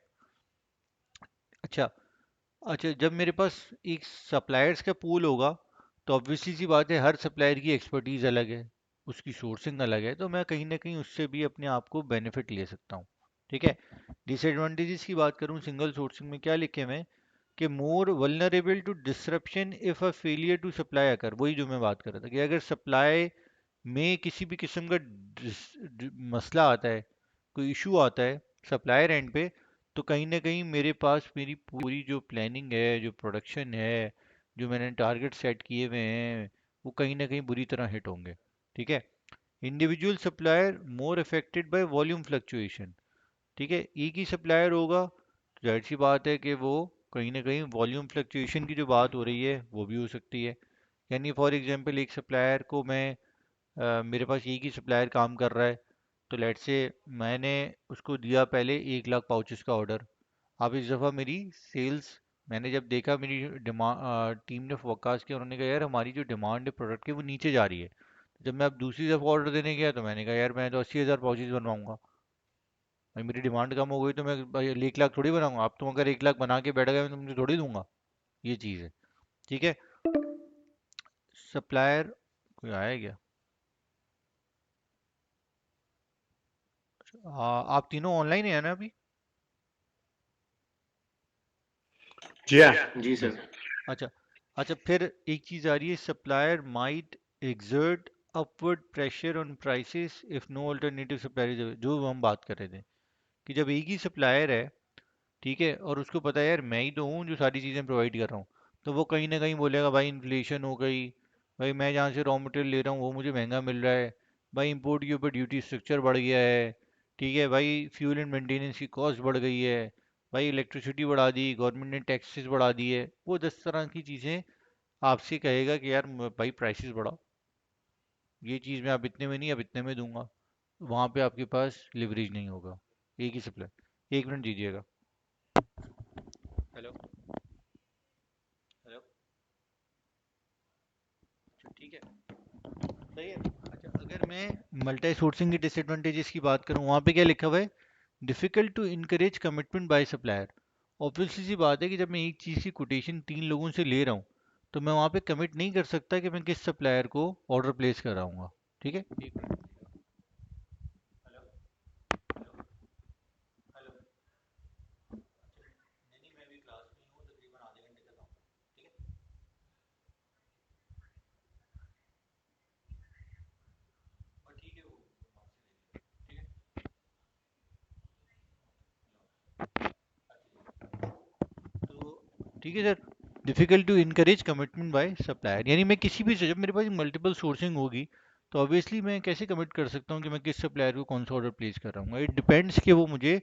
अच्छा। अच्छा, जब मेरे पास एक सप्लायर्स का पूल होगा, तो ऑब्वियसली सी बात है हर सप्लायर की एक्सपर्टीज अलग है, उसकी सोर्सिंग अलग है, तो मैं कहीं ना कहीं उससे भी अपने आप को बेनिफिट ले सकता हूँ। ठीक है। डिसएडवांटेजेस की बात करूँ सिंगल सोर्सिंग में, क्या लिखे मैं कि more vulnerable to disruption if a failure to supply occur. वही जो मैं बात कर रहा था कि अगर सप्लाई में किसी भी किस्म का मसला आता है, कोई इशू आता है सप्लायर एंड पे, तो कहीं ना कहीं मेरे पास मेरी पूरी जो प्लानिंग है, जो प्रोडक्शन है, जो मैंने टारगेट सेट किए हुए हैं, वो कहीं ना कहीं बुरी तरह हिट होंगे। ठीक है। Individual supplier more affected by volume fluctuation. ठीक है। एक ही सप्लायर होगा तो जाहिर सी बात है कि वो कहीं ना कहीं वॉल्यूम फ्लक्चुएशन की जो बात हो रही है वो भी हो सकती है। यानी फॉर एग्जांपल एक सप्लायर को मैं मेरे पास एक ही सप्लायर काम कर रहा है, तो लेट से मैंने उसको दिया पहले 1 लाख पाउचेस का ऑर्डर। अब इस दफ़ा मेरी सेल्स, मैंने जब देखा मेरी डिमांड, टीम ने फोरकास्ट किया, उन्होंने कहा यार हमारी जो डिमांड है प्रोडक्ट की वो नीचे जा रही है। जब मैं अब दूसरी दफ़ा ऑर्डर देने गया तो मैंने कहा यार मैं तो 80,000 पाउचेस बनवाऊंगा। भाई मेरी डिमांड कम हो गई तो मैं भाई 1 लाख थोड़ी बनाऊंगा। आप तुम अगर 1 लाख बना के बैठ गए मैं तुमसे थोड़ी दूंगा। ये चीज़ है। ठीक है। सप्लायर कोई आया क्या? आप तीनों ऑनलाइन है ना अभी? जी हाँ। जी जी। सर। अच्छा। अच्छा, फिर एक चीज़ आ रही है, supplier might exert upward pressure on prices if no alternative supplier is available। जो हम बात कर रहे थे कि जब एक ही सप्लायर है, ठीक है, और उसको पता है यार मैं ही तो हूँ जो सारी चीज़ें प्रोवाइड कर रहा हूँ, तो वो कहीं ना कहीं बोलेगा भाई इन्फ्लेशन हो गई, भाई मैं जहाँ से रॉ मटेरियल ले रहा हूँ वो मुझे महंगा मिल रहा है, भाई इंपोर्ट के ऊपर ड्यूटी स्ट्रक्चर बढ़ गया है, ठीक है, भाई फ्यूल एंड मेंटेनेंस की कॉस्ट बढ़ गई है, भाई इलेक्ट्रिसिटी बढ़ा दी, गवर्नमेंट ने टैक्सेस बढ़ा दिए, वो 10 तरह की चीज़ें आपसे कहेगा कि यार भाई प्राइसेस बढ़ाओ, ये चीज़ मैं अब इतने में नहीं अब इतने में दूंगा। वहाँ पे आपके पास लिवरेज नहीं होगा। एक ही सप्लाई। 1 मिनट दीजिएगा। हेलो। हेलो। अच्छा, ठीक है। सही है। अच्छा, अगर मैं मल्टी सोर्सिंग की डिसएडवांटेजेस की बात करूँ, वहाँ पे क्या लिखा हुआ है, difficult to encourage commitment by supplier. Obviously सी बात है कि जब मैं एक चीज़ की कोटेशन 3 लोगों से ले रहा हूँ, तो मैं वहाँ पे कमिट नहीं कर सकता कि मैं किस सप्लायर को ऑर्डर प्लेस कराऊंगा। ठीक है। एक मिनट। हेलो। हेलो। नहीं नहीं, मैं भी क्लास में ही हूँ, तकरीबन आधे घंटे तक आऊँगा। ठीक है। और ठीक है वो आपसे ले लीजिए। ठीक है। तो ठीक है sir. Difficult to encourage commitment by supplier, यानी मैं किसी भी, जब मेरे पास मल्टीपल सोर्सिंग होगी तो ऑब्वियसली मैं कैसे कमिट कर सकता हूँ कि मैं किस सप्लायर को कौन सा ऑर्डर प्लेस कर रहा हूँ। इट डिपेंड्स कि वो मुझे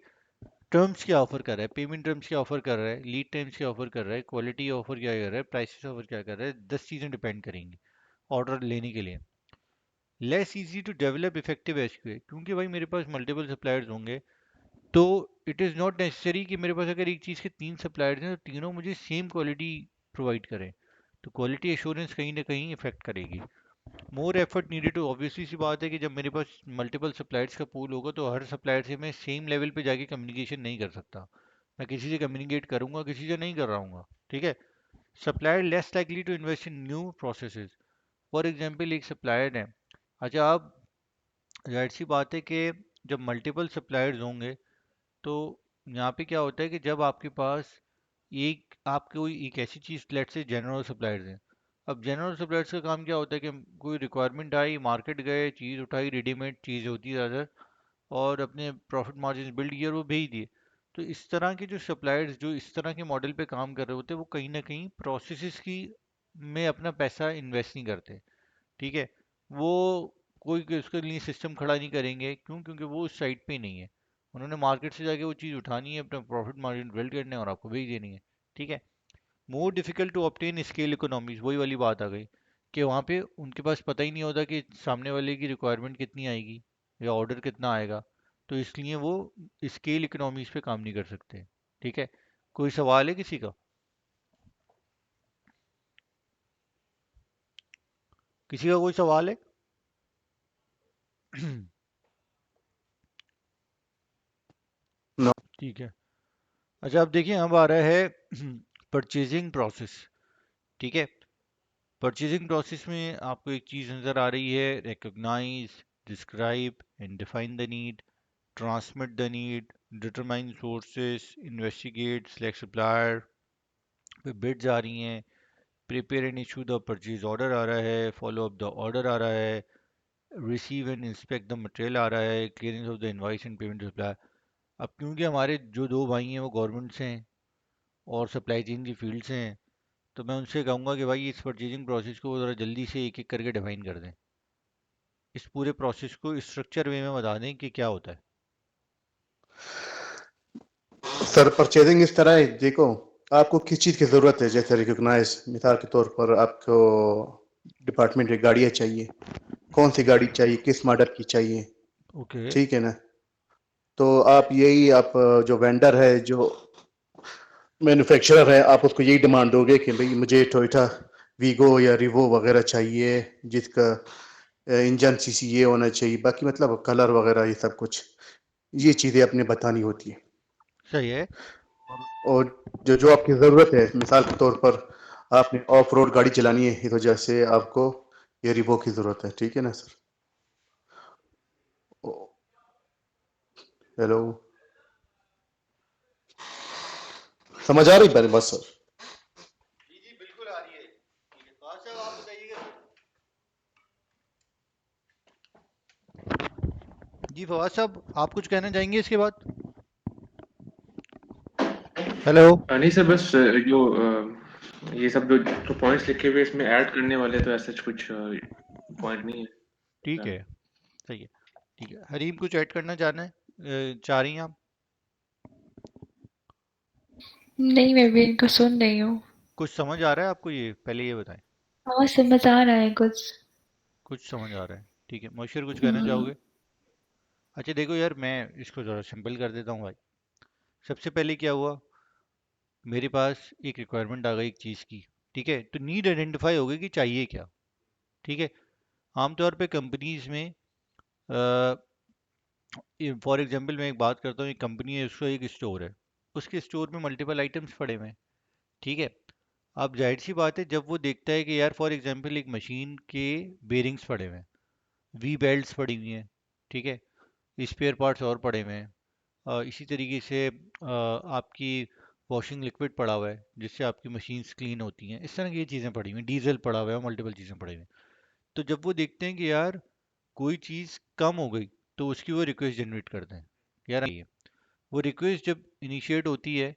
टर्म्स क्या ऑफर कर रहा है, पेमेंट टर्म्स क्या ऑफर कर रहा है, लीड टाइम्स क्या ऑफर कर रहा है, क्वालिटी ऑफर क्या कर रहा है, प्राइसेस ऑफर क्या कर रहा है, 10 चीज़ें डिपेंड करेंगी ऑर्डर लेने के लिए। Less easy to develop effective SQA, क्योंकि भाई मेरे पास मल्टीपल सप्लायर्स होंगे, तो इट इज़ नॉट नेसेसरी कि मेरे पास अगर एक चीज़ के 3 सप्लायर्स हैं तो तीनों मुझे सेम क्वालिटी प्रोवाइड करें, तो क्वालिटी एश्योरेंस कहीं ना कहीं इफेक्ट करेगी। More effort needed to, obviously सी बात है कि जब मेरे पास मल्टीपल सप्लायर्स का पूल होगा तो हर सप्लायर से मैं सेम लेवल पे जाके कम्युनिकेशन नहीं कर सकता। मैं किसी से कम्युनिकेट करूंगा, किसी से नहीं कर रहा हूँ। ठीक है। Supplier less likely to invest in new processes. For example एक सप्लायर है, अच्छा आप, जाहिर सी बात है कि जब मल्टीपल सप्लायर्स होंगे तो यहाँ पे क्या होता है कि जब आपके पास एक आप कोई एक ऐसी चीज़, लेट से जनरल सप्लायर्स हैं, अब जनरल सप्लायर्स का काम क्या होता है कि कोई रिक्वायरमेंट आई, मार्केट गए, चीज़ उठाई, रेडीमेड चीज़ होती है ज़्यादा, और अपने प्रॉफिट मार्जिन बिल्ड किए और वो भेज दिए। तो इस तरह के जो सप्लायर्स जो इस तरह के मॉडल पे काम कर रहे होते हैं, वो कहीं ना कहीं प्रोसेसेस की में अपना पैसा इन्वेस्ट नहीं करते। ठीक है। वो कोई उसके लिए सिस्टम खड़ा नहीं करेंगे, क्यों? क्योंकि वो उस साइड पे ही नहीं है। उन्होंने मार्केट से जाके वो चीज़ उठानी है, अपना प्रॉफिट मार्जिन बिल्ड करने है और आपको भेज देनी है। ठीक है। More difficult to obtain scale economies, वही वाली बात आ गई कि वहाँ पे उनके पास पता ही नहीं होता कि सामने वाले की रिक्वायरमेंट कितनी आएगी या ऑर्डर कितना आएगा। तो इसलिए वो स्केल इकोनॉमीज पे काम नहीं कर सकते। ठीक है, कोई सवाल है किसी का? किसी का कोई सवाल है? नो। ठीक है। अच्छा, अब देखिए, अब आ रहा है परचेजिंग प्रोसेस। ठीक है, परचेजिंग प्रोसेस में आपको एक चीज़ नज़र आ रही है: recognise, describe and define the need, transmit the need, determine sources, investigate, select supplier, फिर बिड्स आ रही हैं, prepare and issue the purchase order आ रहा है, फॉलो अप द ऑर्डर आ रहा है, receive and inspect the material आ रहा है, clearance of the invoice and payment supply. अब क्योंकि हमारे जो दो भाई हैं वो गवर्नमेंट से हैं और सप्लाई चेन की फील्ड से हैं, तो मैं उनसे कहूँगा कि भाई इस परचेजिंग प्रोसेस को ज़रा जल्दी से एक एक करके डिफाइन कर दें। इस पूरे प्रोसेस को स्ट्रक्चर वे में बता दें कि क्या होता है। सर परचेजिंग इस तरह है, देखो आपको किस चीज़ की ज़रूरत है, जैसे रिकॉग्नाइज मिसाल के तौर पर आपको डिपार्टमेंट की गाड़ियाँ चाहिए, कौन सी गाड़ी चाहिए, किस मॉडल की चाहिए, ओके। ठीक है ना। तो आप यही आप जो वेंडर है, जो मैन्युफैक्चरर है, आप उसको यही डिमांड दोगे कि भाई मुझे टोयोटा वीगो या रिवो वगैरह चाहिए, जिसका इंजन सीसी ये होना चाहिए, बाकी मतलब कलर वगैरह ये सब कुछ, ये चीज़ें अपने बतानी होती है। सही है। और जो जो आपकी ज़रूरत है, मिसाल के तौर पर आपने ऑफ रोड गाड़ी चलानी है, इस वजह से आपको ये रिवो की ज़रूरत है, ठीक है ना सर। हेलो, समझ आ रही बात सर? जी जी, बिल्कुल आ रही है। ठीक है, तो साहब आप बताइएगा। जी फवाद साहब, आप कुछ कहना चाहेंगे इसके बाद? हेलो। नहीं सर, बस ये सब जो पॉइंट्स लिखे हुए इसमें ऐड करने वाले, तो ऐसा कुछ पॉइंट नहीं ठीक है। है, सही है। ठीक है, हरीम कुछ ऐड करना चाहना है, चाह रही हैं आप? नहीं, मैं भी इनको सुन रही हूँ। कुछ समझ आ रहा है आपको, ये पहले ये बताएं। हाँ, समझ आ रहा है कुछ। कुछ समझ आ रहा है, ठीक है। मौशर कुछ कहना हम्म। चाहोगे? अच्छा देखो यार, मैं इसको ज़रा सिंपल कर देता हूँ भाई। सबसे पहले क्या हुआ, मेरे पास एक रिक्वायरमेंट आ गई एक चीज़ की। ठीक है, तो नीड आइडेंटिफाई हो गई कि चाहिए क्या। ठीक है, आमतौर पे कंपनीज में, फॉर एग्जांपल मैं एक बात करता हूँ, एक कंपनी है, उसका एक स्टोर है, उसके स्टोर में मल्टीपल आइटम्स पड़े हुए हैं। ठीक है, अब जाहिर सी बात है, जब वो देखता है कि यार फॉर एग्जांपल एक मशीन के बेरिंग्स पड़े हुए हैं, वी बेल्ट्स पड़ी हुई हैं, ठीक है, स्पेयर पार्ट्स और पड़े हुए हैं, इसी तरीके से आपकी वॉशिंग लिक्विड पड़ा हुआ है जिससे आपकी मशीन्स क्लीन होती हैं, इस तरह की ये चीज़ें पड़ी हुई हैं, डीजल पड़ा हुआ है, मल्टीपल चीज़ें पड़ी हुई हैं। तो जब वो देखते हैं कि यार कोई चीज़ कम हो गई, तो उसकी वो रिक्वेस्ट जनरेट करते हैं, यार ये वो रिक्वेस्ट जब इनिशिएट होती है,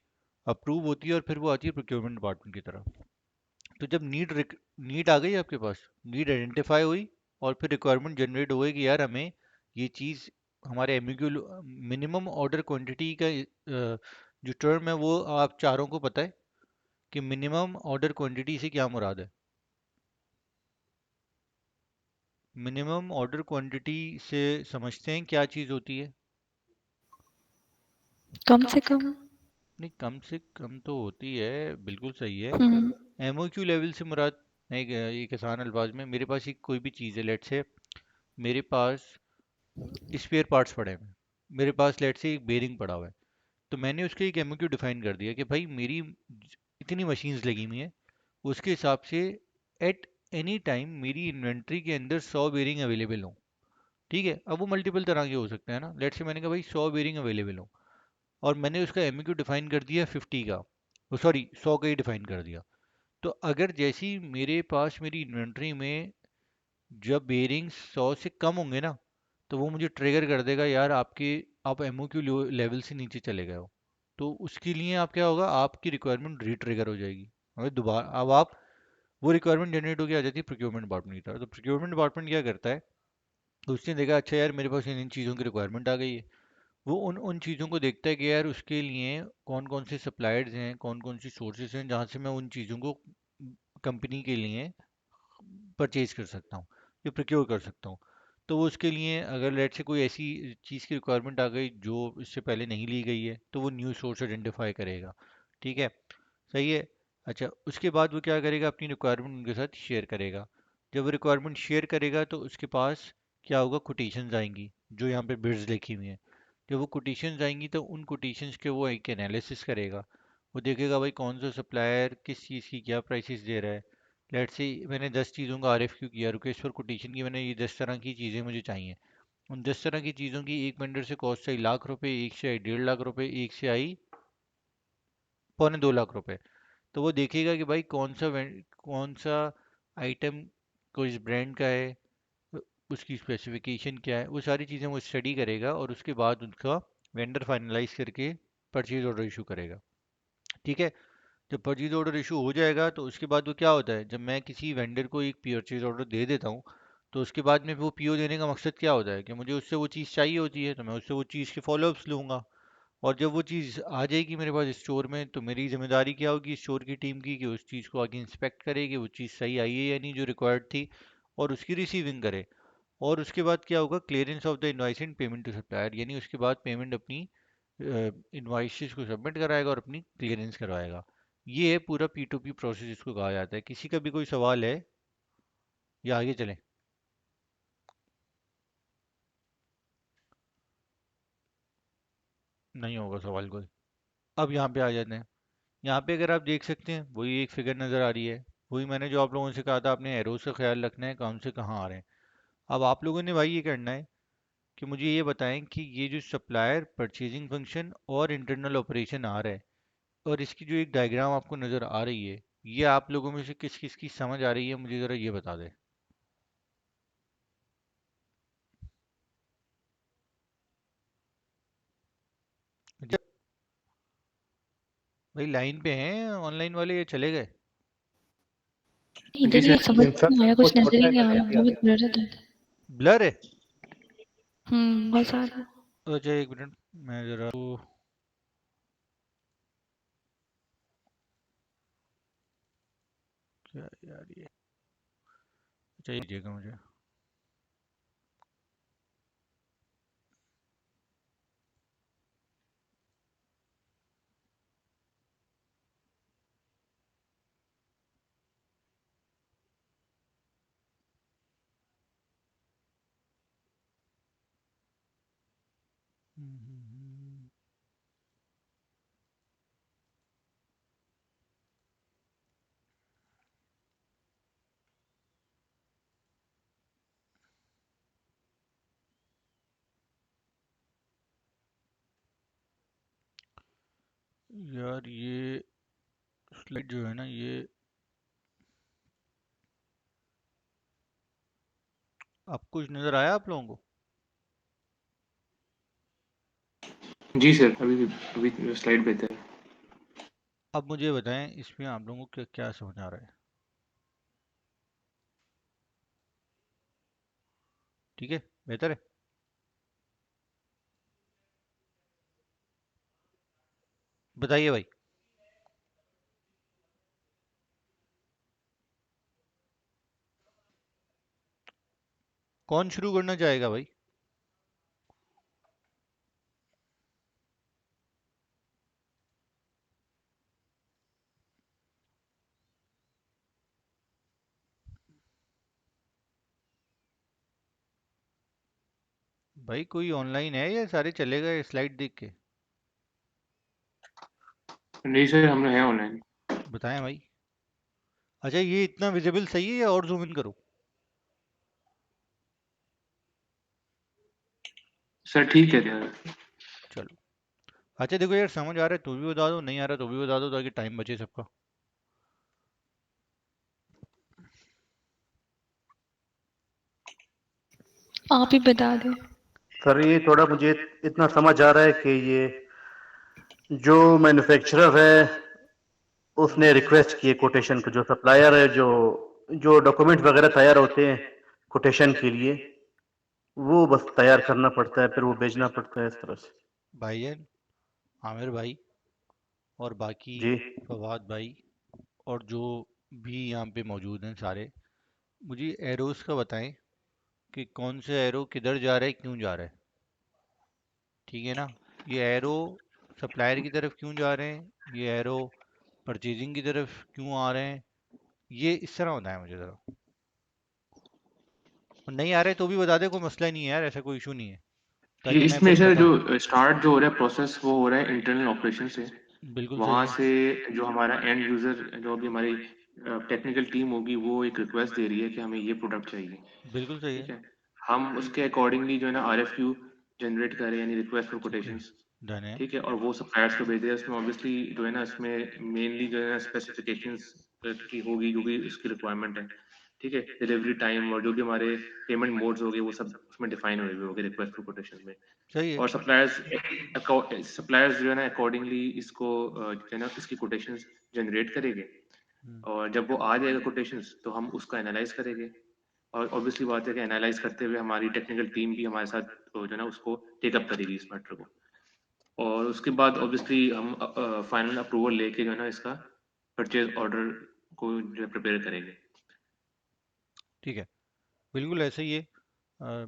अप्रूव होती है, और फिर वो आती है प्रोक्योरमेंट डिपार्टमेंट की तरफ। तो जब नीड आ गई आपके पास, नीड आइडेंटिफाई हुई, और फिर रिक्वायरमेंट जनरेट हो गई कि यार हमें ये चीज़, हमारे एमओक्यू मिनिमम ऑर्डर क्वांटिटी का जो टर्म है वो आप चारों को पता है कि मिनिमम ऑर्डर क्वांटिटी से क्या मुराद है। मिनिमम ऑर्डर क्वांटिटी से समझते हैं क्या चीज़ होती है? कम से कम। नहीं, कम से कम तो होती है, बिल्कुल सही है। हम्म। एमओक्यू लेवल से मुराद, एक आसान अल्फाज में, मेरे पास एक कोई भी चीज़ है, लेट से मेरे पास स्पेयर पार्ट्स पड़े हैं, मेरे पास लेट से एक बेरिंग पड़ा हुआ है, तो मैंने उसके एक एमओक्यू डिफाइन कर दिया कि भाई मेरी इतनी मशीन्स लगी हुई हैं, उसके हिसाब से एट एनी टाइम मेरी इन्वेंट्री के अंदर 100 बेरिंग अवेलेबल हो। ठीक है, अब वो मल्टीपल तरह के हो सकते हैं ना, लेट से मैंने कहा भाई 100 बेरिंग अवेलेबल हो, और मैंने उसका एमओक्यू डिफाइन कर दिया 50 का, सॉरी 100 का ही डिफाइन कर दिया। तो अगर जैसी मेरे पास मेरी इन्वेंट्री में जब बेरिंग्स 100 से कम होंगे ना, तो वो मुझे ट्रिगर कर देगा, यार आप एमओक्यू लेवल से नीचे चले गए हो। तो उसके लिए आप क्या होगा, आपकी रिक्वायरमेंट रीट्रिगर हो जाएगी। अगर दोबारा अब आप वो रिक्वायरमेंट जनरेट होकर आ जाती है प्रोक्योरमेंट डिपार्टमेंट की तरफ, तो प्रोक्योरमेंट डिपार्टमेंट क्या करता है, तो उसने देखा अच्छा यार मेरे पास इन इन चीज़ों की रिक्वायरमेंट आ गई है, वो उन उन चीज़ों को देखता है कि यार उसके लिए कौन कौन से सप्लायर्स हैं, कौन कौन सी सोर्सेज हैं जहाँ से मैं उन चीज़ों को कंपनी के लिए परचेज कर सकता हूँ या प्रोक्योर कर सकता हूँ। तो वो उसके लिए अगर लेट से कोई ऐसी चीज़ की रिक्वायरमेंट आ गई जो इससे पहले नहीं ली गई है तो वो न्यू सोर्स आइडेंटिफाई करेगा। ठीक है, सही है। अच्छा, उसके बाद वो क्या करेगा, अपनी रिक्वायरमेंट उनके साथ शेयर करेगा। जब वो रिक्वायरमेंट शेयर करेगा तो उसके पास क्या होगा, कोटेशंस आएंगी जो यहाँ पे बिड्स लिखी हुई हैं। जब वो कोटेशंस आएंगी तो उन कोटेशंस के वो एक एनालिसिस करेगा। वो देखेगा भाई कौन सा सप्लायर किस चीज़ की क्या प्राइसेस दे रहा है। लेट्स से मैंने 10 चीज़ों का आरएफक्यू किया, रिक्वेस्ट फॉर कोटेशन की, मैंने ये 10 तरह की चीज़ें मुझे चाहिए। उन 10 तरह की चीज़ों की एक वेंडर से कॉस्ट आई ₹1,00,000, एक से आई ₹1.5 लाख, एक से आई ₹2.25 लाख। तो वो देखेगा कि भाई कौन सा आइटम को इस ब्रांड का है, उ- उसकी स्पेसिफिकेशन क्या है, वो सारी चीज़ें वो स्टडी करेगा और उसके बाद उसका वेंडर फाइनलाइज करके परचेज ऑर्डर इशू करेगा। ठीक है, जब परचेज ऑर्डर इशू हो जाएगा तो उसके बाद वो क्या होता है, जब मैं किसी वेंडर को एक परचेज ऑर्डर दे देता हूँ तो उसके बाद में वो पीओ देने का मकसद क्या होता है कि मुझे उससे वो चीज़ चाहिए होती है, तो मैं उससे वो चीज़ के फॉलोअप्स लूँगा। और जब वो चीज़ आ जाएगी मेरे पास स्टोर में तो मेरी जिम्मेदारी क्या होगी स्टोर की टीम की, कि उस चीज़ को आगे इंस्पेक्ट करे कि वो चीज़ सही आई है या नहीं जो रिक्वायर्ड थी, और उसकी रिसीविंग करे। और उसके बाद क्या होगा, clearance of the invoice and payment to supplier, यानी उसके बाद पेमेंट अपनी इनवाइसेस को सबमिट कराएगा और अपनी क्लियरेंस करवाएगा। ये है पूरा पी टू पी प्रोसेस इसको कहा जाता है। किसी का भी कोई सवाल है या आगे चलें? नहीं होगा सवाल कोई? अब यहाँ पे आ जाते हैं। यहाँ पे अगर आप देख सकते हैं वही एक फिगर नज़र आ रही है। वही मैंने जो आप लोगों से कहा था, आपने एरोस का ख्याल रखना है कौन से कहाँ आ रहे हैं। अब आप लोगों ने भाई ये करना है कि मुझे ये बताएं कि ये जो सप्लायर परचेजिंग फंक्शन और इंटरनल ऑपरेशन आ रहा है, और इसकी जो एक डायग्राम आपको नज़र आ रही है, ये आप लोगों में से किस किस की समझ आ रही है, मुझे ज़रा ये बता दें। अच्छा, भाई लाइन पे हैं ऑनलाइन वाले, ये चले गए? जी इधर ही सर। समझ इंसान नहीं आया, कुछ बहुत नजर छोटा ही है नहीं ना, आ रहा, जल्दी आ बहुत गया। ब्लर है। ब्लर है? बहुत सारा। अच्छा एक मिनट, मैं ज़रा क्या यार ये, चाहिए दीजिएगा मुझे। यार ये स्लाइड जो है ना ये, आप कुछ नज़र आया आप लोगों को? जी सर, अभी स्लाइड बेहतर है। अब मुझे बताएं इसमें आप लोगों को क्या क्या समझ आ रहा है? ठीक है, बेहतर है। बताइए भाई, कौन शुरू करना चाहेगा भाई? भाई कोई ऑनलाइन है या सारे चले गए स्लाइड देख के? नहीं सर, हम हैं ऑनलाइन। बताएं भाई। अच्छा, ये इतना विजिबल सही है या और जूम इन करूं? सर ठीक है यार। चलो। अच्छा देखो यार, समझ आ रहा है तो भी बता दो, नहीं आ रहा तो भी बता दो, ताकि टाइम बचे सबका। आप ही बता दें। सर ये थोड़ा मुझे इतना समझ आ रहा है कि ये जो मैन्युफैक्चरर है उसने रिक्वेस्ट की है कोटेशन को, जो सप्लायर है, जो जो डॉक्यूमेंट वगैरह तैयार होते हैं कोटेशन के लिए, वो बस तैयार करना पड़ता है, फिर वो भेजना पड़ता है इस तरह से। भाईजान, आमिर भाई और बाकी जी। फवाद भाई और जो भी यहाँ पे मौजूद हैं सारे, मुझे एरोस का बताएं कि कौन से एरो किधर जा रहा है, क्यों जा रहा है। ठीक है ना। ये एरो सप्लायर की तरफ क्यों जा रहे हैं, ये एरो परचेजिंग की तरफ क्यों आ रहे हैं, ये इस तरह होता है मुझे ज़रा। और नहीं आ रहे तो भी बता दे, कोई मसला नहीं है यार, ऐसा कोई इशू नहीं है, ये ताकि मैं इसमें फिर सर बताऊं। जो स्टार्ट जो हो रहा है प्रोसेस वो हो रहा है इंटरनल ऑपरेशन से। बिल्कुल सही वहाँ है। से जो हमारा एंड यूज़र जो अभी हमारी टेक्निकल टीम होगी वो एक रिक्वेस्ट दे रही है कि हमें ये प्रोडक्ट चाहिए। बिल्कुल सही ठीक है। है, हम उसके अकॉर्डिंगली जो है ना आरएफक्यू जनरेट करें यानी रिक्वेस्ट फॉर ठीक है। कोटेशंस। डन है। ठीक है, और वो सप्लायर्स को भेज दिया। उसमें ऑब्वियसली जो है ना इसमें मेनली जो है ना स्पेसिफिकेशंस की होगी जो भी इसकी रिक्वायरमेंट है। ठीक है, डिलीवरी टाइम और जो भी हमारे पेमेंट मोड्स होंगे वो सब उसमें डिफाइन हुए हुए होंगे रिक्वेस्ट फॉर कोटेशन में। सही है। और सप्लायर्स जो है ना अकॉर्डिंगली इसको जो है ना इसकी कोटेशंस जनरेट करेंगे। हम्म, और जब वो आ जाएगा कोटेशंस तो हम उसका एनालाइज करेंगे। और ऑब्वियसली बात है कि एनालाइज करते हुए हमारी टेक्निकल टीम भी हमारे साथ जो है ना उसको टेकअप करेगी इस मैटर को। और उसके बाद ऑब्वियसली हम फाइनल अप्रूवल लेके जो है ना इसका परचेज ऑर्डर को जो है प्रिपेयर करेंगे। ठीक है। बिल्कुल ऐसा ही है।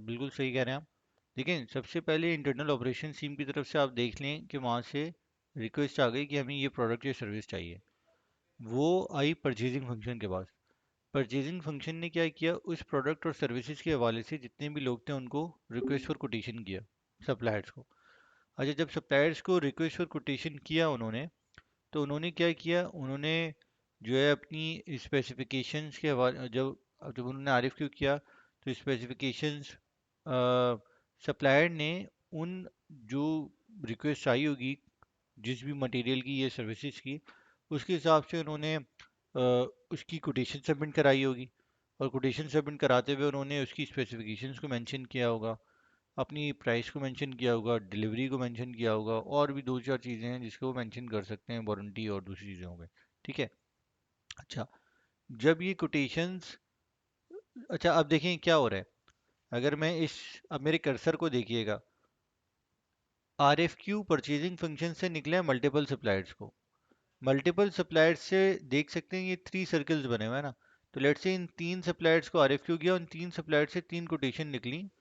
बिल्कुल सही कह रहे हैं आप। देखें, सबसे पहले इंटरनल ऑपरेशन टीम की तरफ से आप देख लें कि वहाँ से रिक्वेस्ट आ गई कि हमें ये प्रोडक्ट या सर्विस चाहिए। वो आई परचेजिंग फंक्शन के पास। परचेजिंग फंक्शन ने क्या किया, उस प्रोडक्ट और सर्विसेज के हवाले से जितने भी लोग थे उनको रिक्वेस्ट फॉर कोटेशन किया, सप्लायर्स को। अच्छा, जब सप्लायर्स को रिक्वेस्ट फॉर कोटेशन किया उन्होंने, तो उन्होंने क्या किया, उन्होंने जो है अपनी स्पेसिफिकेशंस के हवाले, जब जब उन्होंने आरएफक्यू किया तो स्पेसिफिकेशंस सप्लायर ने उन जो रिक्वेस्ट आई होगी जिस भी मटेरियल की या सर्विसेज की, उसके हिसाब से उन्होंने उसकी कोटेशन सबमिट कराई होगी। और कोटेशन सबमिट कराते हुए उन्होंने उसकी स्पेसिफिकेशंस को मेंशन किया होगा, अपनी प्राइस को मेंशन किया होगा, डिलीवरी को मेंशन किया होगा, और भी दो चार चीज़ें हैं जिसको वो मेंशन कर सकते हैं, वारंटी और दूसरी चीज़ों में। ठीक है। अच्छा, जब ये कोटेशंस, अच्छा अब देखें क्या हो रहा है। अगर मैं इस, अब मेरे कर्सर को देखिएगा, RFQ परचेजिंग फंक्शन से निकले हैं मल्टीपल सप्लायर्स को। मल्टीपल सप्लायर्स से देख सकते हैं ये 3 सर्कल्स बने हुए हैं ना। तो लेट्स से इन 3 सप्लायर्स को RFQ किया, उन 3 सप्लायर्स से 3 कोटेशन निकली,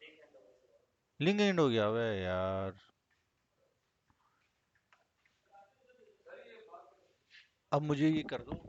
लिंक एंड हो गया। अबे यार, अब मुझे ये कर दो।